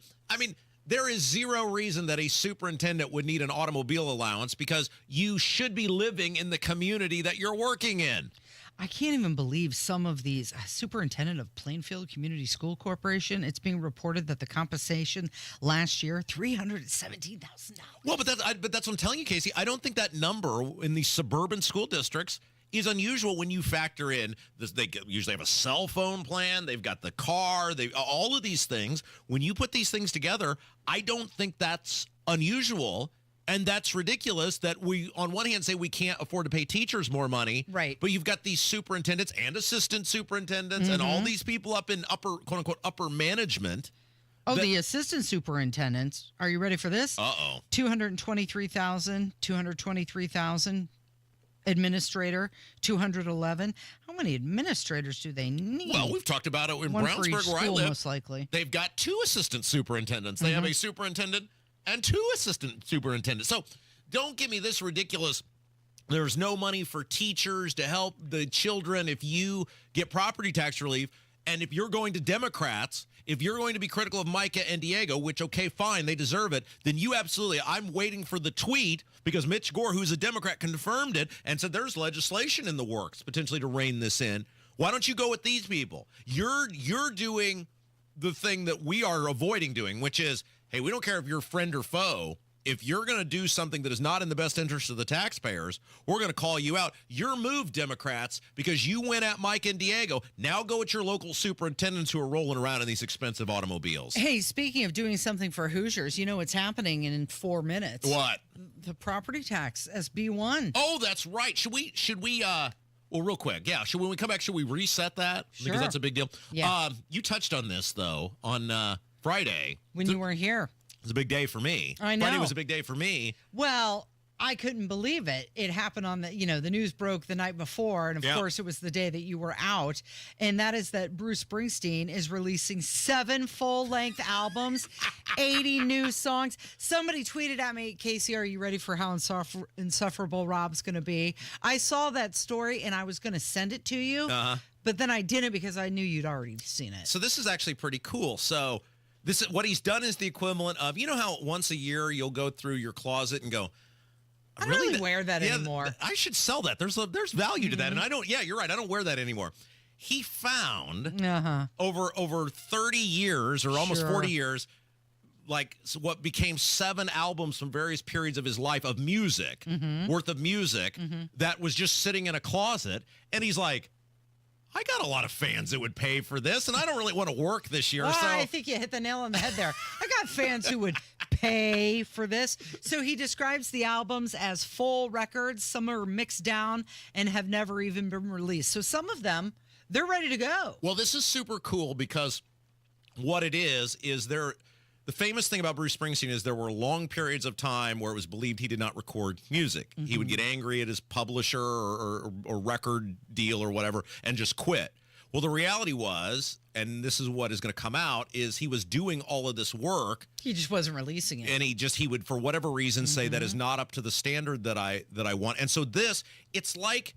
there is zero reason that a superintendent would need an automobile allowance because you should be living in the community that you're working in. I can't even believe some of these. Superintendent of Plainfield Community School Corporation, it's being reported that the compensation last year, $317,000. Well, but that's what I'm telling you, Casey. I don't think that number in these suburban school districts is unusual when you factor in this. They usually have a cell phone plan. They've got the car. All of these things. When you put these things together, I don't think that's unusual. And that's ridiculous that we, on one hand, say we can't afford to pay teachers more money. Right. But you've got these superintendents and assistant superintendents and all these people up in upper, quote unquote, upper management. Oh, the assistant superintendents. Are you ready for this? Uh-oh. 223,000. Administrator, 211. How many administrators do they need? Well, we've talked about it in One for Brownsburg, each where I school, live. most likely. They've got 2 assistant superintendents. They have a superintendent and 2 assistant superintendents. So don't give me this ridiculous, there's no money for teachers to help the children if you get property tax relief. And if you're going to Democrats, if you're going to be critical of Micah and Diego, which, okay, fine, they deserve it, then you absolutely, I'm waiting for the tweet because Mitch Gore, who's a Democrat, confirmed it and said there's legislation in the works potentially to rein this in. Why don't you go with these people? You're doing the thing that we are avoiding doing, which is, hey, we don't care if you're friend or foe. If you're going to do something that is not in the best interest of the taxpayers, we're going to call you out. Your move, Democrats, because you went at Mike and Diego. Now go at your local superintendents who are rolling around in these expensive automobiles. Hey, speaking of doing something for Hoosiers, you know what's happening in 4 minutes? What? The property tax, SB1. Oh, that's right. Should we, well, real quick. Yeah. When we come back, should we reset that? Sure. Because that's a big deal. Yeah. You touched on this, though, on Friday. When you weren't here. It was a big day for me. I know. Friday was a big day for me. Well, I couldn't believe it. It happened on the news broke the night before. And of course, it was the day that you were out. And that is that Bruce Springsteen is releasing 7 full-length albums, 80 new songs. Somebody tweeted at me, Casey, are you ready for how insufferable Rob's going to be? I saw that story and I was going to send it to you. But then I didn't because I knew you'd already seen it. So this is actually pretty cool. So this is what he's done is the equivalent of, you know how once a year you'll go through your closet and go, I don't really wear that anymore. I should sell that. There's value to that. And I don't, you're right. I don't wear that anymore. He found over 30 years or almost 40 years, like what became 7 albums from various periods of his life of music, worth of music that was just sitting in a closet. And he's like, I got a lot of fans that would pay for this, and I don't really want to work this year. Well, so I think you hit the nail on the head there. I got fans who would pay for this. So he describes the albums as full records. Some are mixed down and have never even been released. So some of them, they're ready to go. Well, this is super cool because what it is the famous thing about Bruce Springsteen is there were long periods of time where it was believed he did not record music. He would get angry at his publisher or record deal or whatever and just quit. Well, the reality was, and this is what is going to come out, is he was doing all of this work. He just wasn't releasing it. And he would, for whatever reason, say that is not up to the standard that I want. And so it's like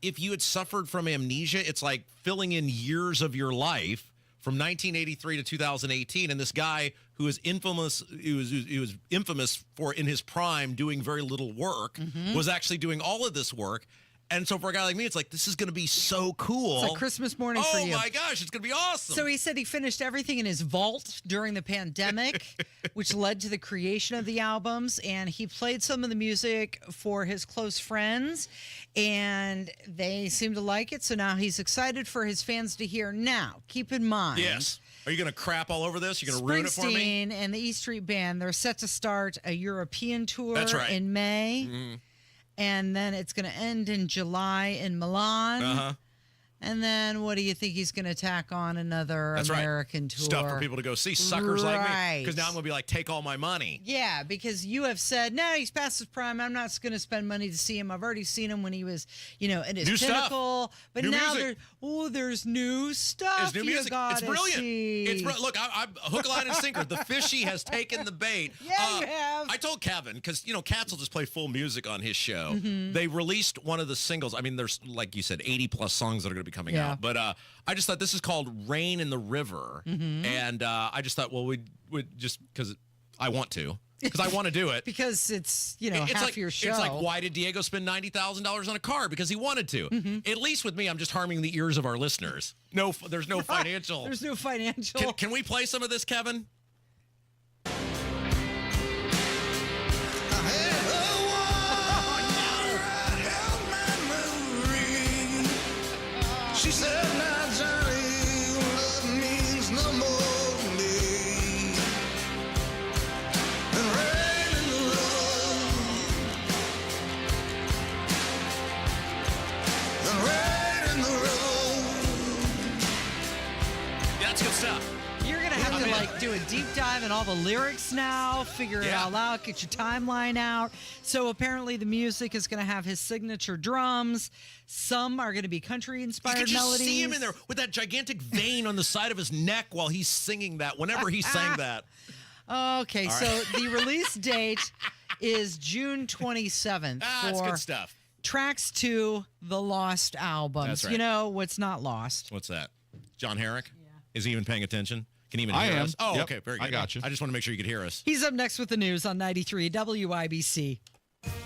if you had suffered from amnesia, it's like filling in years of your life from 1983 to 2018, and this guy who is infamous, he was infamous for in his prime doing very little work, was actually doing all of this work. And so for a guy like me, it's like, this is going to be so cool. It's like Christmas morning for you. Oh my gosh, it's going to be awesome. So he said he finished everything in his vault during the pandemic, which led to the creation of the albums. And he played some of the music for his close friends, and they seem to like it. So now he's excited for his fans to hear. Now, keep in mind. Yes. Are you going to crap all over this? You're going to ruin it for me? Springsteen and the E Street Band, they're set to start a European tour in May. And then it's going to end in July in Milan. And then what do you think he's going to tack on another American tour? Stuff for people to go see, suckers like me. Because now I'm going to be like, take all my money. Yeah, because you have said, no, he's past his prime. I'm not going to spend money to see him. I've already seen him when he was, at his pinnacle. But now there's new stuff. There's new music. It's brilliant. Look, I'm hook, line, and sinker. The fishy has taken the bait. Yeah, you have. I told Kevin, because, Katz will just play full music on his show. They released one of the singles. I mean, there's, like you said, 80-plus songs that are going to be coming out. But I just thought this is called Rain in the River. And I just thought, well, we'd just because I want to. Because I want to do it. Because it's, half like, your show. It's like, why did Diego spend $90,000 on a car? Because he wanted to. At least with me, I'm just harming the ears of our listeners. No, there's no financial. There's no financial. Can we play some of this, Kevin? She said, now Johnny, love means no more to me than rain in the do a deep dive in all the lyrics now, figure it all out, get your timeline out. So apparently the music is going to have his signature drums. Some are going to be country-inspired melodies. You can just melodies. see him in there with that gigantic vein on the side of his neck while he's singing that, whenever he sang that. Okay, so the release date is June 27th That's for good stuff. tracks to the Lost albums. That's right. You know what's not lost? What's that? John Herrick? Yeah. Is he even paying attention? Can he even I hear am. us? Oh, Yep. okay, very good. I got you. I just want to make sure you could hear us. He's up next with the news on 93 WIBC.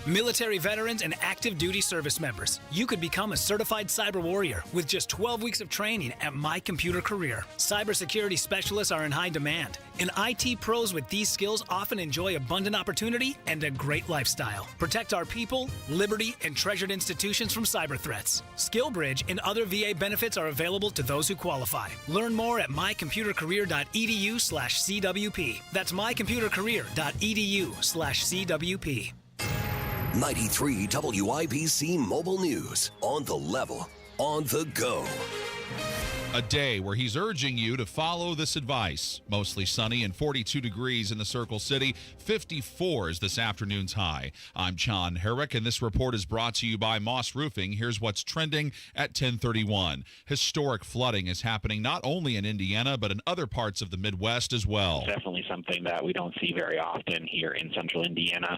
Military veterans and active duty service members, you could become a certified cyber warrior with just 12 weeks of training at My Computer Career. Cybersecurity specialists are in high demand, and IT pros with these skills often enjoy abundant opportunity and a great lifestyle. Protect our people, liberty, and treasured institutions from cyber threats. SkillBridge and other VA benefits are available to those who qualify. Learn more at mycomputercareer.edu/CWP. That's mycomputercareer.edu/CWP. 93 WIBC Mobile News. On the level, on the go. A day where he's urging you to follow this advice. Mostly sunny and 42 degrees in the Circle City. 54 is this afternoon's high. I'm John Herrick, and this report is brought to you by Moss Roofing. Here's what's trending at 10:31. Historic flooding is happening not only in Indiana, but in other parts of the Midwest as well. Definitely something that we don't see very often here in central Indiana,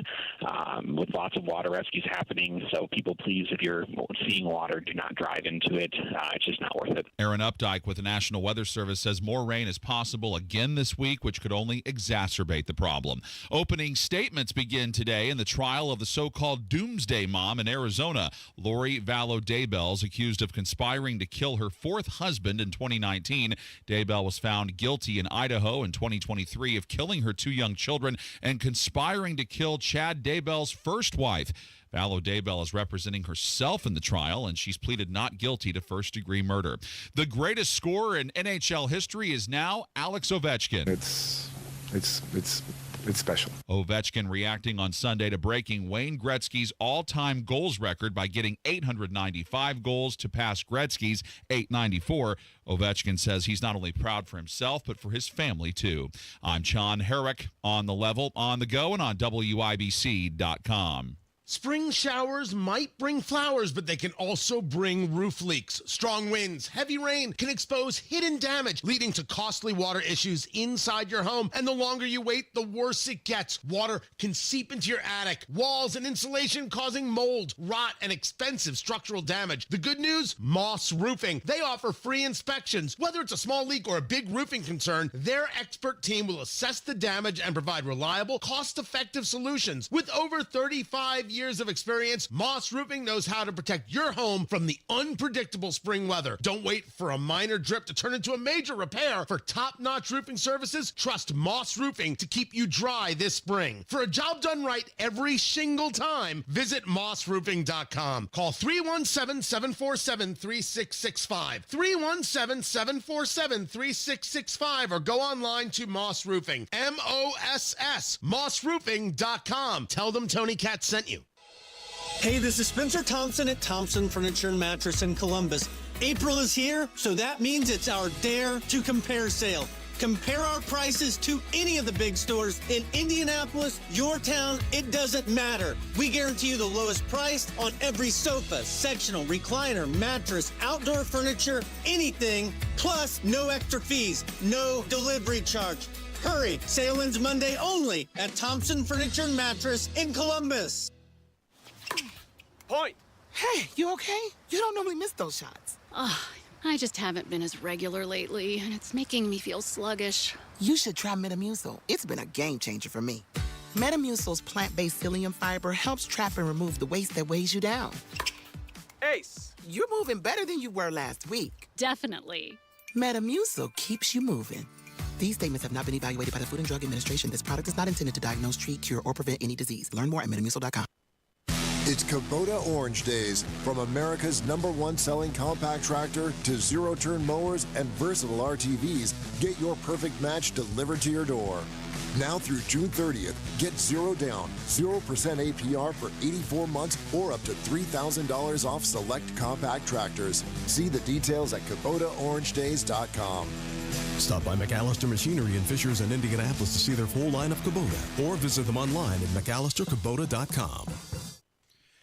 with lots of water rescues happening. So people, please, if you're seeing water, do not drive into it. It's just not worth it. Aaron Updike with the National Weather Service says more rain is possible again this week, which could only exacerbate the problem. Opening statements begin today in the trial of the so-called Doomsday Mom in Arizona. Lori Vallow Daybell is accused of conspiring to kill her fourth husband in 2019. Daybell was found guilty in Idaho in 2023 of killing her two young children and conspiring to kill Chad Daybell's first wife. Vallow Daybell is representing herself in the trial, and she's pleaded not guilty to first-degree murder. The greatest scorer in NHL history is now Alex Ovechkin. It's special. Ovechkin reacting on Sunday to breaking Wayne Gretzky's all-time goals record by getting 895 goals to pass Gretzky's 894. Ovechkin says he's not only proud for himself, but for his family, too. I'm John Herrick, on the level, on the go, and on WIBC.com. Spring showers might bring flowers, but they can also bring roof leaks. Strong winds, heavy rain can expose hidden damage, leading to costly water issues inside your home. And the longer you wait, the worse it gets. Water can seep into your attic, walls, and insulation, causing mold, rot, and expensive structural damage. The good news? Moss Roofing. They offer free inspections. Whether it's a small leak or a big roofing concern, their expert team will assess the damage and provide reliable, cost-effective solutions. With over 35 years of experience, Moss Roofing knows how to protect your home from the unpredictable spring weather. Don't wait for a minor drip to turn into a major repair. For top-notch roofing services, trust Moss Roofing to keep you dry this spring. For a job done right every single time, visit mossroofing.com. Call 317-747-3665. 317-747-3665, or go online to Moss Roofing. MOSS, mossroofing.com. Tell them Tony Katz sent you. Hey, this is Spencer Thompson at Thompson Furniture and Mattress in Columbus. April is here, so that means it's our Dare to Compare sale. Compare our prices to any of the big stores in Indianapolis, your town, it doesn't matter. We guarantee you the lowest price on every sofa, sectional, recliner, mattress, outdoor furniture, anything, plus no extra fees, no delivery charge. Hurry, sale ends Monday only at Thompson Furniture and Mattress in Columbus. Point. Hey, you okay? You don't normally miss those shots. I just haven't been as regular lately, and it's making me feel sluggish. You should try Metamucil. It's been a game changer for me. Metamucil's plant-based psyllium fiber helps trap and remove the waste that weighs you down. Ace, you're moving better than you were last week. Definitely. Metamucil keeps you moving. These statements have not been evaluated by the Food and Drug Administration. This product is not intended to diagnose, treat, cure, or prevent any disease. Learn more at metamucil.com. It's Kubota Orange Days. From America's #1 selling compact tractor to zero-turn mowers and versatile RTVs, get your perfect match delivered to your door. Now through June 30th, get zero down, 0% APR for 84 months or up to $3,000 off select compact tractors. See the details at KubotaOrangeDays.com. Stop by McAllister Machinery in Fishers and Indianapolis to see their full line of Kubota, or visit them online at McAllisterKubota.com.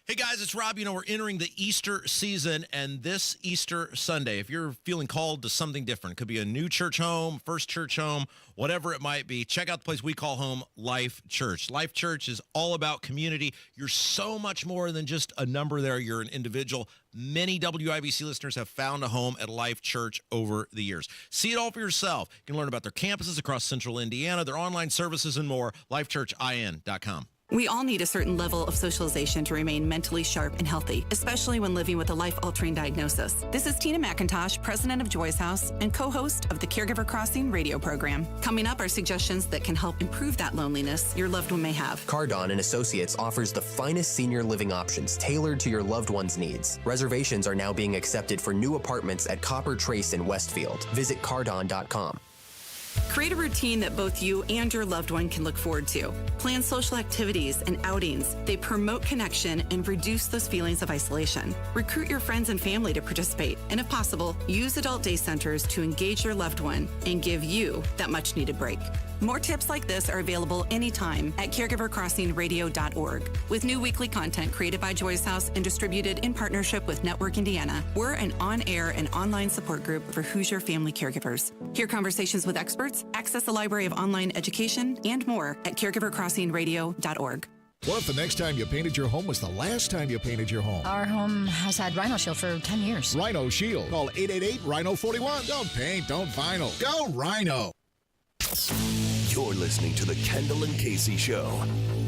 Hey guys, it's Rob. You know, we're entering the Easter season, and this Easter Sunday, if you're feeling called to something different, it could be a new church home, first church home, whatever it might be, check out the place we call home, Life Church. Life Church is all about community. You're so much more than just a number there. You're an individual. Many WIBC listeners have found a home at Life Church over the years. See it all for yourself. You can learn about their campuses across central Indiana, their online services, and more. LifeChurchIN.com. We all need a certain level of socialization to remain mentally sharp and healthy, especially when living with a life-altering diagnosis. This is Tina McIntosh, president of Joy's House and co-host of the Caregiver Crossing radio program. Coming up are suggestions that can help improve that loneliness your loved one may have. Cardon and Associates offers the finest senior living options tailored to your loved one's needs. Reservations are now being accepted for new apartments at Copper Trace in Westfield. Visit cardon.com. Create a routine that both you and your loved one can look forward to. Plan social activities and outings. They promote connection and reduce those feelings of isolation. Recruit your friends and family to participate. And if possible, use adult day centers to engage your loved one and give you that much needed break. More tips like this are available anytime at caregivercrossingradio.org. With new weekly content created by Joy's House and distributed in partnership with Network Indiana, we're an on-air and online support group for Hoosier family caregivers. Hear conversations with experts, access the library of online education, and more at caregivercrossingradio.org. What if the next time you painted your home was the last time you painted your home? Our home has had Rhino Shield for 10 years. Rhino Shield. Call 888-RHINO-41. Don't paint, don't vinyl. Go Rhino. You're listening to the Kendall and Casey Show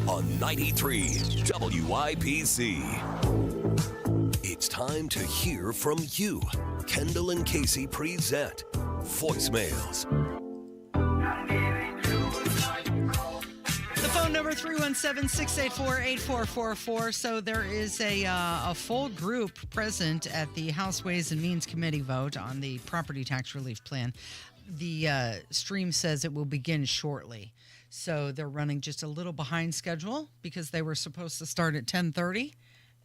on 93 WIPC. It's time to hear from you. Kendall and Casey present voicemails. The phone number 317-684-8444. So there is a full group present at the House Ways and Means Committee vote on the property tax relief plan. The stream says it will begin shortly. So they're running just a little behind schedule because they were supposed to start at 10:30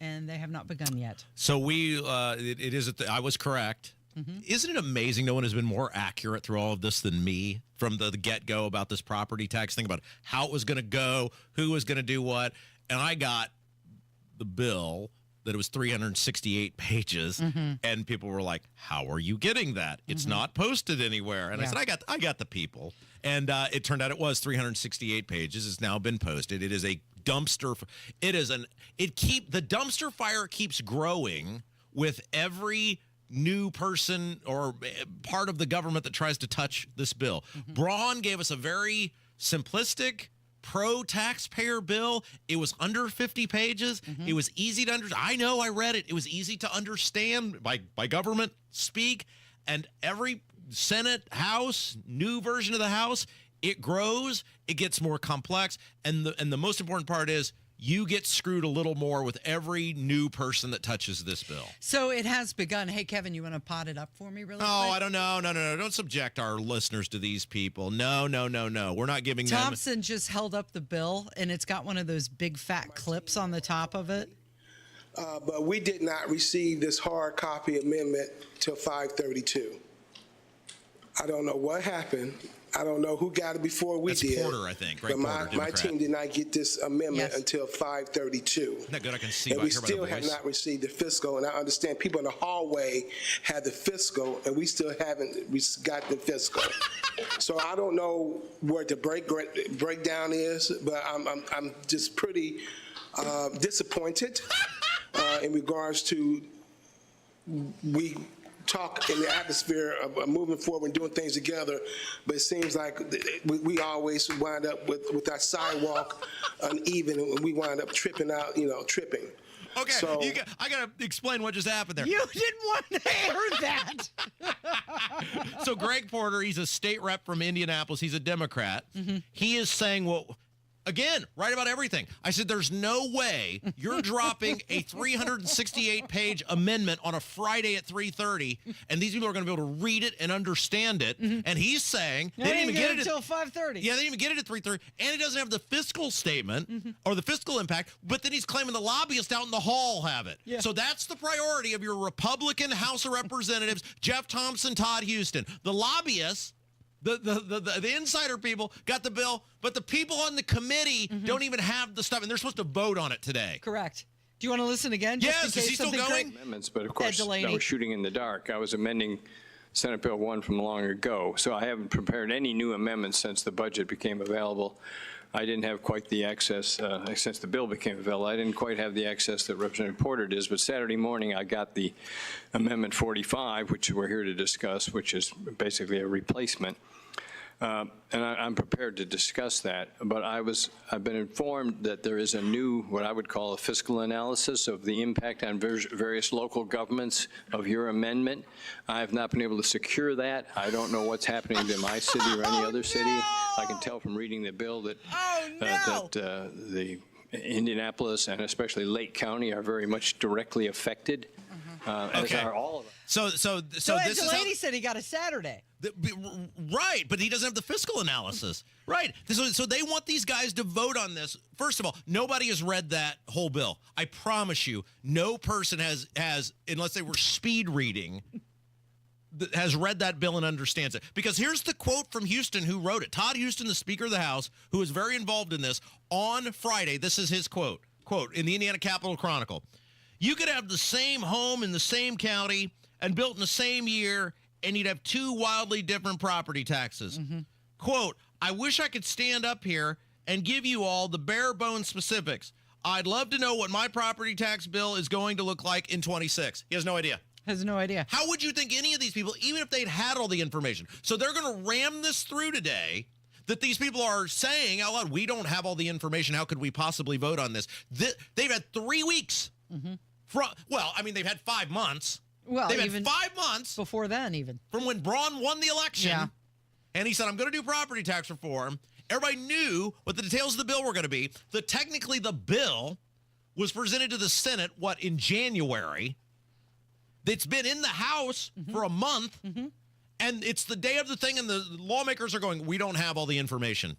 and they have not begun yet. So I was correct. Mm-hmm. Isn't it amazing no one has been more accurate through all of this than me from the get-go about this property tax thing, about how it was going to go, who was going to do what. And I got the bill that it was 368 pages, and people were like, how are you getting that? It's not posted anywhere. And I said, I got the people. And it turned out it was 368 pages. It's now been posted. It is a dumpster. The dumpster fire keeps growing with every new person or part of the government that tries to touch this bill. Braun gave us a very simplistic, pro-taxpayer bill. It was under 50 pages. It was easy to understand. I know, I read it. It was easy to understand by government speak. And every Senate, House, new version of the House, it grows, it gets more complex. And the most important part is you get screwed a little more with every new person that touches this bill. So it has begun. Hey, Kevin, you want to pot it up for me really quick? I don't know. No. Don't subject our listeners to these people. No. We're not giving them. Thompson just held up the bill, and it's got one of those big fat clips on the top of it. But we did not receive this hard copy amendment till 5:32. I don't know what happened. I don't know who got it before we did. Porter, I think. Greg but Porter, my team did not get this amendment until 5:32. Isn't that good? I can see. And we still have not received the fiscal. And I understand people in the hallway had the fiscal, and we still haven't got the fiscal. So I don't know where the breakdown is, but I'm just pretty disappointed in regards to we talk in the atmosphere of moving forward and doing things together, but it seems like we always wind up with our sidewalk uneven, and we wind up tripping. Okay, so, I got to explain what just happened there. You didn't want to hear that. So Greg Porter, he's a state rep from Indianapolis. He's a Democrat. He is saying, again, right about everything. I said, there's no way you're dropping a 368-page amendment on a Friday at 3:30, and these people are going to be able to read it and understand it. And he's saying they didn't even get it until 5:30. Yeah, they didn't even get it at 3:30, and it doesn't have the fiscal statement or the fiscal impact, but then he's claiming the lobbyists out in the hall have it. Yeah. So that's the priority of your Republican House of Representatives, Jeff Thompson, Todd Houston. The lobbyists The insider people got the bill, but the people on the committee don't even have the stuff, and they're supposed to vote on it today. Correct. Do you want to listen again? Yes, is he still going? Amendments, but of course, I was shooting in the dark. I was amending Senate Bill 1 from long ago, so I haven't prepared any new amendments since the budget became available. I didn't have quite the access, since the bill became available, I didn't quite have the access that Representative Porter does, but Saturday morning I got the Amendment 45, which we're here to discuss, which is basically a replacement. And I'm prepared to discuss that, but I've been informed that there is a new, what I would call a fiscal analysis of the impact on various local governments of your amendment. I have not been able to secure that. I don't know what's happening to my city or any other city. I can tell from reading the bill that, the Indianapolis and especially Lake County are very much directly affected, as are all of them. So this Delaney said he got a Saturday. Right, but he doesn't have the fiscal analysis. Right. So they want these guys to vote on this. First of all, nobody has read that whole bill. I promise you, no person has unless they were speed reading, has read that bill and understands it. Because here's the quote from Houston who wrote it. Todd Houston, the Speaker of the House, who is very involved in this, on Friday, this is his quote, in the Indiana Capitol Chronicle. You could have the same home in the same county and built in the same year, and you'd have two wildly different property taxes. Quote, I wish I could stand up here and give you all the bare bones specifics. I'd love to know what my property tax bill is going to look like in 26. He has no idea. Has no idea. How would you think any of these people, even if they'd had all the information, so they're going to ram this through today, that these people are saying out loud, we don't have all the information. How could we possibly vote on this? They've had 3 weeks. They've had 5 months. Well, they've even had 5 months. Before then, even. From when Braun won the election. Yeah. And he said, I'm going to do property tax reform. Everybody knew what the details of the bill were going to be. Technically, the bill was presented to the Senate, in January. It's been in the House for a month. And it's the day of the thing, and the lawmakers are going, we don't have all the information.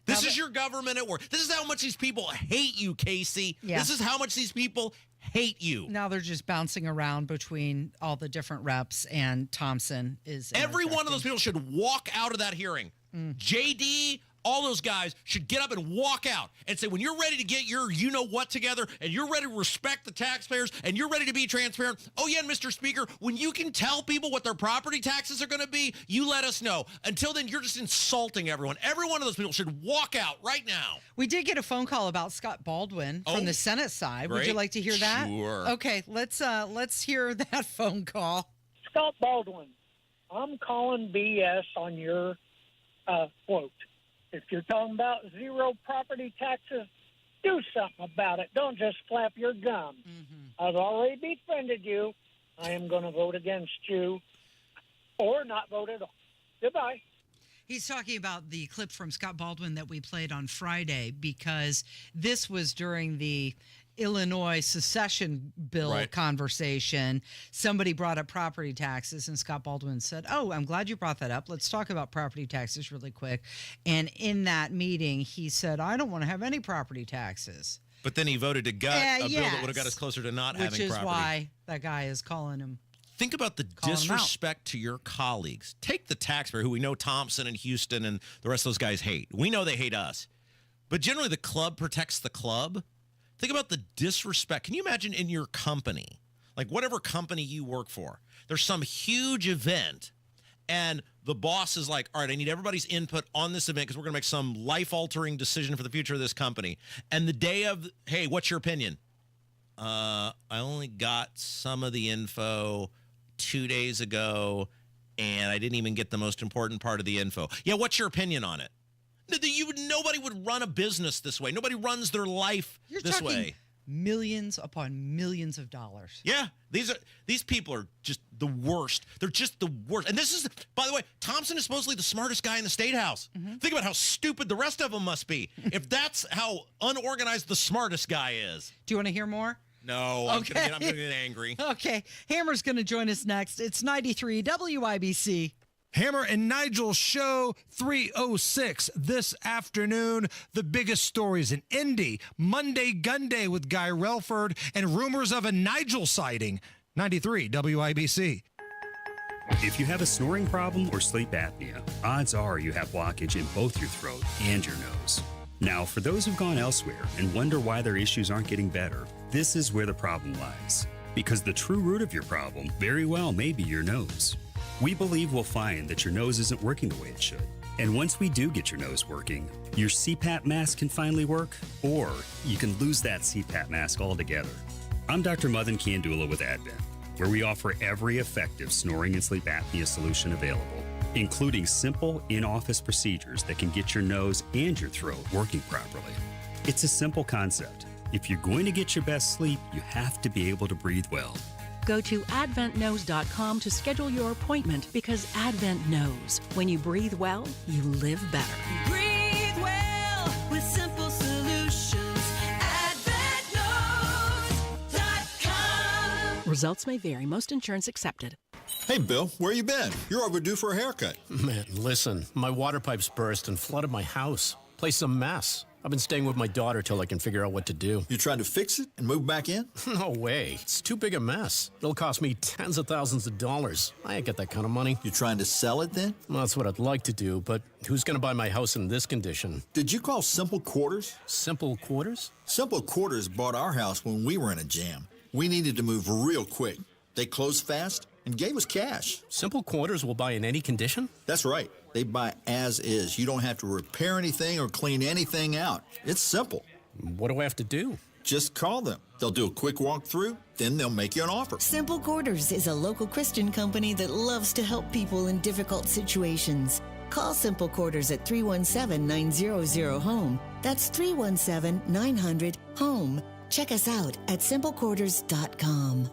This is your government at work. This is how much these people hate you, Casey. Yeah. This is how much these people hate you. Now they're just bouncing around between all the different reps, and Thompson is. Every one of those people should walk out of that hearing. JD, all those guys should get up and walk out and say, when you're ready to get your you-know-what together and you're ready to respect the taxpayers and you're ready to be transparent, oh, yeah, Mr. Speaker, when you can tell people what their property taxes are going to be, you let us know. Until then, you're just insulting everyone. Every one of those people should walk out right now. We did get a phone call about Scott Baldwin from the Senate side. Would you like to hear that? Sure. Okay, let's hear that phone call. Scott Baldwin, I'm calling BS on your quote. If you're talking about zero property taxes, do something about it. Don't just flap your gum. I've already befriended you. I am going to vote against you or not vote at all. Goodbye. He's talking about the clip from Scott Baldwin that we played on Friday, because this was during the Illinois secession bill conversation. Somebody brought up property taxes, and Scott Baldwin said, oh, I'm glad you brought that up. Let's talk about property taxes really quick. And in that meeting, he said, I don't want to have any property taxes. But then he voted to gut a bill that would have got us closer to not having property. Which is why that guy is calling him. Think about the disrespect to your colleagues. Take the taxpayer, who we know Thompson and Houston and the rest of those guys hate. We know they hate us. But generally, the club protects the club. Think about the disrespect. Can you imagine in your company, like whatever company you work for, there's some huge event, and the boss is like, all right, I need everybody's input on this event because we're going to make some life-altering decision for the future of this company. And the day of, hey, what's your opinion? I only got some of the info 2 days ago, and I didn't even get the most important part of the info. Yeah, what's your opinion on it? Nobody would run a business this way. Nobody runs their life this way. Millions upon millions of dollars. Yeah, these people are just the worst. They're just the worst. And this is, by the way, Thompson is supposedly the smartest guy in the State House. Think about how stupid the rest of them must be. If that's how unorganized the smartest guy is. Do you want to hear more? No, I'm going to get angry. Okay, Hammer's going to join us next. It's 93 WIBC. Hammer and Nigel show 306 this afternoon. The biggest stories in Indy. Monday Gun Day with Guy Relford and rumors of a Nigel sighting. 93 WIBC. If you have a snoring problem or sleep apnea, odds are you have blockage in both your throat and your nose. Now, for those who've gone elsewhere and wonder why their issues aren't getting better, this is where the problem lies. Because the true root of your problem very well may be your nose. We believe we'll find that your nose isn't working the way it should. And once we do get your nose working, your CPAP mask can finally work, or you can lose that CPAP mask altogether. I'm Dr. Madan Kandula with Advent, where we offer every effective snoring and sleep apnea solution available, including simple in-office procedures that can get your nose and your throat working properly. It's a simple concept. If you're going to get your best sleep, you have to be able to breathe well. Go to adventknows.com to schedule your appointment because Advent knows when you breathe well, you live better. Breathe well with simple solutions. AdventKnows.com. Results may vary. Most insurance accepted. Hey, Bill, where you been? You're overdue for a haircut. Man, listen, my water pipes burst and flooded my house. Place a mess. I've been staying with my daughter till I can figure out what to do. You trying to fix it and move back in? No way. It's too big a mess. It'll cost me tens of thousands of dollars. I ain't got that kind of money. You trying to sell it then? Well, that's what I'd like to do, but who's going to buy my house in this condition? Did you call Simple Quarters? Simple Quarters? Simple Quarters bought our house when we were in a jam. We needed to move real quick. They closed fast and gave us cash. Simple Quarters will buy in any condition? That's right. They buy as is. You don't have to repair anything or clean anything out. It's simple. What do I have to do? Just call them. They'll do a quick walkthrough, then they'll make you an offer. Simple Quarters is a local Christian company that loves to help people in difficult situations. Call Simple Quarters at 317-900-HOME. That's 317-900-HOME. Check us out at simplequarters.com.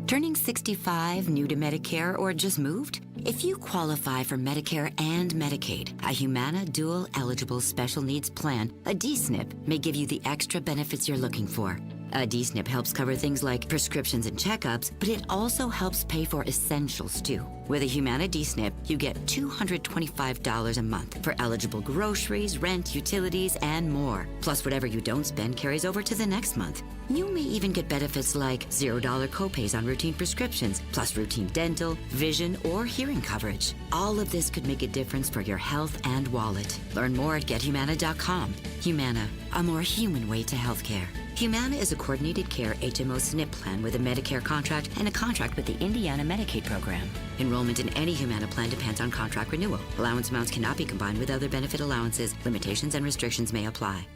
Turning 65, new to Medicare, or just moved? If you qualify for Medicare and Medicaid, a Humana Dual Eligible Special Needs Plan, a DSNP, may give you the extra benefits you're looking for. A DSNP helps cover things like prescriptions and checkups, but it also helps pay for essentials too. With a Humana DSNP, you get $225 a month for eligible groceries, rent, utilities, and more. Plus, whatever you don't spend carries over to the next month. You may even get benefits like $0 copays on routine prescriptions, plus routine dental, vision, or hearing coverage. All of this could make a difference for your health and wallet. Learn more at GetHumana.com. Humana, a more human way to healthcare. Humana is a coordinated care HMO SNP plan with a Medicare contract and a contract with the Indiana Medicaid program. Enrollment in any Humana plan depends on contract renewal. Allowance amounts cannot be combined with other benefit allowances. Limitations and restrictions may apply.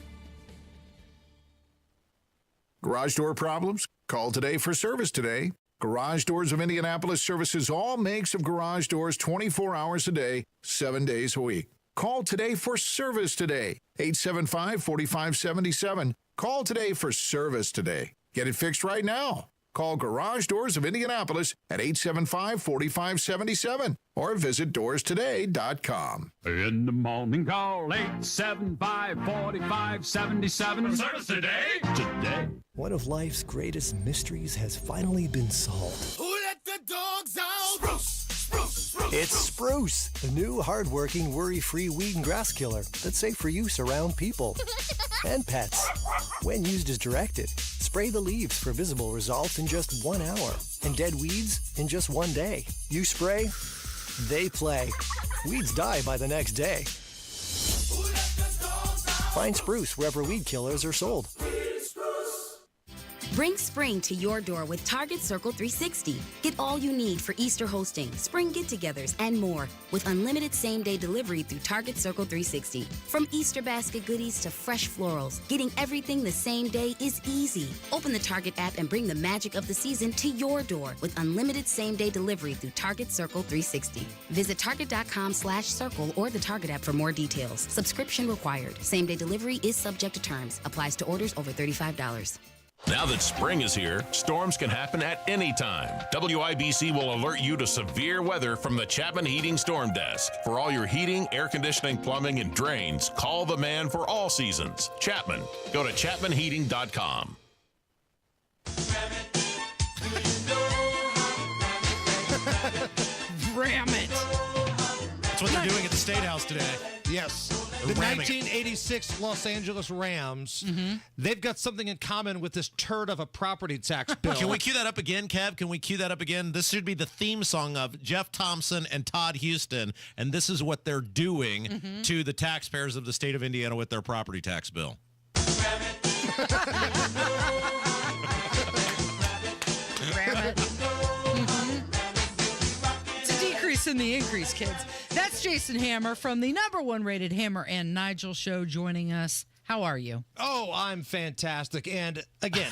Garage door problems? Call today for service today. Garage Doors of Indianapolis services all makes of garage doors 24 hours a day, 7 days a week. Call today for service today. 875-4577. Call today for service today. Get it fixed right now. Call Garage Doors of Indianapolis at 875-4577 or visit doorstoday.com. In the morning, call 875-4577. Service today. Today. One of life's greatest mysteries has finally been solved. Who let the dogs out? Spruce. It's Spruce, the new hard-working, worry-free weed and grass killer that's safe for use around people and pets. When used as directed, spray the leaves for visible results in just 1 hour and dead weeds in just 1 day. You spray, they play. Weeds die by the next day. Find Spruce wherever weed killers are sold. Bring spring to your door with Target Circle 360. Get all you need for Easter hosting, spring get-togethers, and more with unlimited same-day delivery through Target Circle 360. From Easter basket goodies to fresh florals, getting everything the same day is easy. Open the Target app and bring the magic of the season to your door with unlimited same-day delivery through Target Circle 360. Visit target.com/circle or the Target app for more details. Subscription required. Same-day delivery is subject to terms. Applies to orders over $35. Now that spring is here, storms can happen at any time. WIBC will alert you to severe weather from the Chapman Heating Storm Desk. For all your heating, air conditioning, plumbing, and drains, call the man for all seasons. Chapman. Go to chapmanheating.com. Ram it. That's what they're doing at the State House today. Yes. The 1986 Los Angeles Rams, they've got something in common with this turd of a property tax bill. Can we cue that up again, Kev? Can we cue that up again? This should be the theme song of Jeff Thompson and Todd Houston, and this is what they're doing to the taxpayers of the state of Indiana with their property tax bill. It's a decrease in the increase, kids. That's Jason Hammer from the #1 rated Hammer and Nigel show joining us. How are you? Oh, I'm fantastic. And again,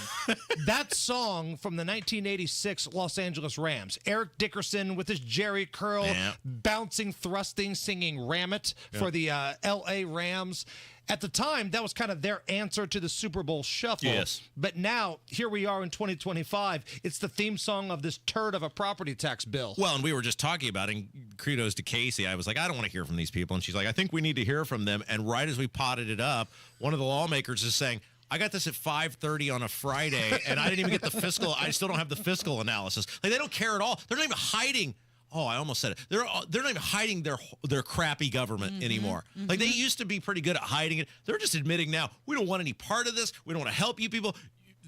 that song from the 1986 Los Angeles Rams, Eric Dickerson with his Jerry curl, bouncing, thrusting, singing Ram It for the L.A. Rams. At the time, that was kind of their answer to the Super Bowl shuffle. Yes. But now, here we are in 2025. It's the theme song of this turd of a property tax bill. Well, and we were just talking about it, and kudos to Casey. I was like, I don't want to hear from these people. And she's like, I think we need to hear from them. And right as we potted it up, one of the lawmakers is saying, I got this at 5:30 on a Friday, and I didn't even get the fiscal. I still don't have the fiscal analysis. Like, they don't care at all. They're not even hiding. Oh, I almost said it. They're not even hiding their crappy government anymore. Like, they used to be pretty good at hiding it. They're just admitting now, we don't want any part of this. We don't want to help you people.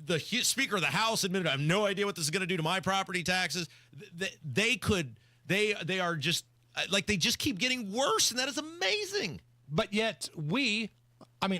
The Speaker of the House admitted, I have no idea what this is going to do to my property taxes. They are just, like, they just keep getting worse, and that is amazing. But yet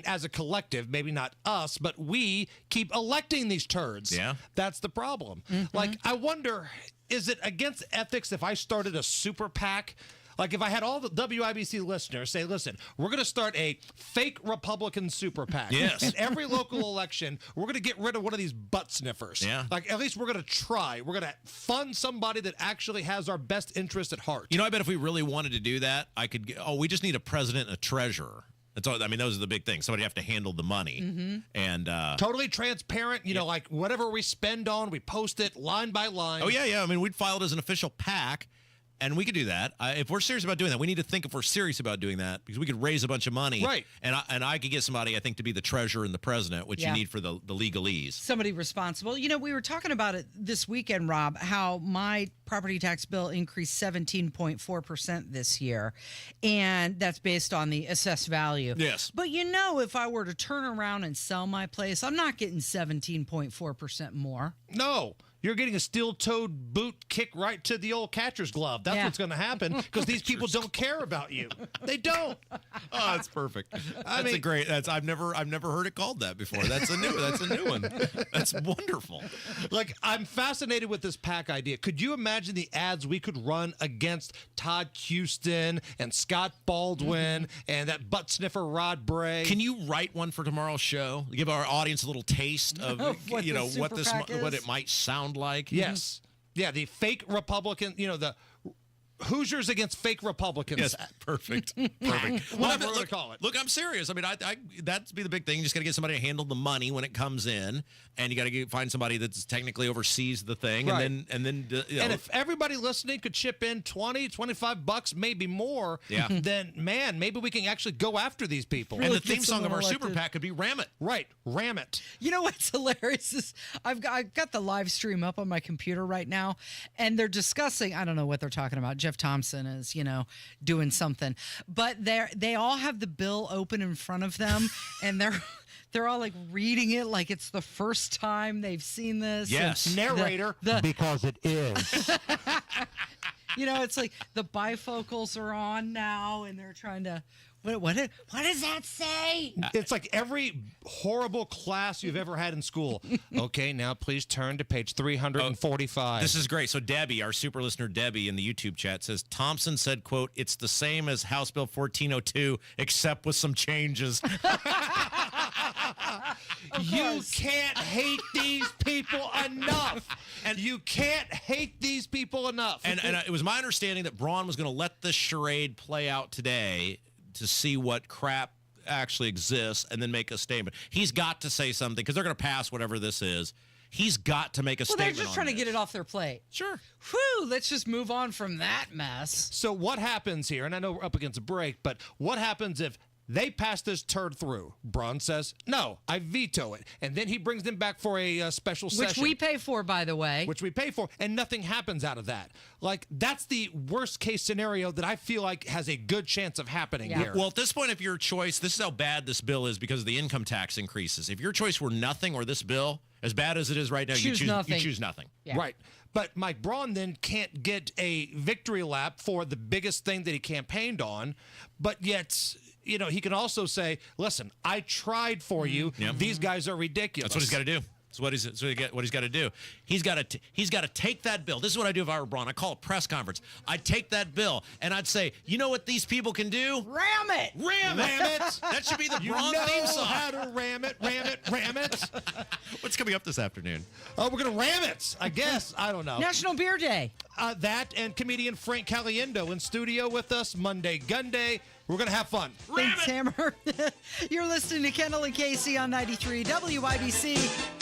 as a collective, maybe not us, but we keep electing these turds. Yeah. That's the problem. Like, I wonder, is it against ethics if I started a super PAC? Like, if I had all the WIBC listeners say, listen, we're going to start a fake Republican super PAC. Yes. And every local election, we're going to get rid of one of these butt sniffers. Yeah. Like, at least we're going to try. We're going to fund somebody that actually has our best interest at heart. You know, I bet if we really wanted to do that, we just need a president and a treasurer. That's all. I mean, those are the big things. Somebody have to handle the money. And totally transparent. You know, like whatever we spend on, we post it line by line. Oh, yeah. I mean, we'd file it as an official PAC, and we could do that. If we're serious about doing that, we need to think if we're serious about doing that, because we could raise a bunch of money. Right. And I could get somebody, I think, to be the treasurer and the president, which you need for the legalese. Somebody responsible. You know, we were talking about it this weekend, Rob, how my property tax bill increased 17.4% this year, and that's based on the assessed value. Yes. But you know, if I were to turn around and sell my place, I'm not getting 17.4% more. No. You're getting a steel-toed boot kick right to the old catcher's glove. That's what's going to happen, because these people don't care about you. They don't. Oh, that's perfect. I've never heard it called that before. That's a new one. That's wonderful. Like, I'm fascinated with this PAC idea. Could you imagine the ads we could run against Todd Houston and Scott Baldwin and that butt sniffer Rod Bray? Can you write one for tomorrow's show? Give our audience a little taste of what it might sound like. Yes. Yeah, the fake Republican, the Hoosiers against fake Republicans. Yes, perfect. Whatever we're going to call it. Look, I'm serious. I mean, that'd be the big thing. You just got to get somebody to handle the money when it comes in, and you got to find somebody that's technically oversees the thing, right. and then and if everybody listening could chip in $20-$25, maybe more, then man, maybe we can actually go after these people. And the theme song of our super PAC could be "Ram It." Right, ram it. You know what's hilarious is I've got the live stream up on my computer right now, and they're discussing. I don't know what they're talking about. Jeff Thompson is, doing something, but they all have the bill open in front of them, and they're all like reading it like it's the first time they've seen this. Yes, narrator, because it is. It's like the bifocals are on now, and they're trying to. What does that say? It's like every horrible class you've ever had in school. Okay, now please turn to page 345. This is great. So Debbie, our super listener Debbie in the YouTube chat says, Thompson said, quote, "It's the same as House Bill 1402, except with some changes." You can't hate these people enough. And you can't hate these people enough. And it was my understanding that Braun was going to let this charade play out today to see what crap actually exists and then make a statement. He's got to say something, because they're going to pass whatever this is. He's got to make a statement. They're just trying to get it off their plate. Sure. Whew, let's just move on from that mess. So what happens here, and I know we're up against a break, but what happens if They pass this turd through. Braun says, no, I veto it. And then he brings them back for a special session. Which we pay for, by the way. Which we pay for, and nothing happens out of that. Like, that's the worst case scenario that I feel like has a good chance of happening here. Well, at this point, if your choice, this is how bad this bill is because of the income tax increases. If your choice were nothing or this bill, as bad as it is right now, you choose nothing. Yeah. Right. But Mike Braun then can't get a victory lap for the biggest thing that he campaigned on, but yet, you know, he can also say, listen, I tried for you. Yep. These guys are ridiculous. That's what he's got to do. That's what he's got to do. He's got to take that bill. This is what I do if I were Braun. I call a press conference. I'd take that bill and I'd say, you know what these people can do? Ram it. Ram it. That should be the Braun theme song. How to ram it. What's coming up this afternoon? Oh, we're going to ram it, I guess. I don't know. National Beer Day. That and comedian Frank Caliendo in studio with us Monday Gun Day. We're going to have fun. Thanks, Hammer. You're listening to Kendall and Casey on 93 WIBC.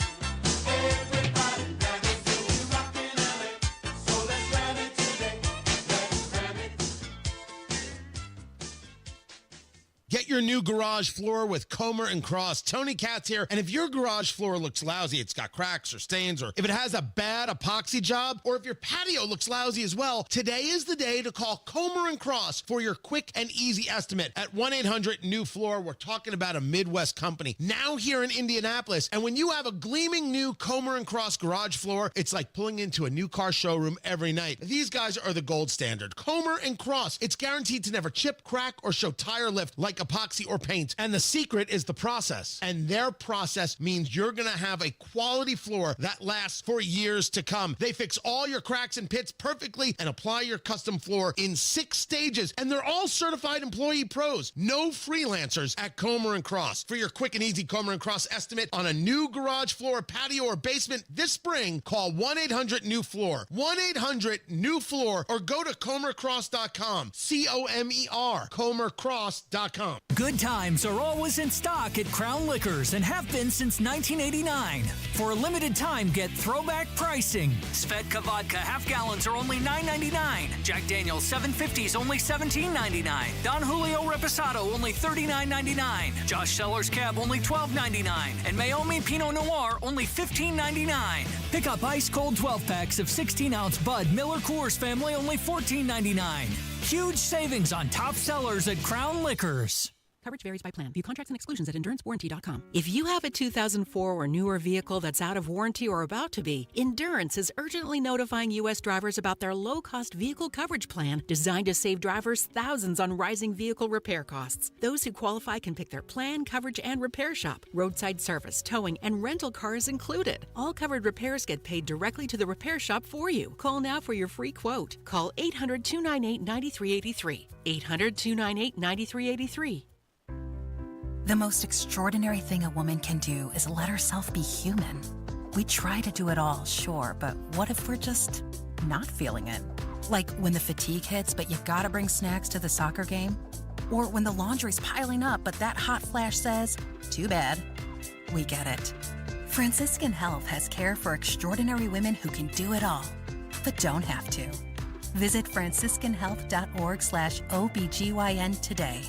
Get your new garage floor with Comer & Cross. Tony Katz here. And if your garage floor looks lousy, it's got cracks or stains, or if it has a bad epoxy job, or if your patio looks lousy as well, today is the day to call Comer & Cross for your quick and easy estimate. At 1-800-NEW-FLOOR, we're talking about a Midwest company now here in Indianapolis. And when you have a gleaming new Comer & Cross garage floor, it's like pulling into a new car showroom every night. These guys are the gold standard. Comer & Cross. It's guaranteed to never chip, crack, or show tire lift like epoxy or paint. And the secret is the process. And their process means you're going to have a quality floor that lasts for years to come. They fix all your cracks and pits perfectly and apply your custom floor in 6 stages. And they're all certified employee pros. No freelancers at Comer & Cross. For your quick and easy Comer & Cross estimate on a new garage floor, patio, or basement this spring, call 1-800-NEW-FLOOR. 1-800-NEW-FLOOR or go to ComerCross.com. COMER. ComerCross.com. Good times are always in stock at Crown Liquors and have been since 1989. For a limited time, get throwback pricing. Svedka vodka half gallons are only $9.99. Jack Daniel's 750s only $17.99. Don Julio Reposado only $39.99. Josh Seller's Cab only $12.99. And Maomi Pinot Noir only $15.99. Pick up ice cold 12 packs of 16-ounce Bud Miller Coors Family only $14.99. Huge savings on top sellers at Crown Liquors. Coverage varies by plan. View contracts and exclusions at endurancewarranty.com. If you have a 2004 or newer vehicle that's out of warranty or about to be, Endurance is urgently notifying U.S. drivers about their low-cost vehicle coverage plan designed to save drivers thousands on rising vehicle repair costs. Those who qualify can pick their plan, coverage, and repair shop. Roadside service, towing, and rental cars included. All covered repairs get paid directly to the repair shop for you. Call now for your free quote. Call 800-298-9383. 800-298-9383. The most extraordinary thing a woman can do is let herself be human. We try to do it all, sure, but what if we're just not feeling it? Like when the fatigue hits, but you gotta bring snacks to the soccer game? Or when the laundry's piling up, but that hot flash says, too bad. We get it. Franciscan Health has care for extraordinary women who can do it all, but don't have to. Visit franciscanhealth.org/OBGYN today.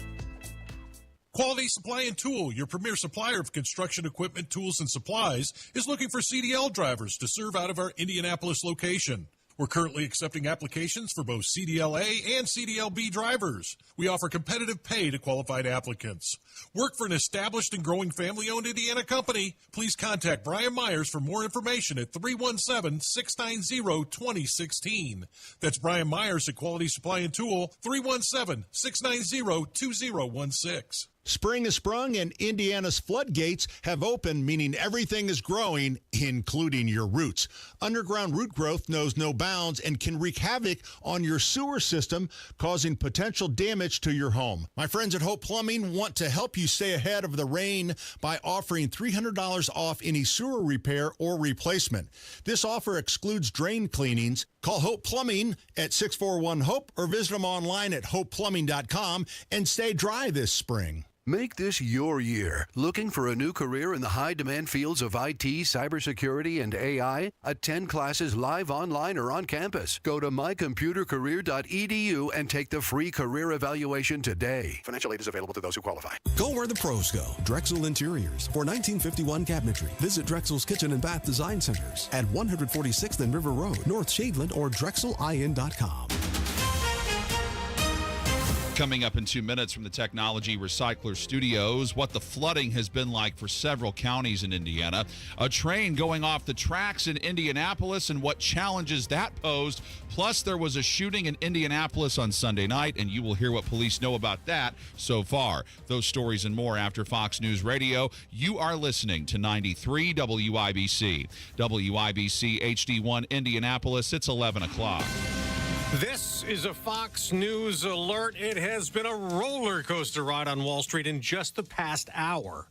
Quality Supply and Tool, your premier supplier of construction equipment, tools, and supplies, is looking for CDL drivers to serve out of our Indianapolis location. We're currently accepting applications for both CDL-A and CDL-B drivers. We offer competitive pay to qualified applicants. Work for an established and growing family-owned Indiana company? Please contact Brian Myers for more information at 317-690-2016. That's Brian Myers at Quality Supply and Tool, 317-690-2016. Spring has sprung and Indiana's floodgates have opened, meaning everything is growing, including your roots. Underground root growth knows no bounds and can wreak havoc on your sewer system, causing potential damage to your home. My friends at Hope Plumbing want to help you stay ahead of the rain by offering $300 off any sewer repair or replacement. This offer excludes drain cleanings. Call Hope Plumbing at 641-HOPE or visit them online at hopeplumbing.com and stay dry this spring. Make this your year. Looking for a new career in the high-demand fields of IT, cybersecurity, and AI? Attend classes live, online, or on campus. Go to mycomputercareer.edu and take the free career evaluation today. Financial aid is available to those who qualify. Go where the pros go. Drexel Interiors. For 1951 cabinetry, visit Drexel's Kitchen and Bath Design Centers at 146th and River Road, North Shadeland, or drexelin.com. Coming up in 2 minutes from the Technology Recycler Studios, what the flooding has been like for several counties in Indiana, a train going off the tracks in Indianapolis and what challenges that posed. Plus, there was a shooting in Indianapolis on Sunday night, and you will hear what police know about that so far. Those stories and more after Fox News Radio. You are listening to 93 WIBC. WIBC HD1 Indianapolis. It's 11 o'clock. This is a Fox News alert. It has been a roller coaster ride on Wall Street in just the past hour.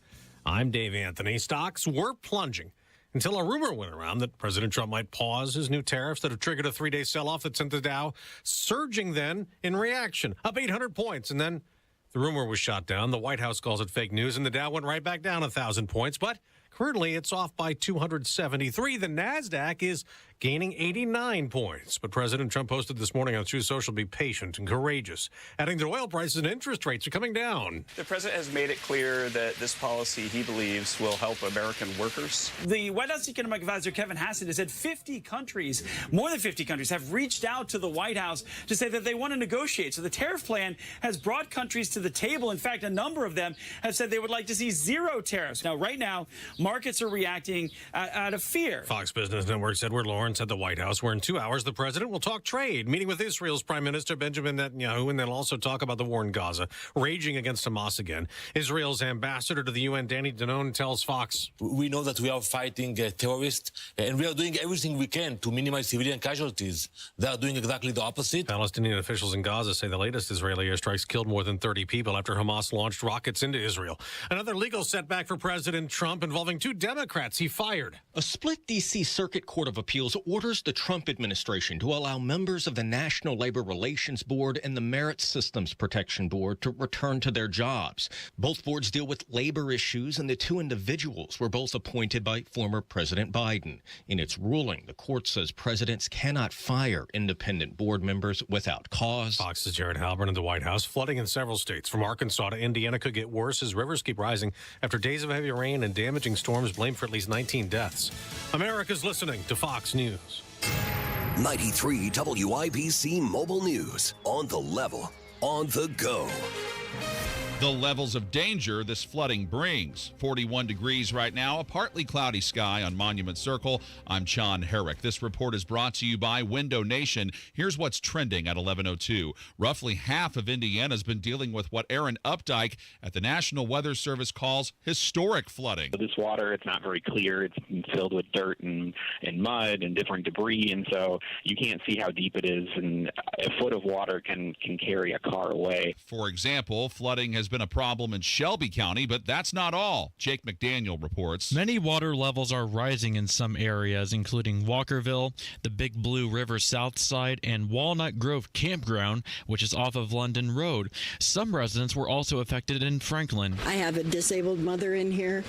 I'm Dave Anthony. Stocks were plunging until a rumor went around that President Trump might pause his new tariffs that have triggered a 3-day sell-off that sent the Dow surging then in reaction, up 800 points. And then the rumor was shot down. The White House calls it fake news, and the Dow went right back down 1,000 points. But currently, it's off by 273. The NASDAQ is gaining 89 points. But President Trump posted this morning on Truth Social, be patient and courageous, adding that oil prices and interest rates are coming down. The president has made it clear that this policy, he believes, will help American workers. The White House Economic Advisor Kevin Hassett has said 50 countries, more than 50 countries, have reached out to the White House to say that they want to negotiate. So the tariff plan has brought countries to the table. In fact, a number of them have said they would like to see zero tariffs. Now, right now, markets are reacting out of fear. Fox Business Network's Edward Lawrence at the White House, where in 2 hours the president will talk trade, meeting with Israel's Prime Minister Benjamin Netanyahu, and they'll also talk about the war in Gaza, raging against Hamas again. Israel's ambassador to the UN, Danny Danone, tells Fox, "We know that we are fighting terrorists, and we are doing everything we can to minimize civilian casualties. They are doing exactly the opposite." Palestinian officials in Gaza say the latest Israeli airstrikes killed more than 30 people after Hamas launched rockets into Israel. Another legal setback for President Trump involving 2 Democrats he fired. A split D.C. Circuit Court of Appeals orders the Trump administration to allow members of the National Labor Relations Board and the Merit Systems Protection Board to return to their jobs. Both boards deal with labor issues, and the 2 individuals were both appointed by former President Biden. In its ruling, the court says presidents cannot fire independent board members without cause. Fox's Jared Halpern at the White House. Flooding in several states from Arkansas to Indiana could get worse as rivers keep rising after days of heavy rain and damaging storms blamed for at least 19 deaths. America's listening to Fox News. 93 WIBC Mobile News. On the level, on the go. The levels of danger this flooding brings. 41 degrees right now, a partly cloudy sky on Monument Circle. I'm John Herrick. This report is brought to you by Window Nation. Here's what's trending at 11:02. Roughly half of Indiana's been dealing with what Aaron Updike at the National Weather Service calls historic flooding. This water, it's not very clear. It's filled with dirt and mud and different debris, and so you can't see how deep it is, and a foot of water can carry a car away. For example, flooding has been a problem in Shelby County, but that's not all. Jake McDaniel reports. Many water levels are rising in some areas, including Walkerville, the Big Blue River South Side, and Walnut Grove Campground, which is off of London Road. Some residents were also affected in Franklin. I have a disabled mother in here.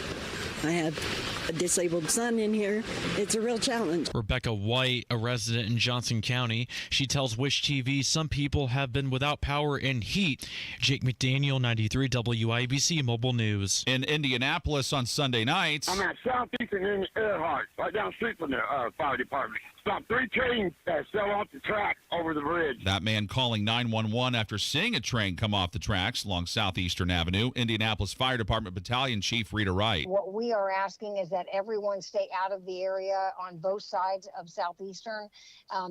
I have a disabled son in here. It's a real challenge. Rebecca White, a resident in Johnson County, she tells Wish TV some people have been without power and heat. Jake McDaniel, 93 WIBC Mobile News. In Indianapolis on Sunday nights. I'm at Southeastern in Earhart, right down the street from the fire department. Stopped 3 trains that fell off the track over the bridge. That man calling 911 after seeing a train come off the tracks along Southeastern Avenue. Indianapolis Fire Department Battalion Chief Rita Wright. What we are asking is that everyone stay out of the area on both sides of Southeastern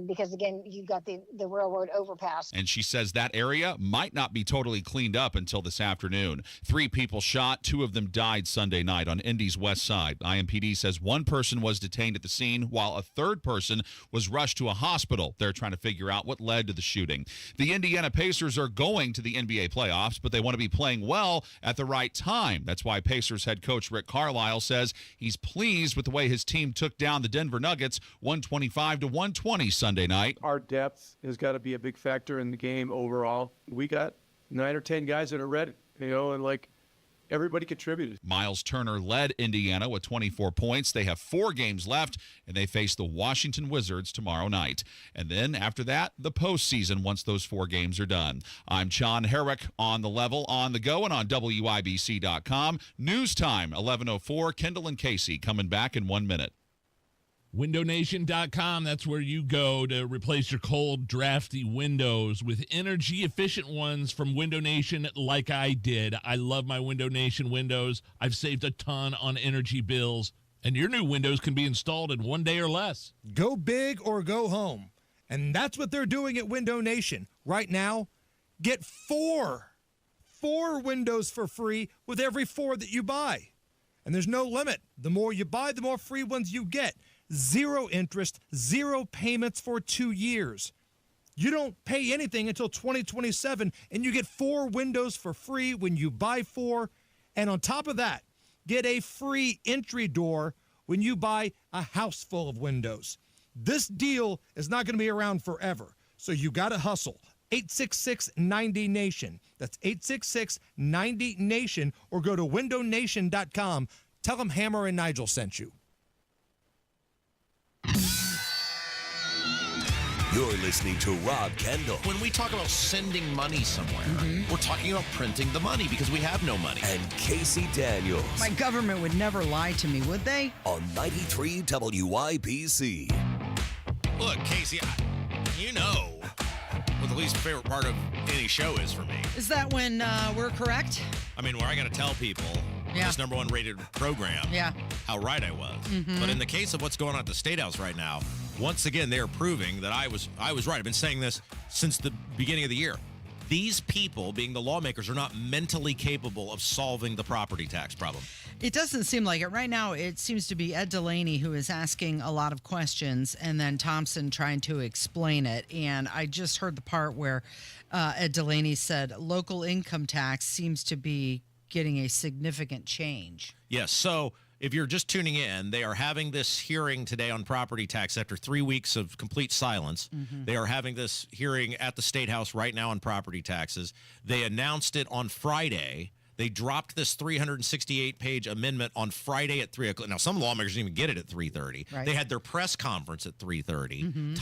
because, again, you've got the railroad overpass. And she says that area might not be totally cleaned up until this afternoon. 3 people shot, 2 of them died Sunday night on Indy's west side. IMPD says 1 person was detained at the scene while a 3rd person was rushed to a hospital. They're trying to figure out what led to the shooting. The Indiana Pacers are going to the NBA playoffs, but they want to be playing well at the right time. That's why Pacers head coach Rick Carlisle says he's pleased with the way his team took down the Denver Nuggets 125-120 Sunday night. Our depth has got to be a big factor in the game overall. We got 9 or 10 guys that are ready, and everybody contributed. Miles Turner led Indiana with 24 points. They have 4 games left, and they face the Washington Wizards tomorrow night. And then after that, the postseason once those 4 games are done. I'm John Herrick on The Level, on the go, and on WIBC.com. News time, 11:04. Kendall and Casey coming back in 1 minute. WindowNation.com, that's where you go to replace your cold, drafty windows with energy-efficient ones from Window Nation like I did. I love my Window Nation windows. I've saved a ton on energy bills, and your new windows can be installed in 1 day or less. Go big or go home, and that's what they're doing at Window Nation. Right now, get 4 windows for free with every 4 that you buy. And there's no limit. The more you buy, the more free ones you get. 0 interest, 0 payments for 2 years. You don't pay anything until 2027, and you get 4 windows for free when you buy 4. And on top of that, get a free entry door when you buy a house full of windows. This deal is not going to be around forever, so you got to hustle. 866-90-NATION. That's 866-90-NATION, or go to windownation.com. Tell them Hammer and Nigel sent you. You're listening to Rob Kendall. When we talk about sending money somewhere, we're talking about printing the money because we have no money. And Casey Daniels. My government would never lie to me, would they? On 93 WIBC. Look, Casey, you know what the least favorite part of any show is for me. Is that when we're correct? I mean, where I got to tell people this #1 rated program how right I was. But in the case of what's going on at the State House right now, once again, they're proving that I was right. I've been saying this since the beginning of the year. These people, being the lawmakers, are not mentally capable of solving the property tax problem. It doesn't seem like it. Right now, it seems to be Ed Delaney who is asking a lot of questions and then Thompson trying to explain it. And I just heard the part where Ed Delaney said local income tax seems to be getting a significant change. Yes, so if you're just tuning in, they are having this hearing today on property tax after 3 weeks of complete silence. They are having this hearing at the State House right now on property taxes. They announced it on Friday. They dropped this 368-page amendment on Friday at 3 o'clock. Now, some lawmakers didn't even get it at 3:30. Right. They had their press conference at 3:30.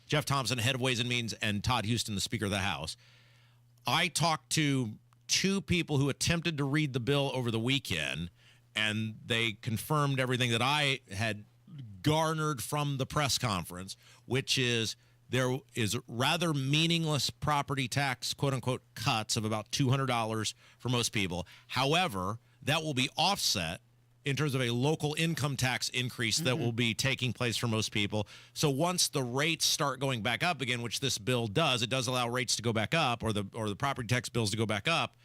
Jeff Thompson, head of Ways and Means, and Todd Houston, the Speaker of the House. I talked to 2 people who attempted to read the bill over the weekend, and they confirmed everything that I had garnered from the press conference, which is there is rather meaningless property tax, quote-unquote, cuts of about $200 for most people. However, that will be offset in terms of a local income tax increase that will be taking place for most people. So once the rates start going back up again, which this bill does, it does allow rates to go back up, or the property tax bills to go back up,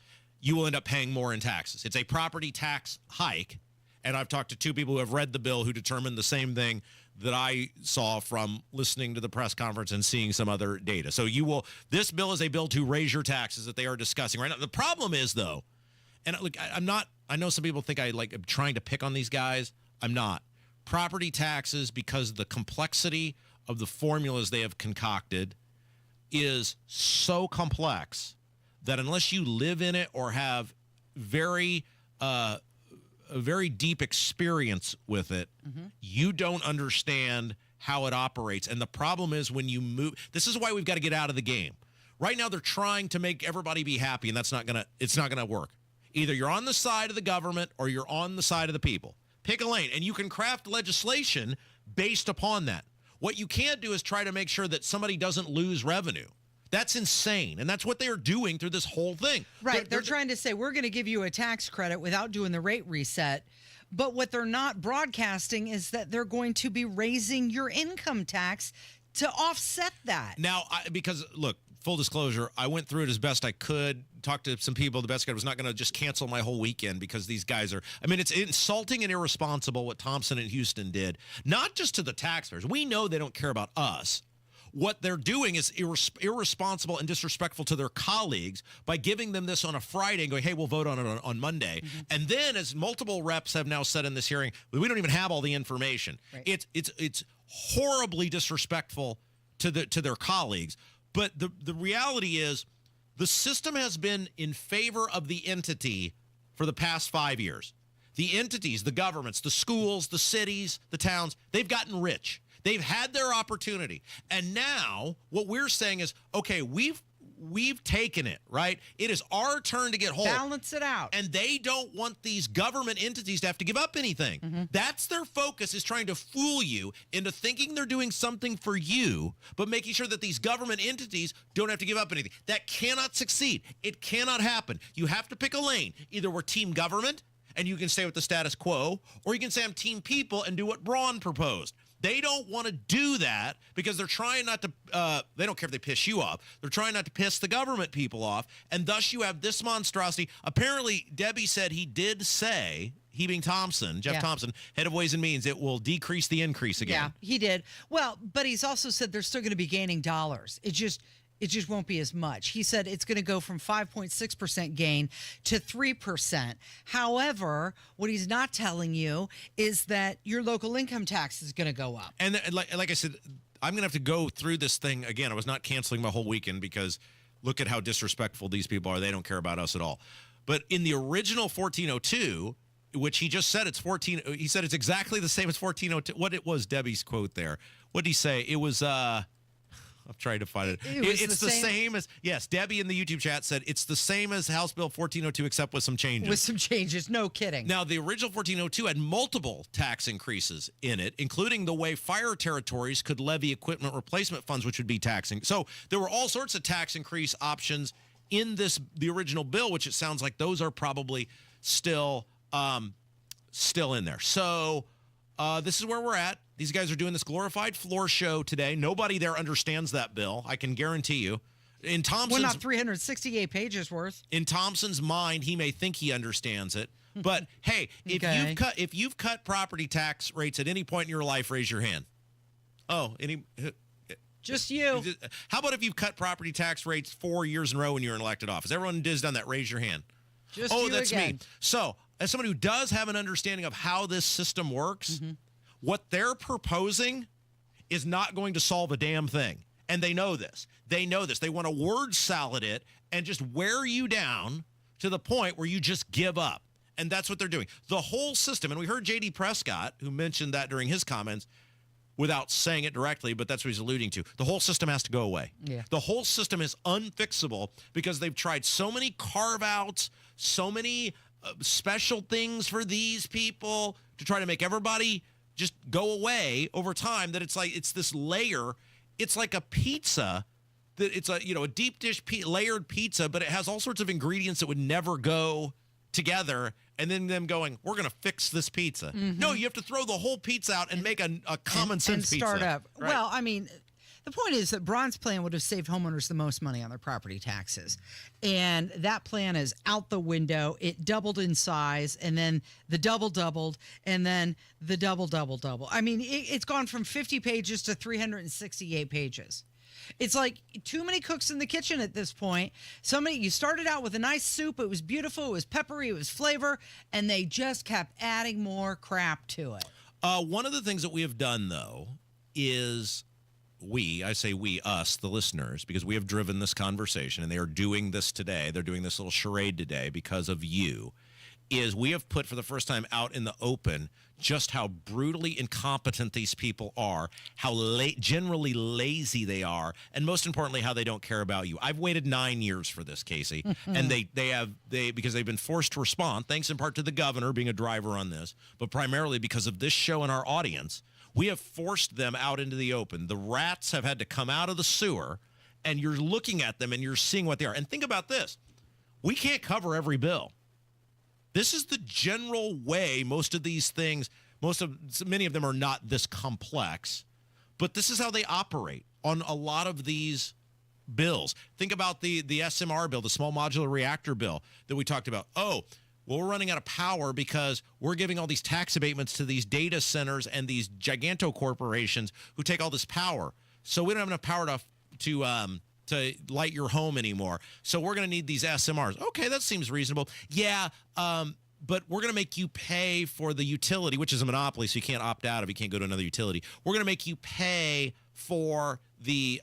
you will end up paying more in taxes. It's a property tax hike, and I've talked to 2 people who have read the bill who determined the same thing that I saw from listening to the press conference and seeing some other data. So this bill is a bill to raise your taxes that they are discussing right now. The problem is, though, and look, I know some people think I'm trying to pick on these guys. I'm not. Property taxes, because of the complexity of the formulas they have concocted, is so complex that unless you live in it or have a very deep experience with it, you don't understand how it operates. And the problem is when you move, this is why we've got to get out of the game. Right now, they're trying to make everybody be happy, and it's not gonna work. Either you're on the side of the government or you're on the side of the people. Pick a lane, and you can craft legislation based upon that. What you can't do is try to make sure that somebody doesn't lose revenue. That's insane, and that's what they're doing through this whole thing. Right. They're trying to say, we're going to give you a tax credit without doing the rate reset. But what they're not broadcasting is that they're going to be raising your income tax to offset that. Now, because, look, full disclosure, I went through it as best I could, talked to some people. The best I was not going to just cancel my whole weekend because these guys are, it's insulting and irresponsible what Thompson and Houston did, not just to the taxpayers. We know they don't care about us. What they're doing is irresponsible and disrespectful to their colleagues by giving them this on a Friday and going, hey, we'll vote on it on Monday. And then, as multiple reps have now said in this hearing, we don't even have all the information. Right. It's horribly disrespectful to their colleagues. But the reality is the system has been in favor of the entity for the past 5 years. The entities, the governments, the schools, the cities, the towns, they've gotten rich. They've had their opportunity. And now what we're saying is, okay, we've taken it, right? It is our turn to get whole. Balance it out. And they don't want these government entities to have to give up anything. Mm-hmm. That's their focus, is trying to fool you into thinking they're doing something for you, but making sure that these government entities don't have to give up anything. That cannot succeed. It cannot happen. You have to pick a lane. Either we're team government and you can stay with the status quo, or you can say I'm team people and do what Braun proposed. They don't want to do that because they're trying not to, they don't care if they piss you off. They're trying not to piss the government people off. And thus you have this monstrosity. Apparently, Debbie said he did say, he being Thompson, Jeff Thompson, head of Ways and Means, it will decrease the increase again. Yeah, he did. Well, but he's also said they're still going to be gaining dollars. It just won't be as much. He said it's going to go from 5.6% gain to 3%. However, what he's not telling you is that your local income tax is going to go up. And like I said, I'm going to have to go through this thing again. I was not canceling my whole weekend because look at how disrespectful these people are. They don't care about us at all. But in the original 1402, which he just said he said it's exactly the same as 1402. What it was, Debbie's quote there. What did he say? It was, I'm trying to find it. It's the same as, yes, Debbie in the YouTube chat said it's the same as House Bill 1402 except with some changes. With some changes, no kidding. Now, the original 1402 had multiple tax increases in it, including the way fire territories could levy equipment replacement funds, which would be taxing. So there were all sorts of tax increase options in the original bill, which it sounds like those are probably still in there. So this is where we're at. These guys are doing this glorified floor show today. Nobody there understands that bill, I can guarantee you. In Thompson's, not 368 pages worth. In Thompson's mind, he may think he understands it. But hey, if you've cut property tax rates at any point in your life, raise your hand. Oh, just you. How about if you've cut property tax rates 4 years in a row when you're in elected office? Everyone has done that. Raise your hand. Just you that's again. me. So, as someone who does have an understanding of how this system works, what they're proposing is not going to solve a damn thing. And they know this. They want to word salad it and just wear you down to the point where you just give up. And that's what they're doing. The whole system, and we heard J.D. Prescott, who mentioned that during his comments, without saying it directly, but that's what he's alluding to. The whole system has to go away. Yeah. The whole system is unfixable because they've tried so many carve-outs, so many special things for these people to try to make everybody just go away over time, that it's this layer. It's like a pizza that it's a deep dish layered pizza, but it has all sorts of ingredients that would never go together. And then them going, we're going to fix this pizza. No, you have to throw the whole pizza out and make a common sense pizza. And start up. Right? Well, I mean, the point is that Braun's plan would have saved homeowners the most money on their property taxes. And that plan is out the window. It doubled in size, and then the doubled, and then the double. I mean, it's gone from 50 pages to 368 pages. It's like too many cooks in the kitchen at this point. You started out with a nice soup. It was beautiful. It was peppery. It was flavor. And they just kept adding more crap to it. One of the things that we have done, though, is us, the listeners, because we have driven this conversation, and they are doing this today. They're doing this little charade today because of you, is we have put for the first time out in the open just how brutally incompetent these people are, how generally lazy they are, and most importantly, how they don't care about you. I've waited 9 years for this, Casey, and they because they've been forced to respond, thanks in part to the governor being a driver on this, but primarily because of this show and our audience. We have forced them out into the open. The rats have had to come out of the sewer, and you're looking at them and you're seeing what they are. And think about this. We can't cover every bill. This is the general way most of these things, many of them are not this complex, but this is how they operate on a lot of these bills. Think about the SMR bill, the small modular reactor bill that we talked about. Oh, well, we're running out of power because we're giving all these tax abatements to these data centers and these giganto corporations who take all this power. So we don't have enough power to light your home anymore. So we're going to need these SMRs. Okay, that seems reasonable. Yeah, but we're going to make you pay for the utility, which is a monopoly, so you can't opt out if you can't go to another utility. We're going to make you pay for the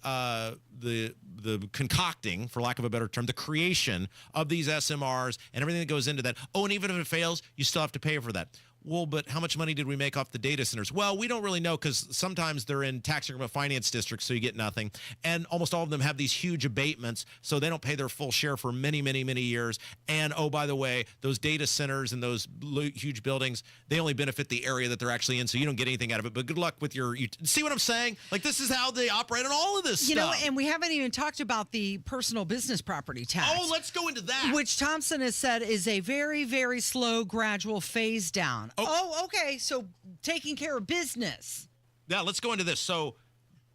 concocting, for lack of a better term, the creation of these SMRs and everything that goes into that. Oh, and even if it fails, you still have to pay for that. Well, but how much money did we make off the data centers? Well, we don't really know because sometimes they're in tax increment finance districts, so you get nothing. And almost all of them have these huge abatements, so they don't pay their full share for many, many, many years. And, oh, by the way, those data centers and those huge buildings, they only benefit the area that they're actually in, so you don't get anything out of it. But good luck with you see what I'm saying? Like, this is how they operate on all of this stuff. You know, and we haven't even talked about the personal business property tax. Oh, let's go into that. Which Thompson has said is a very, very slow, gradual phase down. Oh, okay. So taking care of business. Yeah, let's go into this. So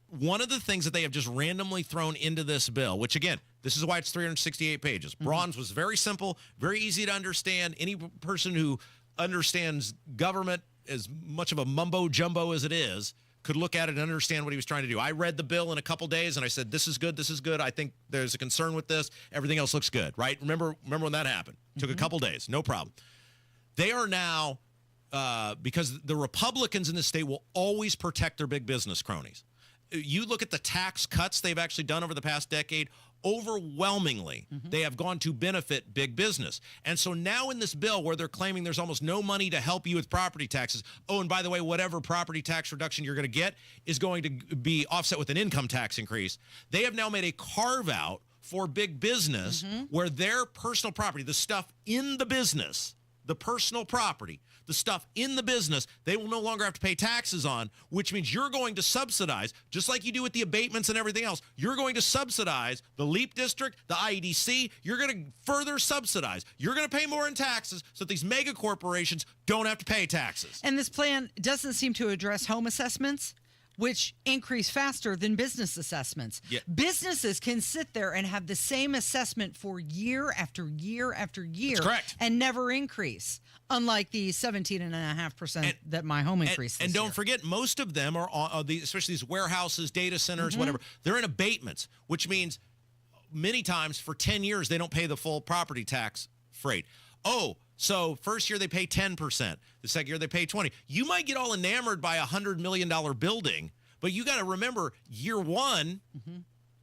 one of the things that they have just randomly thrown into this bill, which, again, this is why it's 368 pages. Braun's was very simple, very easy to understand. Any person who understands government as much of a mumbo-jumbo as it is could look at it and understand what he was trying to do. I read the bill in a couple days, and I said, this is good, this is good. I think there's a concern with this. Everything else looks good, right? Remember when that happened? Took a couple days, no problem. They are now, because the Republicans in the state will always protect their big business cronies. You look at the tax cuts they've actually done over the past decade, overwhelmingly, they have gone to benefit big business. And so now in this bill where they're claiming there's almost no money to help you with property taxes, oh, and by the way, whatever property tax reduction you're going to get is going to be offset with an income tax increase, they have now made a carve-out for big business where their personal property, the stuff in the business, the personal property, the stuff in the business, they will no longer have to pay taxes on, which means you're going to subsidize, just like you do with the abatements and everything else, you're going to subsidize the LEAP district, the IEDC, you're going to further subsidize. You're going to pay more in taxes so that these mega corporations don't have to pay taxes. And this plan doesn't seem to address home assessments, which increase faster than business assessments. Yeah. Businesses can sit there and have the same assessment for year after year after year. That's correct. And never increase, unlike the 17.5% that my home increased this And don't year. forget, most of them are, especially these warehouses, data centers, whatever, they're in abatements, which means many times for 10 years they don't pay the full property tax rate. Oh, so first year they pay 10%. The second year they pay 20%. You might get all enamored by a $100 million building, but you got to remember year one,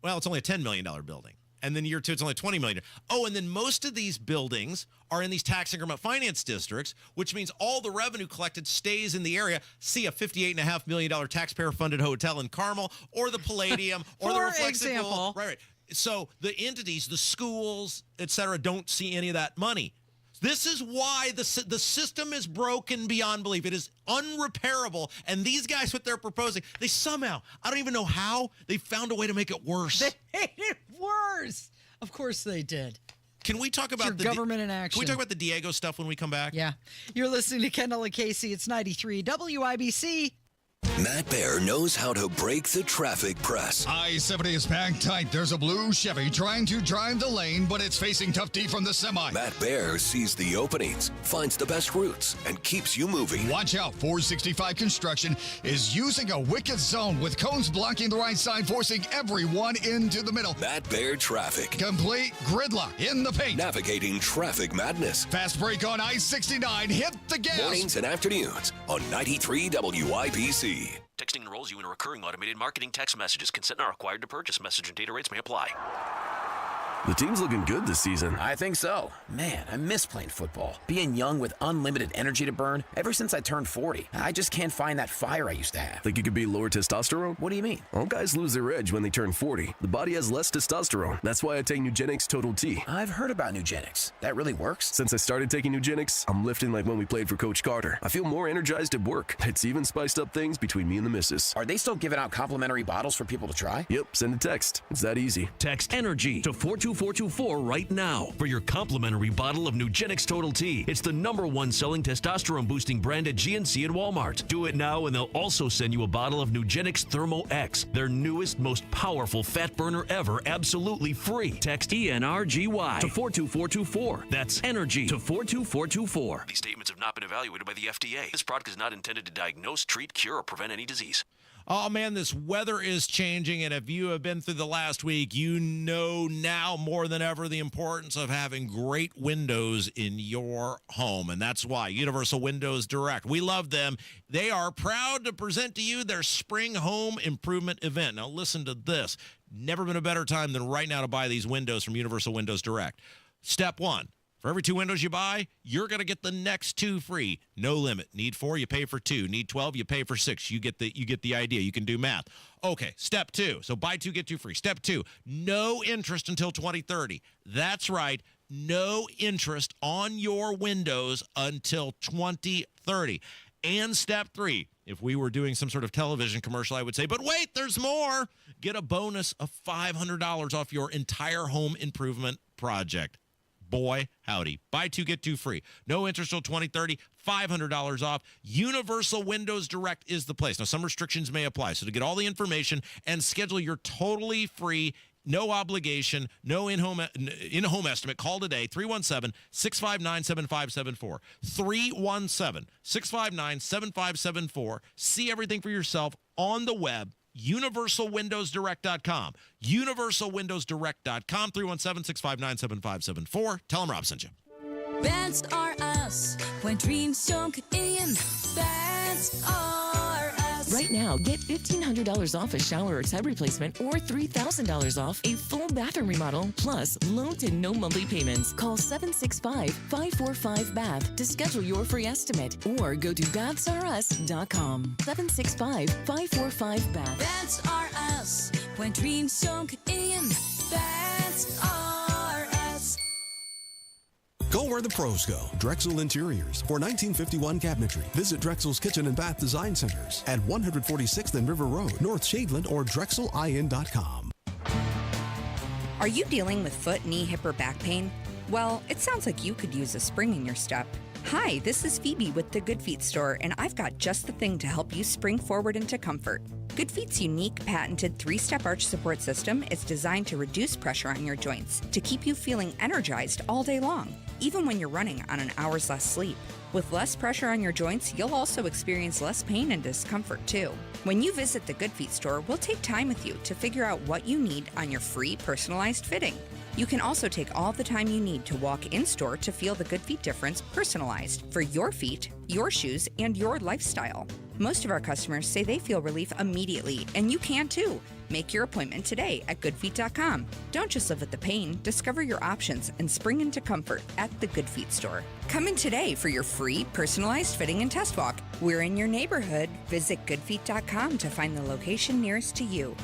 well, it's only a $10 million building. And then year two, it's only $20 million. Oh, and then most of these buildings are in these tax increment finance districts, which means all the revenue collected stays in the area. See a $58.5 million taxpayer-funded hotel in Carmel, or the Palladium, or the For Reflexive example. Right. So the entities, the schools, et cetera, don't see any of that money. This is why the system is broken beyond belief. It is unrepairable. And these guys, what they're proposing, they somehow, I don't even know how, they found a way to make it worse. They made it worse. Of course they did. Can we talk about the government in action? Can we talk about the Diego stuff when we come back? Yeah. You're listening to Kendall and Casey. It's 93 WIBC. Matt Bear knows how to break the traffic press. I-70 is packed tight. There's a blue Chevy trying to drive the lane, but it's facing tough D from the semi. Matt Bear sees the openings, finds the best routes, and keeps you moving. Watch out. 465 Construction is using a wicked zone with cones blocking the right side, forcing everyone into the middle. Matt Bear traffic. Complete gridlock in the paint. Navigating traffic madness. Fast break on I-69. Hit the gas. Mornings and afternoons on 93 WIBC. Texting enrolls you in a recurring automated marketing text messages. Consent not required to purchase. Message and data rates may apply. The team's looking good this season. I think so. Man, I miss playing football. Being young with unlimited energy to burn. Ever since I turned 40, I just can't find that fire I used to have. Think you could be lower testosterone? What do you mean? All guys lose their edge when they turn 40. The body has less testosterone. That's why I take Nugenix Total T. I've heard about Nugenix. That really works? Since I started taking Nugenix, I'm lifting like when we played for Coach Carter. I feel more energized at work. It's even spiced up things between me and the missus. Are they still giving out complimentary bottles for people to try? Yep, send a text. It's that easy. Text ENERGY to 42424 right now for your complimentary bottle of Nugenix Total T. It's the #1 selling testosterone boosting brand at GNC and Walmart. Do it now and they'll also send you a bottle of Nugenix Thermo X, their newest, most powerful fat burner ever, absolutely free. Text ENRGY to 42424. That's ENERGY to 42424. These statements have not been evaluated by the FDA. This product is not intended to diagnose, treat, cure, or prevent any disease. Oh, man, this weather is changing, and if you have been through the last week, you know now more than ever the importance of having great windows in your home, and that's why Universal Windows Direct. We love them. They are proud to present to you their spring home improvement event. Now, listen to this. Never been a better time than right now to buy these windows from Universal Windows Direct. Step 1. For every 2 windows you buy, you're going to get the next 2 free. No limit. Need 4, you pay for 2. Need 12, you pay for 6. You get the idea. You can do math. Okay, step 2. So buy 2, get 2 free. Step 2, no interest until 2030. That's right. No interest on your windows until 2030. And step 3, if we were doing some sort of television commercial, I would say, but wait, there's more. Get a bonus of $500 off your entire home improvement project. Boy, howdy. Buy 2, get 2 free. No interest till 2030, $500 off. Universal Windows Direct is the place. Now, some restrictions may apply. So to get all the information and schedule your totally free, no obligation, no in-home estimate, call today, 317-659-7574. 317-659-7574. See everything for yourself on the web. UniversalWindowsDirect.com. UniversalWindowsDirect.com. 317-659-7574. Tell them Rob sent you. Bands are us when dreams don't get in. Bands are us. Right now, get $1,500 off a shower or tub replacement or $3,000 off a full bathroom remodel, plus low to no monthly payments. Call 765-545-BATH to schedule your free estimate or go to BathsRUs.com. 765-545-BATH. Bands are us when dreams don't get in. Bands are us. Go where the pros go. Drexel Interiors for 1951 cabinetry. Visit Drexel's Kitchen and Bath Design Centers at 146th and River Road, North Shadeland, or DrexelIN.com. Are you dealing with foot, knee, hip, or back pain? Well, it sounds like you could use a spring in your step. Hi, this is Phoebe with the Good Feet store, and I've got just the thing to help you spring forward into comfort. Good Feet's unique patented 3-step arch support system is designed to reduce pressure on your joints to keep you feeling energized all day long, even when you're running on an hour's less sleep. With less pressure on your joints, you'll also experience less pain and discomfort too. When you visit the Good Feet store, we'll take time with you to figure out what you need on your free personalized fitting. You can also take all the time you need to walk in-store to feel the Good Feet difference personalized for your feet, your shoes, and your lifestyle. Most of our customers say they feel relief immediately, and you can too. Make your appointment today at goodfeet.com. Don't just live with the pain. Discover your options and spring into comfort at the Good Feet store. Come in today for your free personalized fitting and test walk. We're in your neighborhood. Visit goodfeet.com to find the location nearest to you.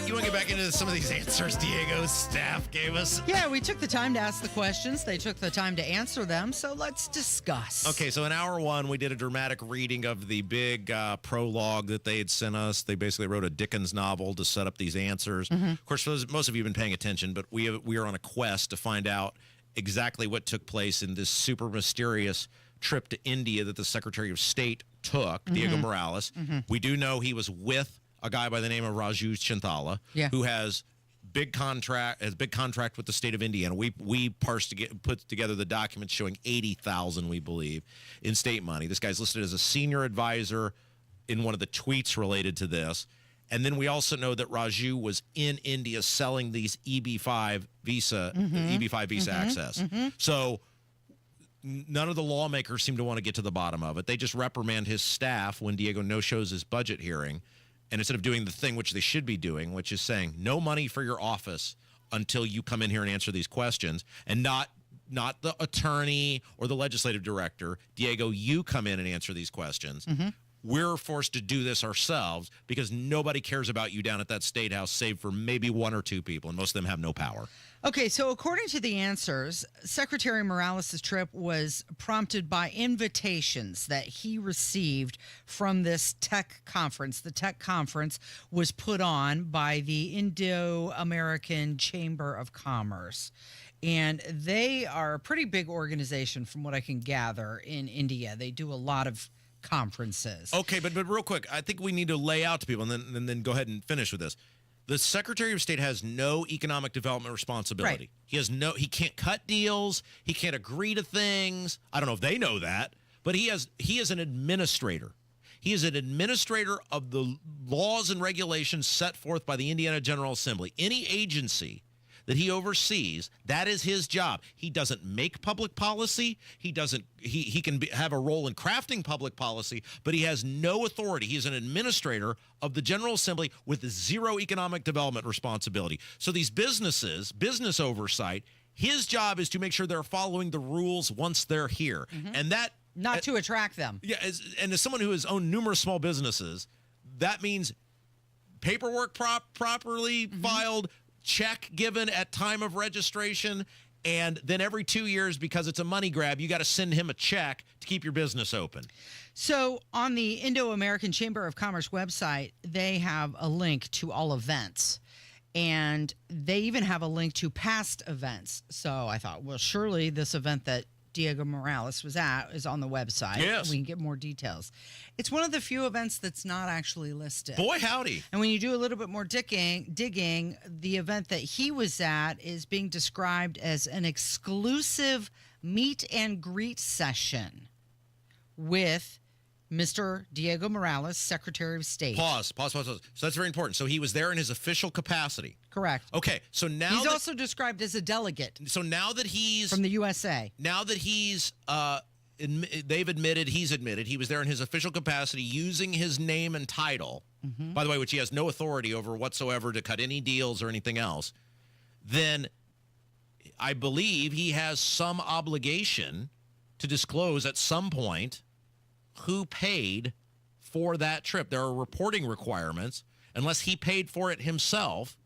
You want to get back into some of these answers Diego's staff gave us? Yeah, we took the time to ask the questions. They took the time to answer them. So let's discuss. Okay, so in hour 1, we did a dramatic reading of the big prologue that they had sent us. They basically wrote a Dickens novel to set up these answers. Of course, most of you have been paying attention, but we are on a quest to find out exactly what took place in this super mysterious trip to India that the Secretary of State took, Diego Morales. We do know he was with a guy by the name of Raju Chintala, who has big contract with the state of Indiana. We put together the documents showing $80,000, we believe, in state money. This guy's listed as a senior advisor in one of the tweets related to this. And then we also know that Raju was in India selling these EB5 visa access. So none of the lawmakers seem to want to get to the bottom of it. They just reprimand his staff when Diego no-shows his budget hearing. And instead of doing the thing which they should be doing, which is saying no money for your office until you come in here and answer these questions, and not the attorney or the legislative director, Diego, you come in and answer these questions. We're forced to do this ourselves because nobody cares about you down at that state house, save for maybe 1 or 2 people, and most of them have no power. Okay, so according to the answers, Secretary Morales' trip was prompted by invitations that he received from this tech conference. The tech conference was put on by the Indo-American Chamber of Commerce. And they are a pretty big organization from what I can gather in India. They do a lot of conferences. Okay, but real quick, I think we need to lay out to people and then go ahead and finish with this. The Secretary of State has no economic development responsibility. Right. He can't cut deals. He can't agree to things. I don't know if they know that, but he is an administrator. He is an administrator of the laws and regulations set forth by the Indiana General Assembly. Any agency that he oversees, that is his job. He doesn't make public policy. He can have a role in crafting public policy, but he has no authority. He is an administrator of the General Assembly with zero economic development responsibility. So these business oversight, his job is to make sure they're following the rules once they're here. And that not to attract them. Yeah, and as someone who has owned numerous small businesses, that means paperwork properly filed, check given at time of registration, and then every 2 years, because it's a money grab, you got to send him a check to keep your business open. So on the Indo-American Chamber of Commerce website, they have a link to all events. And they even have a link to past events. So I thought, well, surely this event that Diego Morales was at is on the website. Yes. We can get more details. It's one of the few events that's not actually listed. Boy, howdy. And when you do a little bit more digging, the event that he was at is being described as an exclusive meet and greet session with Mr. Diego Morales, Secretary of State. Pause. So that's very important. So he was there in his official capacity. Correct. Okay, so now he's also described as a delegate. So now that he's from the USA. Now that he's he's admitted he was there in his official capacity using his name and title, by the way, which he has no authority over whatsoever to cut any deals or anything else, then I believe he has some obligation to disclose at some point who paid for that trip. There are reporting requirements, unless he paid for it himself,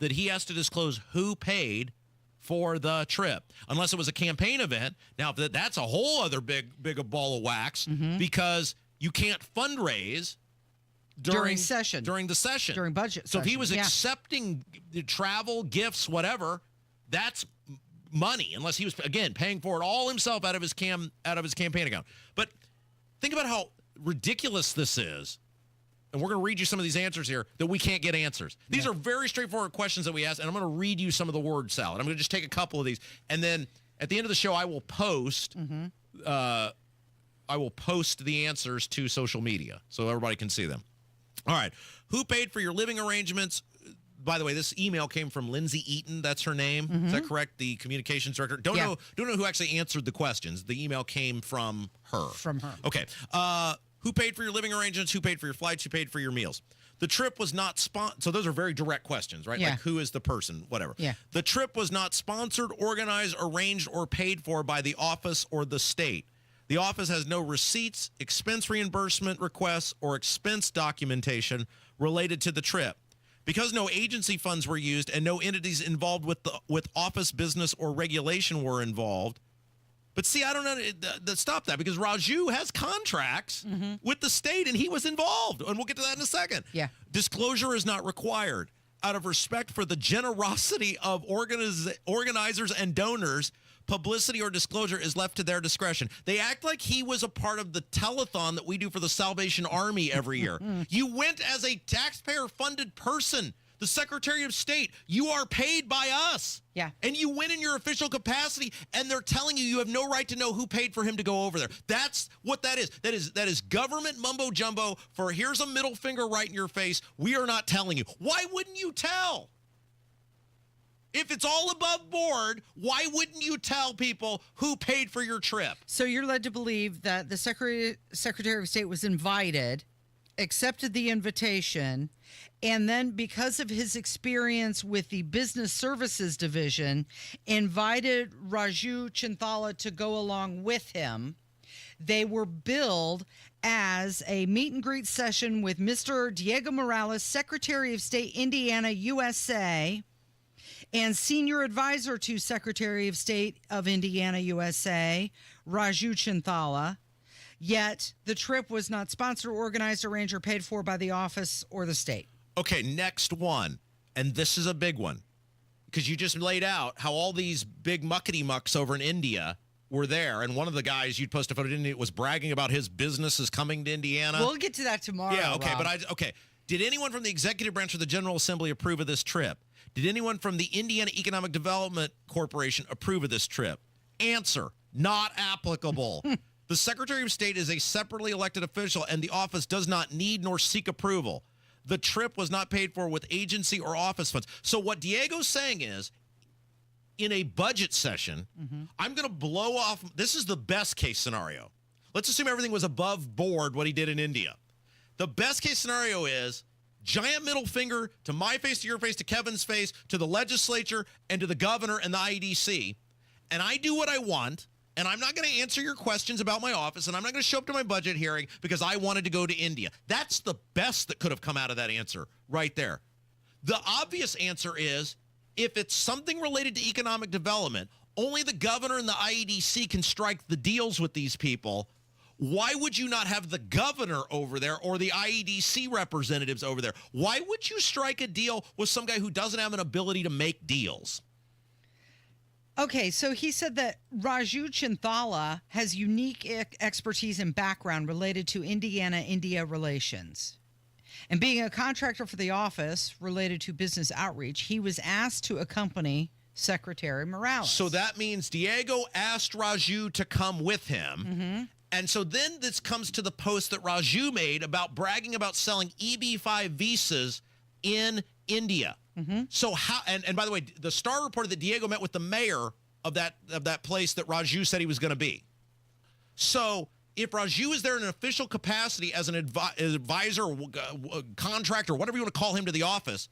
that he has to disclose who paid for the trip, unless it was a campaign event. Now, that's a whole other big ball of wax, because you can't fundraise during the session, during budget. So if he was accepting the travel, gifts, whatever, that's money, unless he was, again, paying for it all himself out of his campaign account. But think about how ridiculous this is. And we're going to read you some of these answers here that we can't get answers. These are very straightforward questions that we ask, and I'm going to read you some of the word salad. I'm going to just take a couple of these, and then at the end of the show, I will post the answers to social media so everybody can see them. All right. Who paid for your living arrangements? By the way, this email came from Lindsay Eaton. That's her name. Is that correct? The communications director. Don't know who actually answered the questions. The email came from her. Okay. Who paid for your living arrangements? Who paid for your flights? Who paid for your meals? The trip was not sponsored. So those are very direct questions, right? Yeah. Like who is the person, whatever. Yeah. The trip was not sponsored, organized, arranged, or paid for by the office or the state. The office has no receipts, expense reimbursement requests, or expense documentation related to the trip. Because no agency funds were used and no entities involved with office business or regulation were involved. But see, I don't know. Stop that, because Raju has contracts with the state and he was involved. And we'll get to that in a second. Yeah. Disclosure is not required. Out of respect for the generosity of organizers and donors, publicity or disclosure is left to their discretion. They act like he was a part of the telethon that we do for the Salvation Army every year. You went as a taxpayer-funded person. The Secretary of State, you are paid by us. Yeah. And you went in your official capacity, and they're telling you have no right to know who paid for him to go over there. That's what that is. That is government mumbo jumbo for here's a middle finger right in your face. We are not telling you. Why wouldn't you tell? If it's all above board, why wouldn't you tell people who paid for your trip? So you're led to believe that the Secretary of State was invited, accepted the invitation, and then because of his experience with the Business Services Division, invited Raju Chinthala to go along with him. They were billed as a meet and greet session with Mr. Diego Morales, Secretary of State, Indiana, USA, and Senior Advisor to Secretary of State of Indiana, USA, Raju Chinthala. Yet the trip was not sponsored, organized, arranged, or paid for by the office or the state. Okay, next one. And this is a big one, because you just laid out how all these big muckety-mucks over in India were there. And one of the guys you'd post a photo in was bragging about his businesses coming to Indiana. We'll get to that tomorrow. Yeah, okay. Rob. But Did anyone from the executive branch of the General Assembly approve of this trip? Did anyone from the Indiana Economic Development Corporation approve of this trip? Answer, not applicable. The Secretary of State is a separately elected official, and the office does not need nor seek approval. The trip was not paid for with agency or office funds. So what Diego's saying is, in a budget session, I'm going to blow off. This is the best case scenario. Let's assume everything was above board what he did in India. The best case scenario is giant middle finger to my face, to your face, to Kevin's face, to the legislature, and to the governor and the IEDC. And I do what I want, and I'm not going to answer your questions about my office, and I'm not going to show up to my budget hearing because I wanted to go to India. That's the best that could have come out of that answer right there. The obvious answer is, if it's something related to economic development, only the governor and the IEDC can strike the deals with these people. Why would you not have the governor over there or the IEDC representatives over there? Why would you strike a deal with some guy who doesn't have an ability to make deals? Okay, so he said that Raju Chinthala has unique expertise and background related to Indiana-India relations. And being a contractor for the office related to business outreach, he was asked to accompany Secretary Morales. So that means Diego asked Raju to come with him. And so then this comes to the post that Raju made about bragging about selling EB-5 visas in India. So how, and by the way, the Star reported that Diego met with the mayor of that place that Raju said he was going to be. So if Raju is there in an official capacity as an advisor, contractor, whatever you want to call him to the office,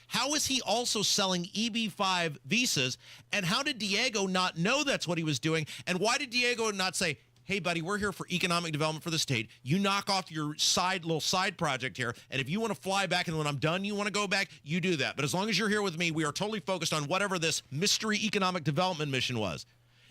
how is he also selling EB-5 visas? And how did Diego not know that's what he was doing? And why did Diego not say, hey, buddy, we're here for economic development for the state. You knock off your little side project here, and if you want to fly back and when I'm done, you want to go back, you do that. But as long as you're here with me, we are totally focused on whatever this mystery economic development mission was.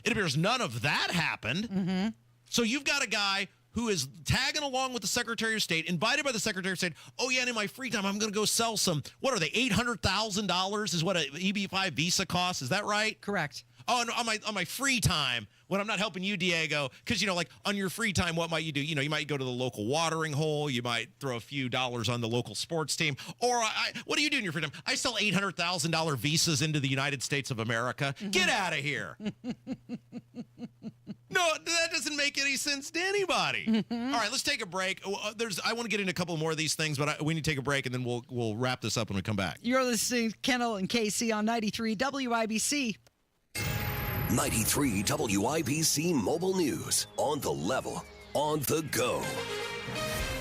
It appears none of that happened. So you've got a guy who is tagging along with the Secretary of State, invited by the Secretary of State. Oh, yeah, and in my free time, I'm going to go sell some. What are they, $800,000 is what an EB-5 visa costs. Is that right? Correct. Oh, and on my free time, when I'm not helping you, Diego, because, like on your free time, what might you do? You might go to the local watering hole. You might throw a few dollars on the local sports team. Or what do you do in your free time? I sell $800,000 visas into the United States of America. Get out of here. No, that doesn't make any sense to anybody. All right, let's take a break. I want to get into a couple more of these things, but we need to take a break, and then we'll wrap this up when we come back. You're listening to Kendall and Casey on 93 WIBC. 93 WIBC Mobile News. On the level, on the go.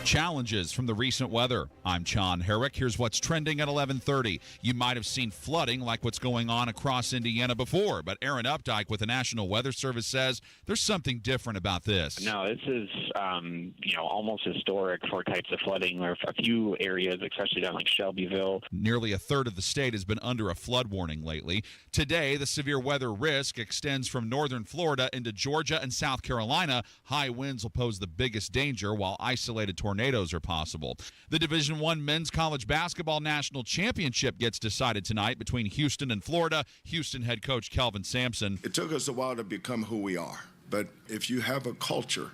Challenges from the recent weather. I'm John Herrick. Here's what's trending at 11:30. You might have seen flooding like what's going on across Indiana before, but Aaron Updike with the National Weather Service says there's something different about this. No, this is, almost historic for types of flooding. There are a few areas, especially down like Shelbyville. Nearly a third of the state has been under a flood warning lately. Today, the severe weather risk extends from northern Florida into Georgia and South Carolina. High winds will pose the biggest danger, while isolated tornadoes are possible. The Division I Men's College Basketball National Championship gets decided tonight between Houston and Florida. Houston head coach Kelvin Sampson. It took us a while to become who we are, but if you have a culture,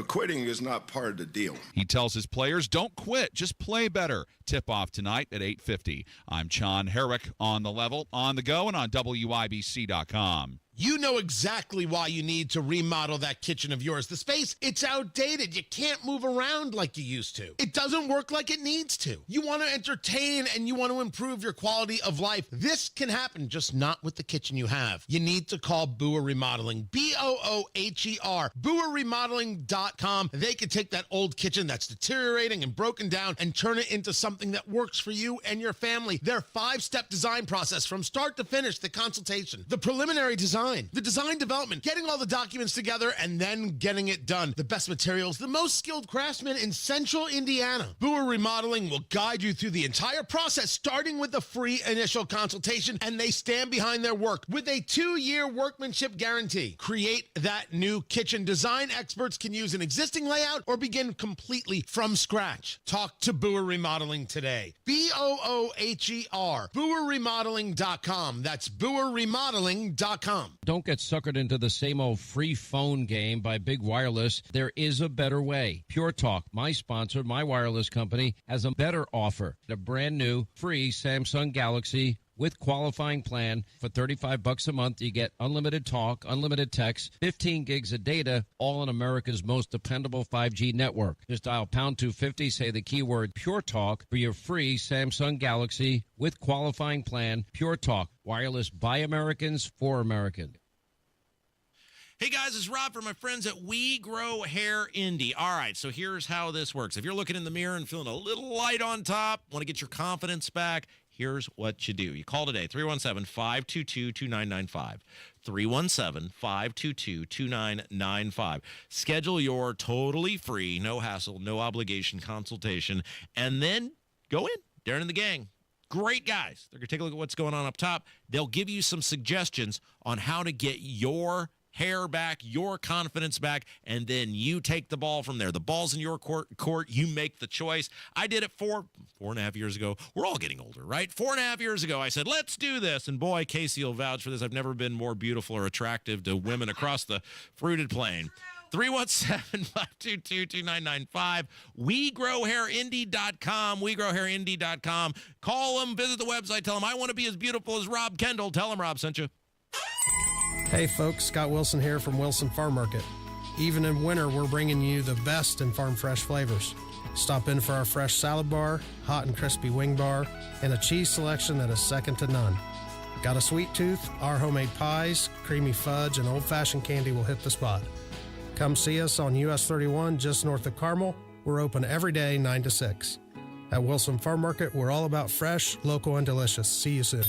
quitting is not part of the deal. He tells his players, don't quit, just play better. Tip-off tonight at 8:50. I'm John Herrick on the level, on the go, and on WIBC.com. You know exactly why you need to remodel that kitchen of yours. The space, it's outdated. You can't move around like you used to. It doesn't work like it needs to. You want to entertain and you want to improve your quality of life. This can happen, just not with the kitchen you have. You need to call Booher Remodeling, BOOHER, BooherRemodeling.com. They can take that old kitchen that's deteriorating and broken down and turn it into something that works for you and your family. Their 5-step design process from start to finish, the consultation, the preliminary design, the design development, getting all the documents together, and then getting it done. The best materials, the most skilled craftsmen in Central Indiana. Booher Remodeling will guide you through the entire process, starting with the free initial consultation, and they stand behind their work with a 2-year workmanship guarantee. Create that new kitchen. Design experts can use an existing layout or begin completely from scratch. Talk to Booher Remodeling today. BOOHER, BooherRemodeling.com. That's BooherRemodeling.com. PureTalk.com. Don't get suckered into the same old free phone game by Big Wireless. There is a better way. Pure Talk, my sponsor, my wireless company, has a better offer. A brand new free Samsung Galaxy with qualifying plan for $35 a month. You get unlimited talk, unlimited text, 15 gigs of data, all on America's most dependable 5G network. Just dial pound 250, say the keyword Pure Talk for your free Samsung Galaxy with qualifying plan. Pure Talk, wireless by Americans for Americans. Hey guys, it's Rob from my friends at We Grow Hair Indie. All right, so here's how this works. If you're looking in the mirror and feeling a little light on top, want to get your confidence back, here's what you do. You call today, 317-522-2995. 317-522-2995. Schedule your totally free, no hassle, no obligation consultation, and then go in. Darren and the gang. Great guys. They're going to take a look at what's going on up top. They'll give you some suggestions on how to get your hair back, your confidence back, and then you take the ball from there. The ball's in your court. You make the choice. I did it 4.5 years ago. We're all getting older, right? 4.5 years ago, I said, let's do this. And boy, Casey will vouch for this. I've never been more beautiful or attractive to women across the fruited plain. 317-522-2995. WeGrowHairIndie.com. WeGrowHairIndie.com. Call them, visit the website, tell them, I want to be as beautiful as Rob Kendall. Tell them Rob sent you. Hey folks, Scott Wilson here from Wilson Farm Market. Even in winter, we're bringing you the best in farm fresh flavors. Stop in for our fresh salad bar, hot and crispy wing bar, and a cheese selection that is second to none. Got a sweet tooth? Our homemade pies, creamy fudge, and old-fashioned candy will hit the spot. Come see us on US 31 just north of Carmel. We're open every day 9 to 6. At Wilson Farm Market, we're all about fresh, local, and delicious. See you soon.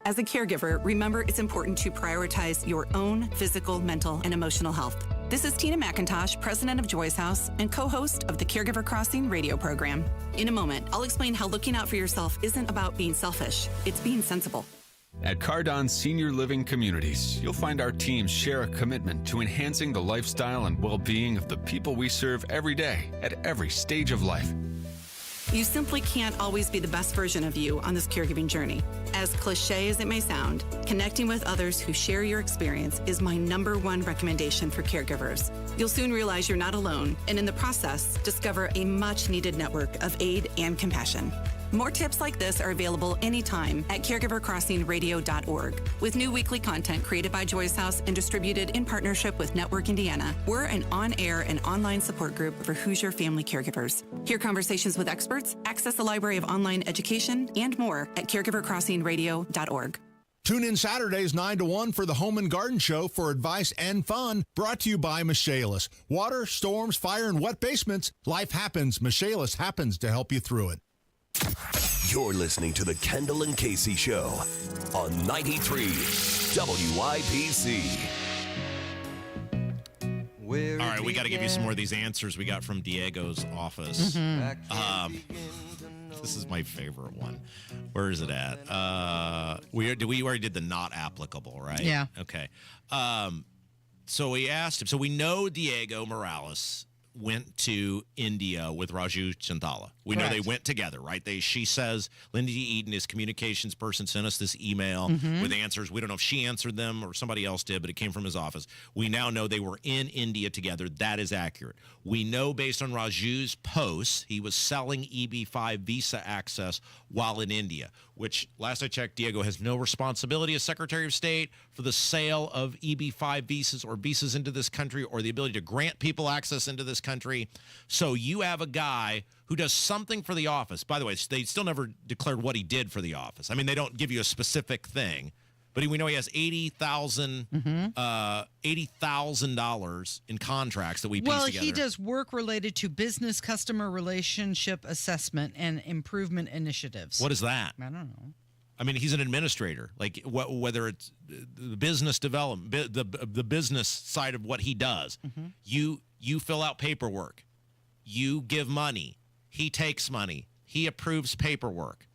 As a caregiver, remember it's important to prioritize your own physical, mental, and emotional health. This is Tina McIntosh, president of Joy's House and co-host of the Caregiver Crossing radio program. In a moment, I'll explain how looking out for yourself isn't about being selfish, it's being sensible. At Cardon Senior Living Communities, you'll find our teams share a commitment to enhancing the lifestyle and well-being of the people we serve every day at every stage of life. You simply can't always be the best version of you on this caregiving journey. As cliche as it may sound, connecting with others who share your experience is my #1 recommendation for caregivers. You'll soon realize you're not alone, and in the process, discover a much-needed network of aid and compassion. More tips like this are available anytime at caregivercrossingradio.org. With new weekly content created by Joy's House and distributed in partnership with Network Indiana, we're an on-air and online support group for Hoosier family caregivers. Hear conversations with experts, access a library of online education, and more at caregivercrossingradio.org. Tune in Saturdays 9 to 1 for the Home and Garden Show for advice and fun, brought to you by Michaelis. Water, storms, fire, and wet basements. Life happens. Michaelis happens to help you through it. You're listening to the Kendall and Casey Show on 93 WIPC. All right, we got to give you some more of these answers we got from Diego's office. This is my favorite one. Where is it at? We already did the not applicable, right? Yeah. Okay. So we asked him. So we know Diego Morales went to India with Raju Chintala. We know they went together, right? She says, Lindy Eden, his communications person, sent us this email with answers. We don't know if she answered them or somebody else did, but it came from his office. We now know they were in India together. That is accurate. We know based on Raju's posts, he was selling EB-5 visa access while in India, which last I checked, Diego has no responsibility as Secretary of State for the sale of EB-5 visas or visas into this country or the ability to grant people access into this country. So you have a guy who does something for the office. By the way, they still never declared what he did for the office. I mean, they don't give you a specific thing, but we know he has $80,000 in contracts that we piece together. Well, he does work related to business customer relationship assessment and improvement initiatives. What is that? I don't know. I mean, he's an administrator. Like whether it's the business development, the business side of what he does. You fill out paperwork. You give money. He takes money. He approves paperwork.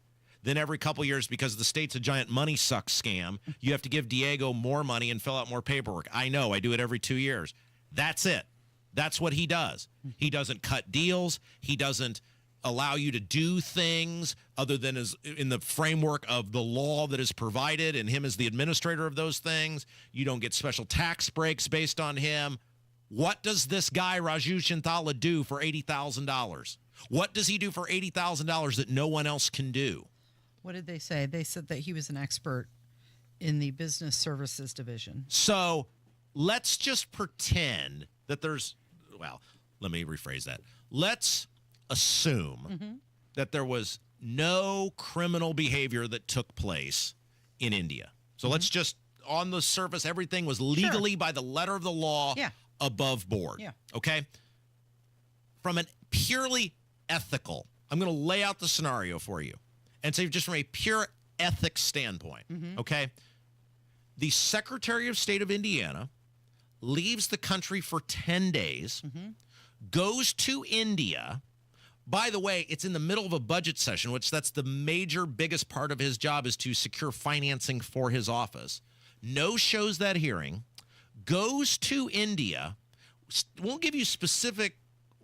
Then every couple years, because the state's a giant money suck scam, you have to give Diego more money and fill out more paperwork. I know. I do it every 2 years. That's it. That's what he does. He doesn't cut deals. He doesn't allow you to do things other than as in the framework of the law that is provided, and him as the administrator of those things. You don't get special tax breaks based on him. What does this guy, Raju Chintala, do for $80,000? What does he do for $80,000 that no one else can do? What did they say? They said that he was an expert in the business services division. So let's just pretend that let me rephrase that. Let's assume that there was no criminal behavior that took place in India. So let's just, on the surface, everything was legally by the letter of the law above board. Yeah. Okay? From an purely ethical, I'm going to lay out the scenario for you and say just from a pure ethics standpoint, okay? The Secretary of State of Indiana leaves the country for 10 days, goes to India. By the way, it's in the middle of a budget session, which that's the biggest part of his job is to secure financing for his office. No shows that hearing, goes to India, won't give you specific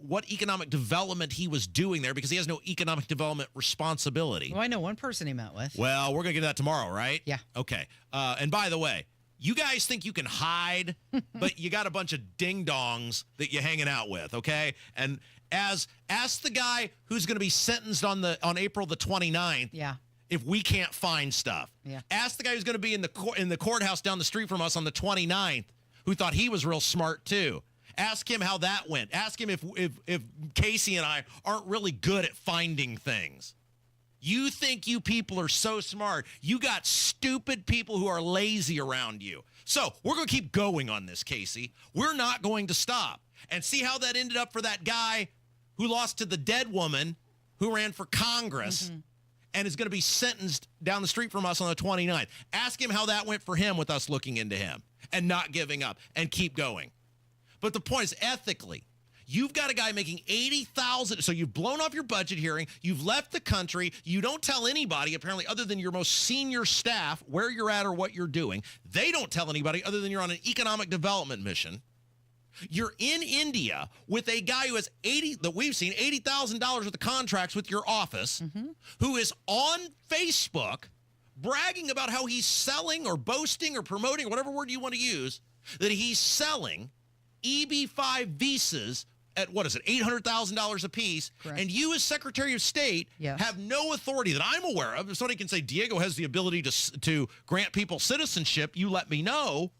what economic development he was doing there because he has no economic development responsibility. Well, I know one person he met with. Well, we're going to get that tomorrow, right? Yeah. Okay. And by the way, you guys think you can hide, but you got a bunch of ding-dongs that you're hanging out with, okay? And ask the guy who's going to be sentenced on April the 29th if we can't find stuff. Yeah. Ask the guy who's going to be in the courthouse down the street from us on the 29th who thought he was real smart too. Ask him how that went. Ask him if Casey and I aren't really good at finding things. You think you people are so smart. You got stupid people who are lazy around you. So we're going to keep going on this, Casey. We're not going to stop. And see how that ended up for that guy who lost to the dead woman who ran for Congress and is going to be sentenced down the street from us on the 29th. Ask him how that went for him with us looking into him and not giving up and keep going. But the point is, ethically, you've got a guy making $80,000. So you've blown off your budget hearing. You've left the country. You don't tell anybody, apparently, other than your most senior staff, where you're at or what you're doing. They don't tell anybody other than you're on an economic development mission. You're in India with a guy who has $80,000 worth of contracts with your office, who is on Facebook bragging about how he's selling or boasting or promoting, whatever word you want to use, that he's selling EB-5 visas at, what is it, $800,000 a piece. Correct. And you as Secretary of State have no authority that I'm aware of. If somebody can say Diego has the ability to grant people citizenship, you let me know.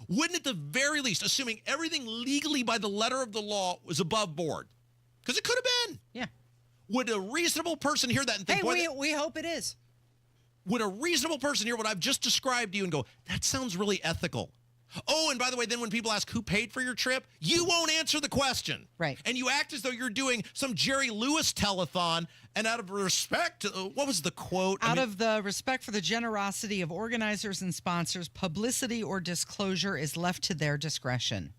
Wouldn't at the very least, assuming everything legally by the letter of the law was above board, because it could have been. Yeah. Would a reasonable person hear that and think, we hope it is. Would a reasonable person hear what I've just described to you and go, that sounds really ethical? Oh, and by the way, then when people ask who paid for your trip, you won't answer the question. Right. And you act as though you're doing some Jerry Lewis telethon, and out of respect, what was the quote? Out of the respect for the generosity of organizers and sponsors, publicity or disclosure is left to their discretion.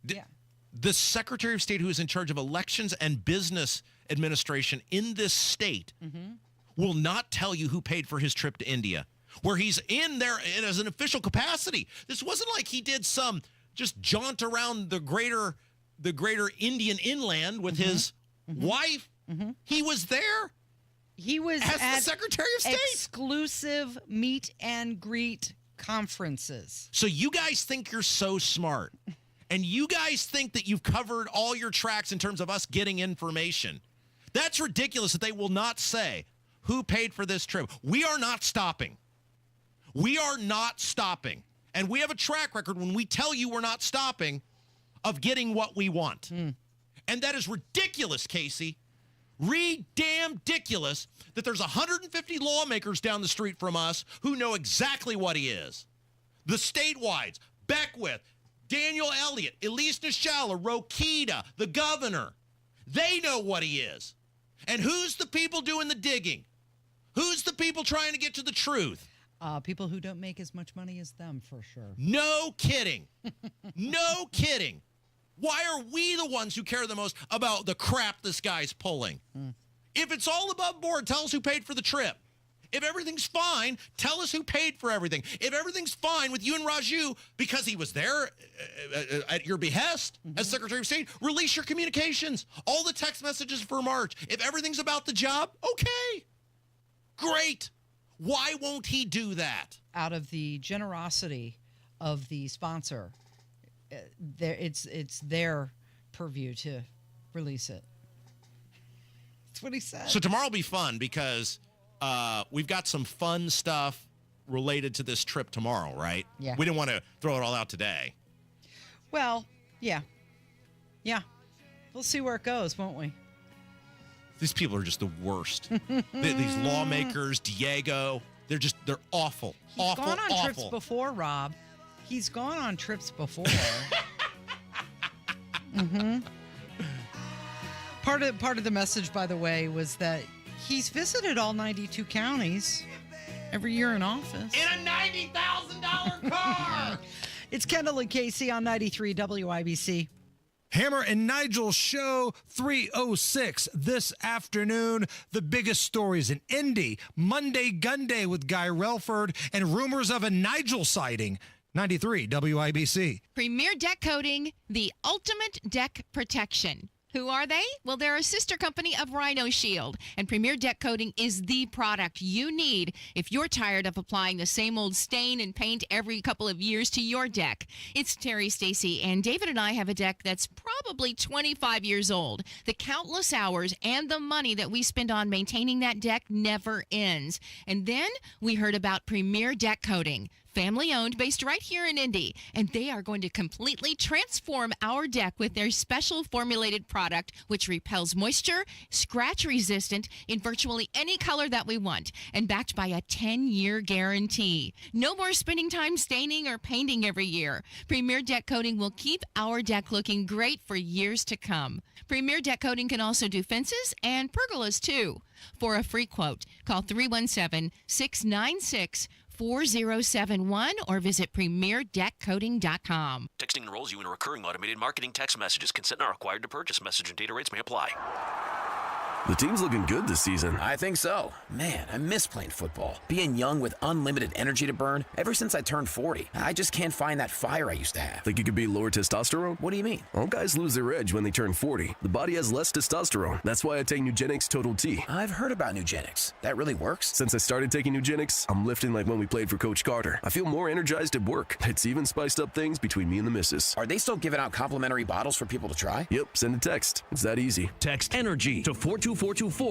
The Secretary of State who is in charge of elections and business administration in this state will not tell you who paid for his trip to India, where he's in there as an official capacity. This wasn't like he did some just jaunt around the greater Indian inland with his wife. He was there. He was as at the Secretary of State. Exclusive meet and greet conferences. So you guys think you're so smart, and you guys think that you've covered all your tracks in terms of us getting information. That's ridiculous that they will not say who paid for this trip. We are not stopping. We are not stopping. And we have a track record when we tell you we're not stopping of getting what we want. And that is ridiculous, Casey. Re-damn-diculous that there's 150 lawmakers down the street from us who know exactly what he is. The statewide, Beckwith, Daniel Elliott, Elise Nishala, Rokita, the governor. They know what he is. And who's the people doing the digging? Who's the people trying to get to the truth? People who don't make as much money as them, for sure. No kidding. No kidding. Why are we the ones who care the most about the crap this guy's pulling? If it's all above board, tell us who paid for the trip. If everything's fine, tell us who paid for everything. If everything's fine with you and Raju because he was there at your behest as Secretary of State, release your communications. All the text messages for March. If everything's about the job, okay. Great. Why won't he do that? Out of the generosity of the sponsor, it's their purview to release it. That's what he said. So tomorrow will be fun because we've got some fun stuff related to this trip tomorrow, right? Yeah. We didn't want to throw it all out today. Well, yeah. Yeah. We'll see where it goes, won't we? These people are just the worst. These lawmakers, Diego, they're awful. He's awful, gone on awful. trips before, Rob. He's gone on trips before. Part of the message, by the way, was that he's visited all 92 counties every year in office. In a $90,000 car! It's Kendall and Casey on 93 WIBC. Hammer and Nigel show 306 this afternoon. The biggest stories in Indy. Monday Gun Day with Guy Relford and rumors of a Nigel sighting. 93 WIBC. Premier Deck Coating, the ultimate deck protection. Who are they? Well, they're a sister company of Rhino Shield, and Premier Deck Coating is the product you need if you're tired of applying the same old stain and paint every couple of years to your deck. It's Terry, Stacy, and David and I have a deck that's probably 25 years old. The countless hours and the money that we spend on maintaining that deck never ends. And then we heard about Premier Deck Coating. Family owned, based right here in Indy, and they are going to completely transform our deck with their special formulated product, which repels moisture, scratch resistant in virtually any color that we want, and backed by a 10-year guarantee. No more spending time staining or painting every year. Premier Deck Coating will keep our deck looking great for years to come. Premier Deck Coating can also do fences and pergolas too. For a free quote, call 317-696-4071 or visit premierdeckcoating.com. Texting enrolls you in a recurring automated marketing text messages. Consent not required to purchase. Message and data rates may apply. The team's looking good this season. I think so. Man, I miss playing football. Being young with unlimited energy to burn. Ever since I turned 40, I just can't find that fire I used to have. Think you could be lower testosterone? What do you mean? All guys lose their edge when they turn 40. The body has less testosterone. That's why I take Nugenix Total T. I've heard about Nugenix. That really works? Since I started taking Nugenix, I'm lifting like when we played for Coach Carter. I feel more energized at work. It's even spiced up things between me and the missus. Are they still giving out complimentary bottles for people to try? Yep, send a text. It's that easy. Text ENERGY to 42424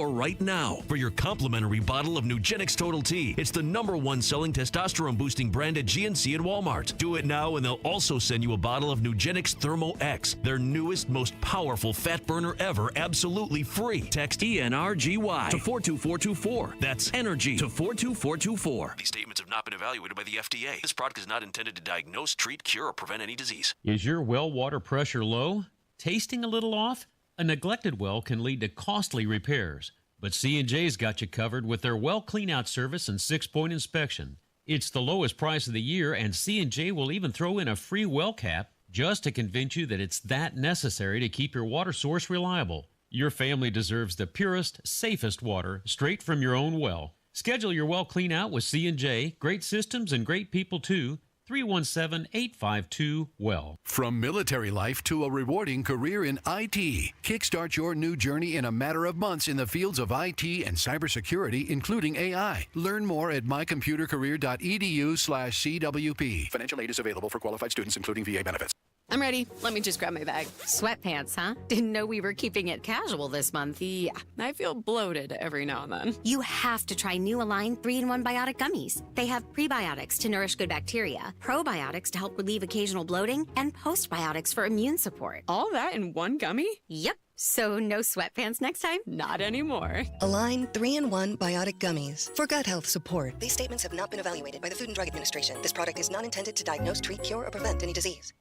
right now for your complimentary bottle of Nugenix Total T. It's the #1 selling testosterone boosting brand at GNC and Walmart. Do it now and they'll also send you a bottle of Nugenix Thermo X, their newest, most powerful fat burner ever, absolutely free. Text ENRGY to 42424. That's ENERGY to 42424. These statements have not been evaluated by the FDA. This product is not intended to diagnose, treat, cure, or prevent any disease. Is your well water pressure low? Tasting a little off? A neglected well can lead to costly repairs. But C&J's got you covered with their well clean-out service and 6-point inspection. It's the lowest price of the year, and C&J will even throw in a free well cap just to convince you that it's that necessary to keep your water source reliable. Your family deserves the purest, safest water straight from your own well. Schedule your well clean-out with C&J. Great systems and great people, too. 317-852-WELL. From military life to a rewarding career in IT, kickstart your new journey in a matter of months in the fields of IT and cybersecurity, including AI. Learn more at mycomputercareer.edu/CWP. Financial aid is available for qualified students, including VA benefits. I'm ready. Let me just grab my bag. Sweatpants, huh? Didn't know we were keeping it casual this month. Yeah, I feel bloated every now and then. You have to try new Align 3-in-1 Biotic Gummies. They have prebiotics to nourish good bacteria, probiotics to help relieve occasional bloating, and postbiotics for immune support. All that in one gummy? Yep. So no sweatpants next time? Not anymore. Align 3-in-1 Biotic Gummies for gut health support. These statements have not been evaluated by the Food and Drug Administration. This product is not intended to diagnose, treat, cure, or prevent any disease.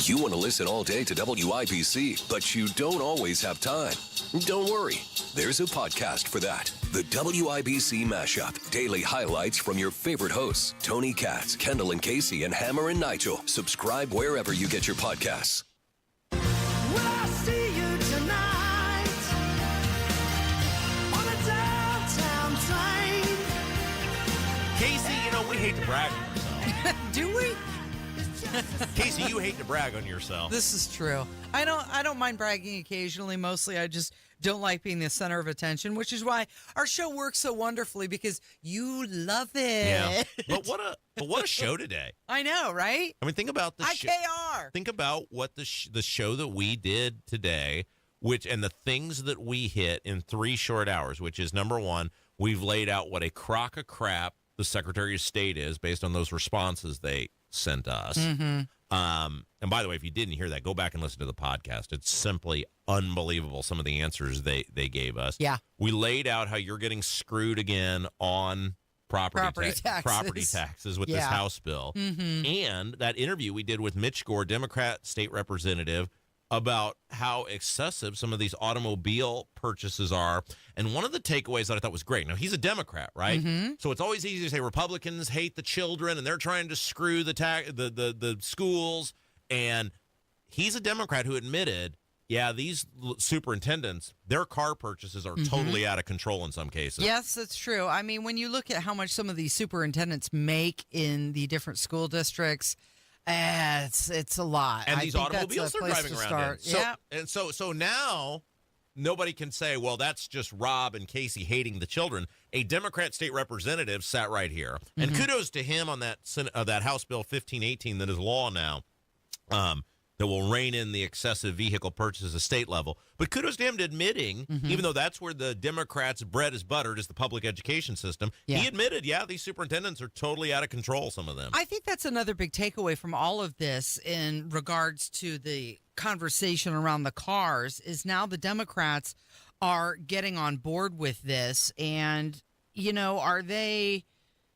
You want to listen all day to WIBC, but you don't always have time. Don't worry. There's a podcast for that. The WIBC Mashup. Daily highlights from your favorite hosts, Tony Katz, Kendall and Casey, and Hammer and Nigel. Subscribe wherever you get your podcasts. Will I see you tonight on a downtown train? hate to brag on yourself. Do we? Casey, you hate to brag on yourself. This is true. I don't mind bragging occasionally. Mostly, I just don't like being the center of attention, which is why our show works so wonderfully because you love it. Yeah. But what a show today. I know, right? I mean, think about the IKR. Think about what the show that we did today, and the things that we hit in 3 short hours, which is number one, we've laid out what a crock of crap the Secretary of State is based on those responses they sent us. Mm-hmm. And by the way, if you didn't hear that, go back and listen to the podcast. It's simply unbelievable, some of the answers they gave us. Yeah. We laid out how you're getting screwed again on property taxes with this House bill. Mm-hmm. And that interview we did with Mitch Gore, Democrat state representative, about how excessive some of these automobile purchases are. And one of the takeaways that I thought was great. Now, he's a Democrat, right? Mm-hmm. So it's always easy to say Republicans hate the children and they're trying to screw the schools. And he's a Democrat who admitted, yeah, these superintendents, their car purchases are totally out of control in some cases. Yes, that's true. I mean, when you look at how much some of these superintendents make in the different school districts, it's a lot. And I these think automobiles that's a they're place driving to around start. in. So now nobody can say, well, that's just Rob and Casey hating the children. A Democrat state representative sat right here. And kudos to him on that House Bill 1518 that is law now, that will rein in the excessive vehicle purchases at state level. But kudos to him to admitting, even though that's where the Democrats' bread is buttered, is the public education system, he admitted, these superintendents are totally out of control, some of them. I think that's another big takeaway from all of this in regards to the conversation around the cars is now the Democrats are getting on board with this. And, are they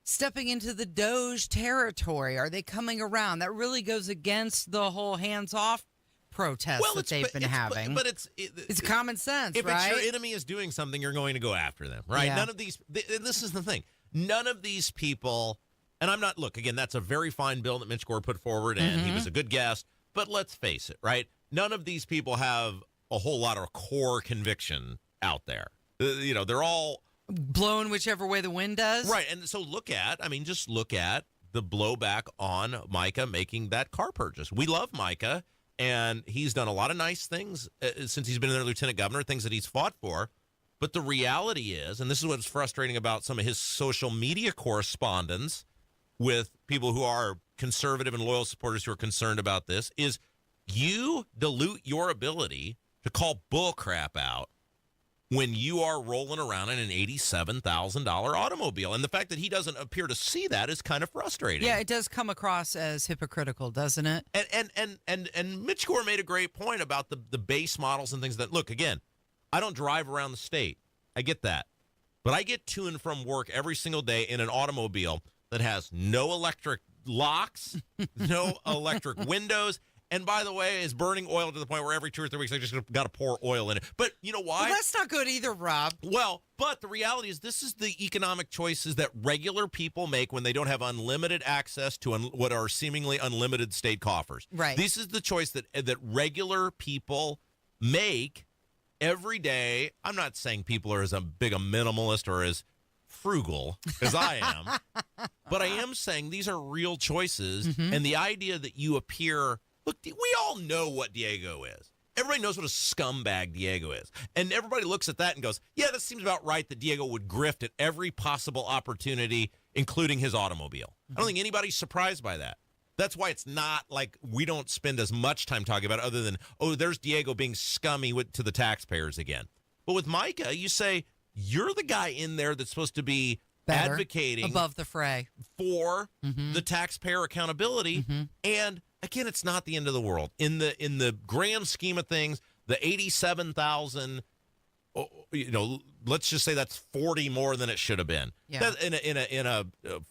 stepping into the Doge territory? Are they coming around? That really goes against the whole hands-off protest that they've been having. But it's common sense, if right? If your enemy is doing something, you're going to go after them, right? Yeah. None of these, this is the thing. None of these people, and I'm not, look, again, that's a very fine bill that Mitch Gore put forward, and he was a good guest, but let's face it, right? None of these people have a whole lot of core conviction out there. They're all blowing whichever way the wind does. Right. And so just look at the blowback on Micah making that car purchase. We love Micah, and he's done a lot of nice things since he's been their lieutenant governor, things that he's fought for. But the reality is, and this is what's frustrating about some of his social media correspondence with people who are conservative and loyal supporters who are concerned about this, is you dilute your ability to call bullcrap out when you are rolling around in an $87,000 automobile. And the fact that he doesn't appear to see that is kind of frustrating. Yeah, it does come across as hypocritical, doesn't it? And Mitch Gore made a great point about the base models and things that, look, again, I don't drive around the state. I get that. But I get to and from work every single day in an automobile that has no electric locks, no electric windows, and by the way, is burning oil to the point where every 2 or 3 weeks I just got to pour oil in it. But you know why? Well, that's not good either, Rob. Well, but the reality is this is the economic choices that regular people make when they don't have unlimited access to what are seemingly unlimited state coffers. Right. This is the choice that regular people make every day. I'm not saying people are as big a minimalist or as frugal as I am, but I am saying these are real choices, and the idea that you appear... Look, we all know what Diego is. Everybody knows what a scumbag Diego is. And everybody looks at that and goes, yeah, that seems about right that Diego would grift at every possible opportunity, including his automobile. I don't think anybody's surprised by that. That's why it's not like we don't spend as much time talking about it other than, there's Diego being scummy to the taxpayers again. But with Micah, you say, you're the guy in there that's supposed to be Better, advocating above the fray for the taxpayer accountability. And again, it's not the end of the world. In the grand scheme of things, the 87,000, let's just say that's 40 more than it should have been. Yeah. That, in a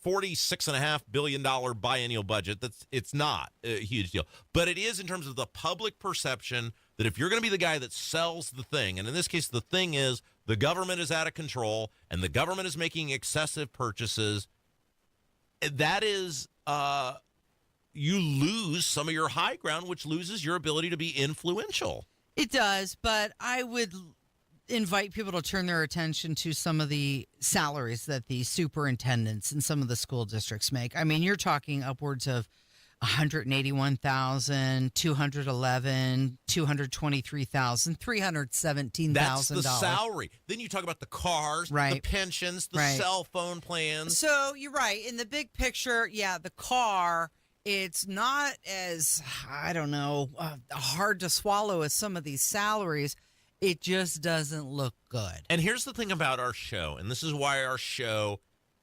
$46.5 billion biennial budget, it's not a huge deal. But it is in terms of the public perception that if you're going to be the guy that sells the thing, and in this case, the thing is the government is out of control and the government is making excessive purchases, that is... you lose some of your high ground, which loses your ability to be influential. It does, but I would invite people to turn their attention to some of the salaries that the superintendents in some of the school districts make. I mean, you're talking upwards of $181,000, $211,000, $223,000, $317,000. That's the salary. Then you talk about the cars, the pensions, the cell phone plans. So you're right. In the big picture, the car, it's not as, hard to swallow as some of these salaries. It just doesn't look good. And here's the thing about our show, and this is why our show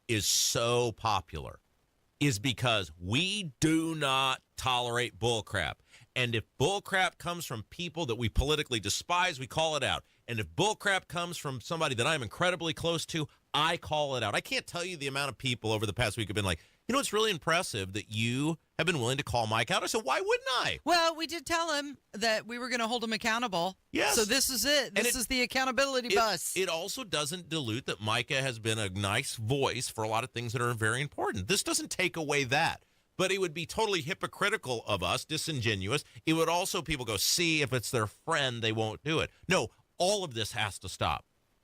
is so popular, is because we do not tolerate bullcrap. And if bullcrap comes from people that we politically despise, we call it out. And if bullcrap comes from somebody that I'm incredibly close to, I call it out. I can't tell you the amount of people over the past week have been like, it's really impressive that you have been willing to call Mike out. I said, why wouldn't I? Well, we did tell him that we were going to hold him accountable. Yes. So this is it. This is the accountability bus. It also doesn't dilute that Micah has been a nice voice for a lot of things that are very important. This doesn't take away that. But it would be totally hypocritical of us, disingenuous. It would also, people go, see, if it's their friend, they won't do it. No, all of this has to stop.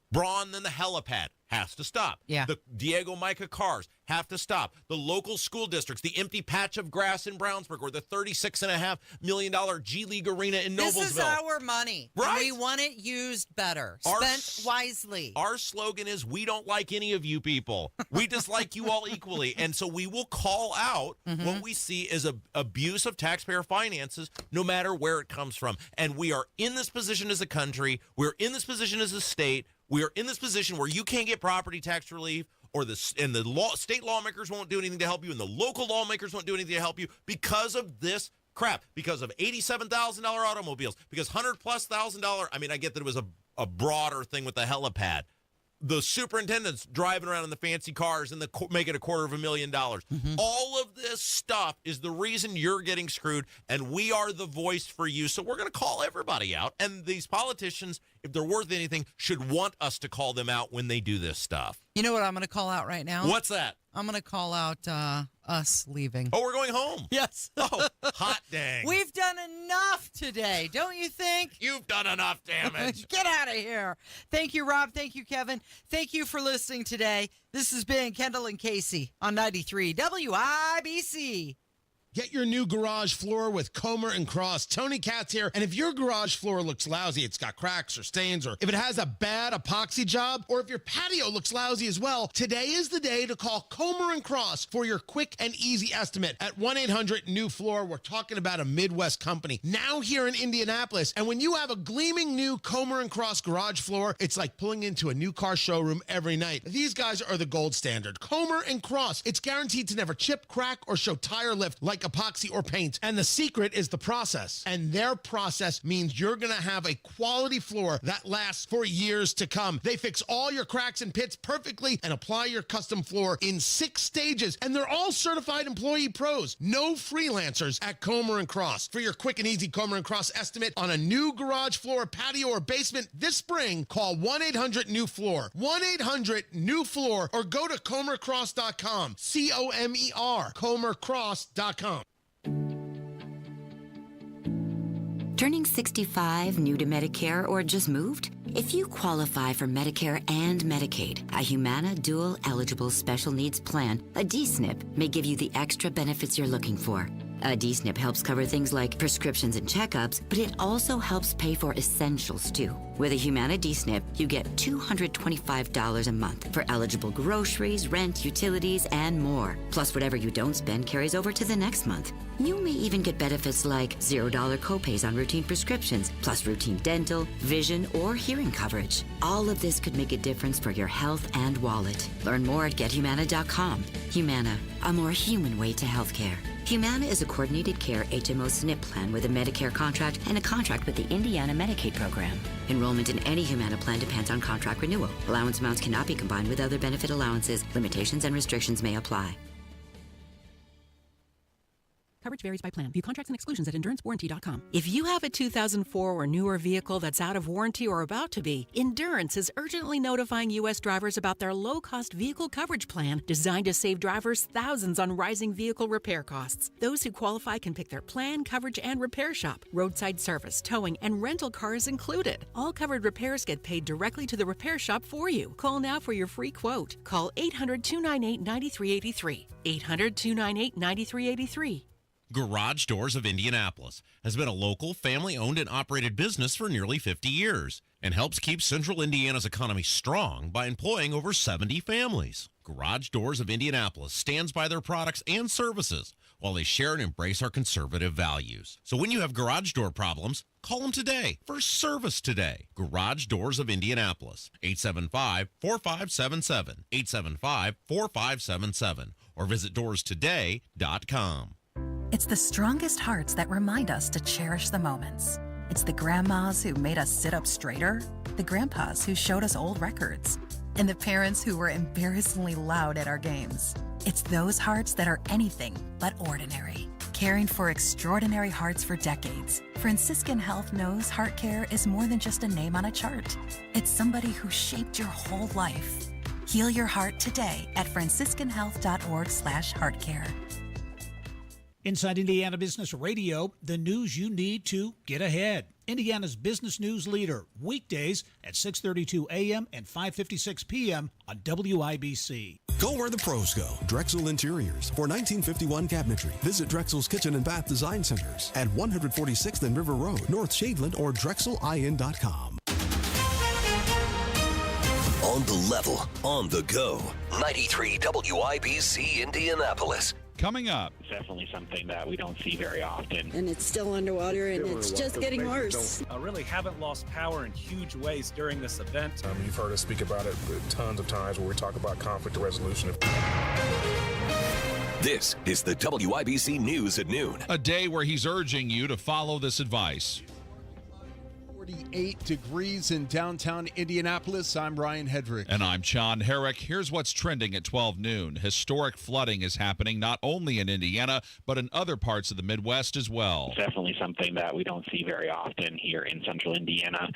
Braun and the helipad has to stop. Yeah. The Diego Micah cars have to stop. The local school districts, the empty patch of grass in Brownsburg, or the $36.5 million G League arena in Noblesville. This is our money. Right. We want it used better, spent wisely. Our slogan is, we don't like any of you people. We dislike you all equally. And so we will call out what we see as abuse of taxpayer finances, no matter where it comes from. And we are in this position as a country. We're in this position as a state. We are in this position where you can't get property tax relief, or the state lawmakers won't do anything to help you, and the local lawmakers won't do anything to help you because of this crap, because of $87,000 automobiles, because $100,000+. I mean, I get that it was a broader thing with the helipad. The superintendents driving around in the fancy cars and making $250,000. All of this stuff is the reason you're getting screwed, and we are the voice for you. So we're going to call everybody out. And these politicians, if they're worth anything, should want us to call them out when they do this stuff. You know what I'm going to call out right now? What's that? I'm going to call out us leaving. Oh, we're going home? Yes. Oh, hot dang. We've done enough today, don't you think? You've done enough damage. Get out of here. Thank you, Rob. Thank you, Kevin. Thank you for listening today. This has been Kendall and Casey on 93 WIBC. Get your new garage floor with Comer & Cross. Tony Katz here. And if your garage floor looks lousy, it's got cracks or stains, or if it has a bad epoxy job, or if your patio looks lousy as well, today is the day to call Comer & Cross for your quick and easy estimate at 1-800-NEW-FLOOR. We're talking about a Midwest company now here in Indianapolis. And when you have a gleaming new Comer & Cross garage floor, it's like pulling into a new car showroom every night. These guys are the gold standard. Comer & Cross. It's guaranteed to never chip, crack, or show tire lift like epoxy or paint. And the secret is the process. And their process means you're going to have a quality floor that lasts for years to come. They fix all your cracks and pits perfectly and apply your custom floor in 6 stages. And they're all certified employee pros. No freelancers at Comer & Cross. For your quick and easy Comer & Cross estimate on a new garage floor, patio, or basement this spring, call 1-800-NEW-FLOOR. 1-800-NEW-FLOOR, or go to comercross.com. COMER, comercross.com. Turning 65, new to Medicare, or just moved? If you qualify for Medicare and Medicaid, a Humana Dual Eligible Special Needs Plan, a D-SNP, may give you the extra benefits you're looking for. A D-SNP helps cover things like prescriptions and checkups, but it also helps pay for essentials, too. With a Humana D-SNP, you get $225 a month for eligible groceries, rent, utilities, and more. Plus, whatever you don't spend carries over to the next month. You may even get benefits like $0 copays on routine prescriptions, plus routine dental, vision, or hearing coverage. All of this could make a difference for your health and wallet. Learn more at GetHumana.com. Humana, a more human way to healthcare. Humana is a coordinated care HMO SNP plan with a Medicare contract and a contract with the Indiana Medicaid program. Enrollment in any Humana plan depends on contract renewal. Allowance amounts cannot be combined with other benefit allowances. Limitations and restrictions may apply. Coverage varies by plan. View contracts and exclusions at endurancewarranty.com. If you have a 2004 or newer vehicle that's out of warranty or about to be, Endurance is urgently notifying U.S. drivers about their low-cost vehicle coverage plan designed to save drivers thousands on rising vehicle repair costs. Those who qualify can pick their plan, coverage, and repair shop. Roadside service, towing, and rental cars included. All covered repairs get paid directly to the repair shop for you. Call now for your free quote. Call 800-298-9383. 800-298-9383. Garage Doors of Indianapolis has been a local, family-owned and operated business for nearly 50 years and helps keep Central Indiana's economy strong by employing over 70 families. Garage Doors of Indianapolis stands by their products and services while they share and embrace our conservative values. So when you have garage door problems, call them today for service today. Garage Doors of Indianapolis, 875-4577, 875-4577, or visit doorstoday.com. It's the strongest hearts that remind us to cherish the moments. It's the grandmas who made us sit up straighter, the grandpas who showed us old records, and the parents who were embarrassingly loud at our games. It's those hearts that are anything but ordinary. Caring for extraordinary hearts for decades, Franciscan Health knows heart care is more than just a name on a chart. It's somebody who shaped your whole life. Heal your heart today at franciscanhealth.org/heartcare. Inside Indiana Business Radio, the news you need to get ahead. Indiana's business news leader, weekdays at 6:32 a.m. and 5:56 p.m. on WIBC. Go where the pros go. Drexel Interiors. For 1951 cabinetry, visit Drexel's Kitchen and Bath Design Centers at 146th and River Road, North Shadeland, or drexelin.com. On the level, on the go. 93 WIBC Indianapolis. Coming up. It's definitely something that we don't see very often. And it's still underwater, and it's just getting worse. Really haven't lost power in huge ways during this event. You've heard us speak about it tons of times where we talk about conflict resolution. This is the WIBC News at noon. A day where he's urging you to follow this advice. 48 degrees in downtown Indianapolis. I'm Ryan Hedrick. And I'm John Herrick. Here's what's trending at 12 noon. Historic flooding is happening not only in Indiana, but in other parts of the Midwest as well. It's definitely something that we don't see very often here in central Indiana,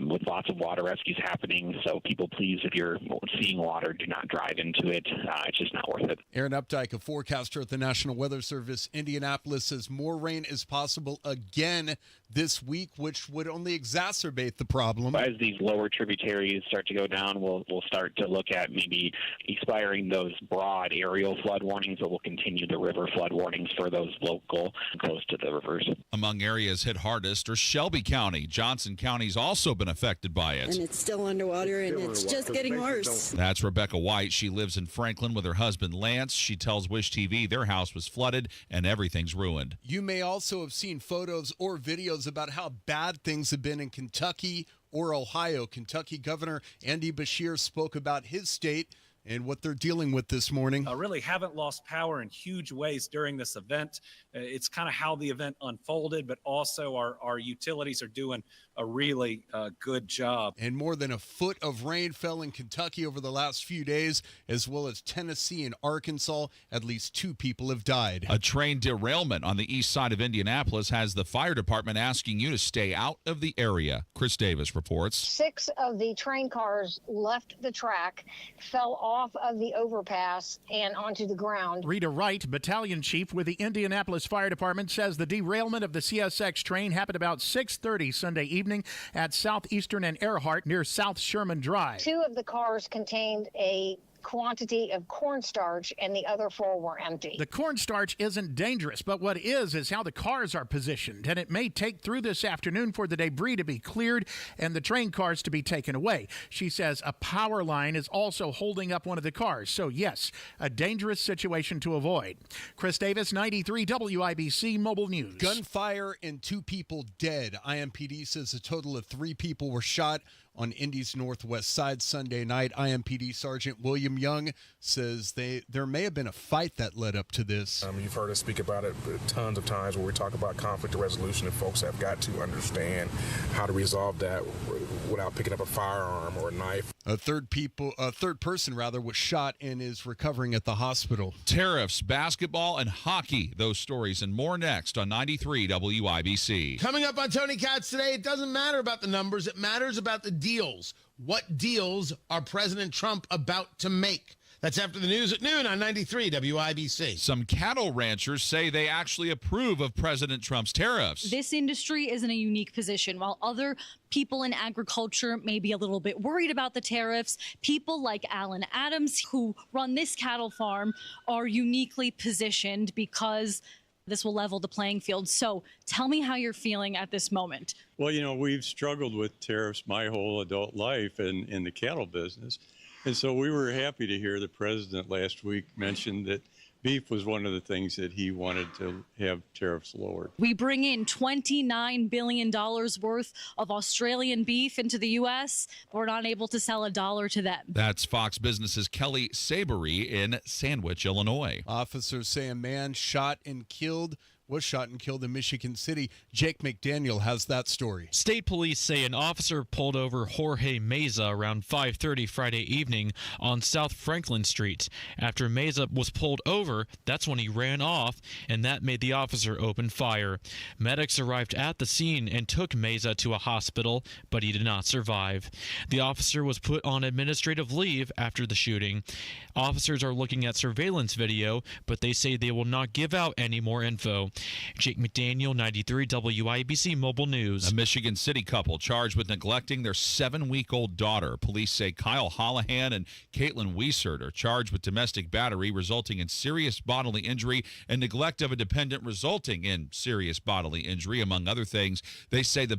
with lots of water rescues happening. So people, please, if you're seeing water, do not drive into it. It's just not worth it. Aaron Updike, a forecaster at the National Weather Service, Indianapolis, says more rain is possible again this week, which would only exacerbate the problem. As these lower tributaries start to go down, we'll start to look at maybe expiring those broad aerial flood warnings, but we'll continue the river flood warnings for those local close to the rivers. Among areas hit hardest are Shelby County. Johnson County's also been affected by it. And it's still underwater, and it's just getting worse. That's Rebecca White. She lives in Franklin with her husband, Lance. She tells Wish TV their house was flooded and everything's ruined. You may also have seen photos or videos about how bad things have been in Kentucky or Ohio. Kentucky Governor Andy Beshear spoke about his state and what they're dealing with this morning. Really haven't lost power in huge ways during this event. It's kind of how the event unfolded, but also our utilities are doing a really good job. And more than a foot of rain fell in Kentucky over the last few days, as well as Tennessee and Arkansas. At least 2 people have died. A train derailment on the east side of Indianapolis has the fire department asking you to stay out of the area. Chris Davis reports. 6 of the train cars left the track, fell off of the overpass and onto the ground. Rita Wright, battalion chief with the Indianapolis Fire Department, says the derailment of the CSX train happened about 6:30 Sunday evening at Southeastern and Earhart near South Sherman Drive. 2 of the cars contained a quantity of cornstarch, and the other 4 were empty. The cornstarch isn't dangerous, but what is how the cars are positioned, and it may take through this afternoon for the debris to be cleared and the train cars to be taken away. She says a power line is also holding up one of the cars, so yes, a dangerous situation to avoid. Chris Davis, 93 WIBC Mobile News. Gunfire and 2 people dead. IMPD says a total of 3 people were shot on Indy's northwest side Sunday night. IMPD Sergeant William Young says there may have been a fight that led up to this. You've heard us speak about it tons of times where we talk about conflict resolution, and folks have got to understand how to resolve that without picking up a firearm or a knife. A third person was shot and is recovering at the hospital. Tariffs, basketball, and hockey. Those stories and more next on 93 WIBC. Coming up on Tony Katz today, it doesn't matter about the numbers. It matters about the deals. What deals are President Trump about to make? That's after the news at noon on 93 WIBC. Some cattle ranchers say they actually approve of President Trump's tariffs. This industry is in a unique position. While other people in agriculture may be a little bit worried about the tariffs, people like Alan Adams, who run this cattle farm, are uniquely positioned because this will level the playing field. So tell me how you're feeling at this moment. Well, we've struggled with tariffs my whole adult life in the cattle business. And so we were happy to hear the president last week mention that beef was one of the things that he wanted to have tariffs lowered. We bring in $29 billion worth of Australian beef into the U.S., but we're not able to sell $1 to them. That's Fox Business's Kelly Sabery in Sandwich, Illinois. Officers say a man was shot and killed in Michigan City. Jake McDaniel has that story. State police say an officer pulled over Jorge Meza around 5:30 Friday evening on South Franklin Street. After Meza was pulled over, that's when he ran off, and that made the officer open fire. Medics arrived at the scene and took Meza to a hospital, but he did not survive. The officer was put on administrative leave after the shooting. Officers are looking at surveillance video, but they say they will not give out any more info. Jake McDaniel, 93 WIBC Mobile News. A Michigan City couple charged with neglecting their 7-week-old daughter. Police say Kyle Hollahan and Caitlin Wiesert are charged with domestic battery resulting in serious bodily injury and neglect of a dependent resulting in serious bodily injury, among other things. They say the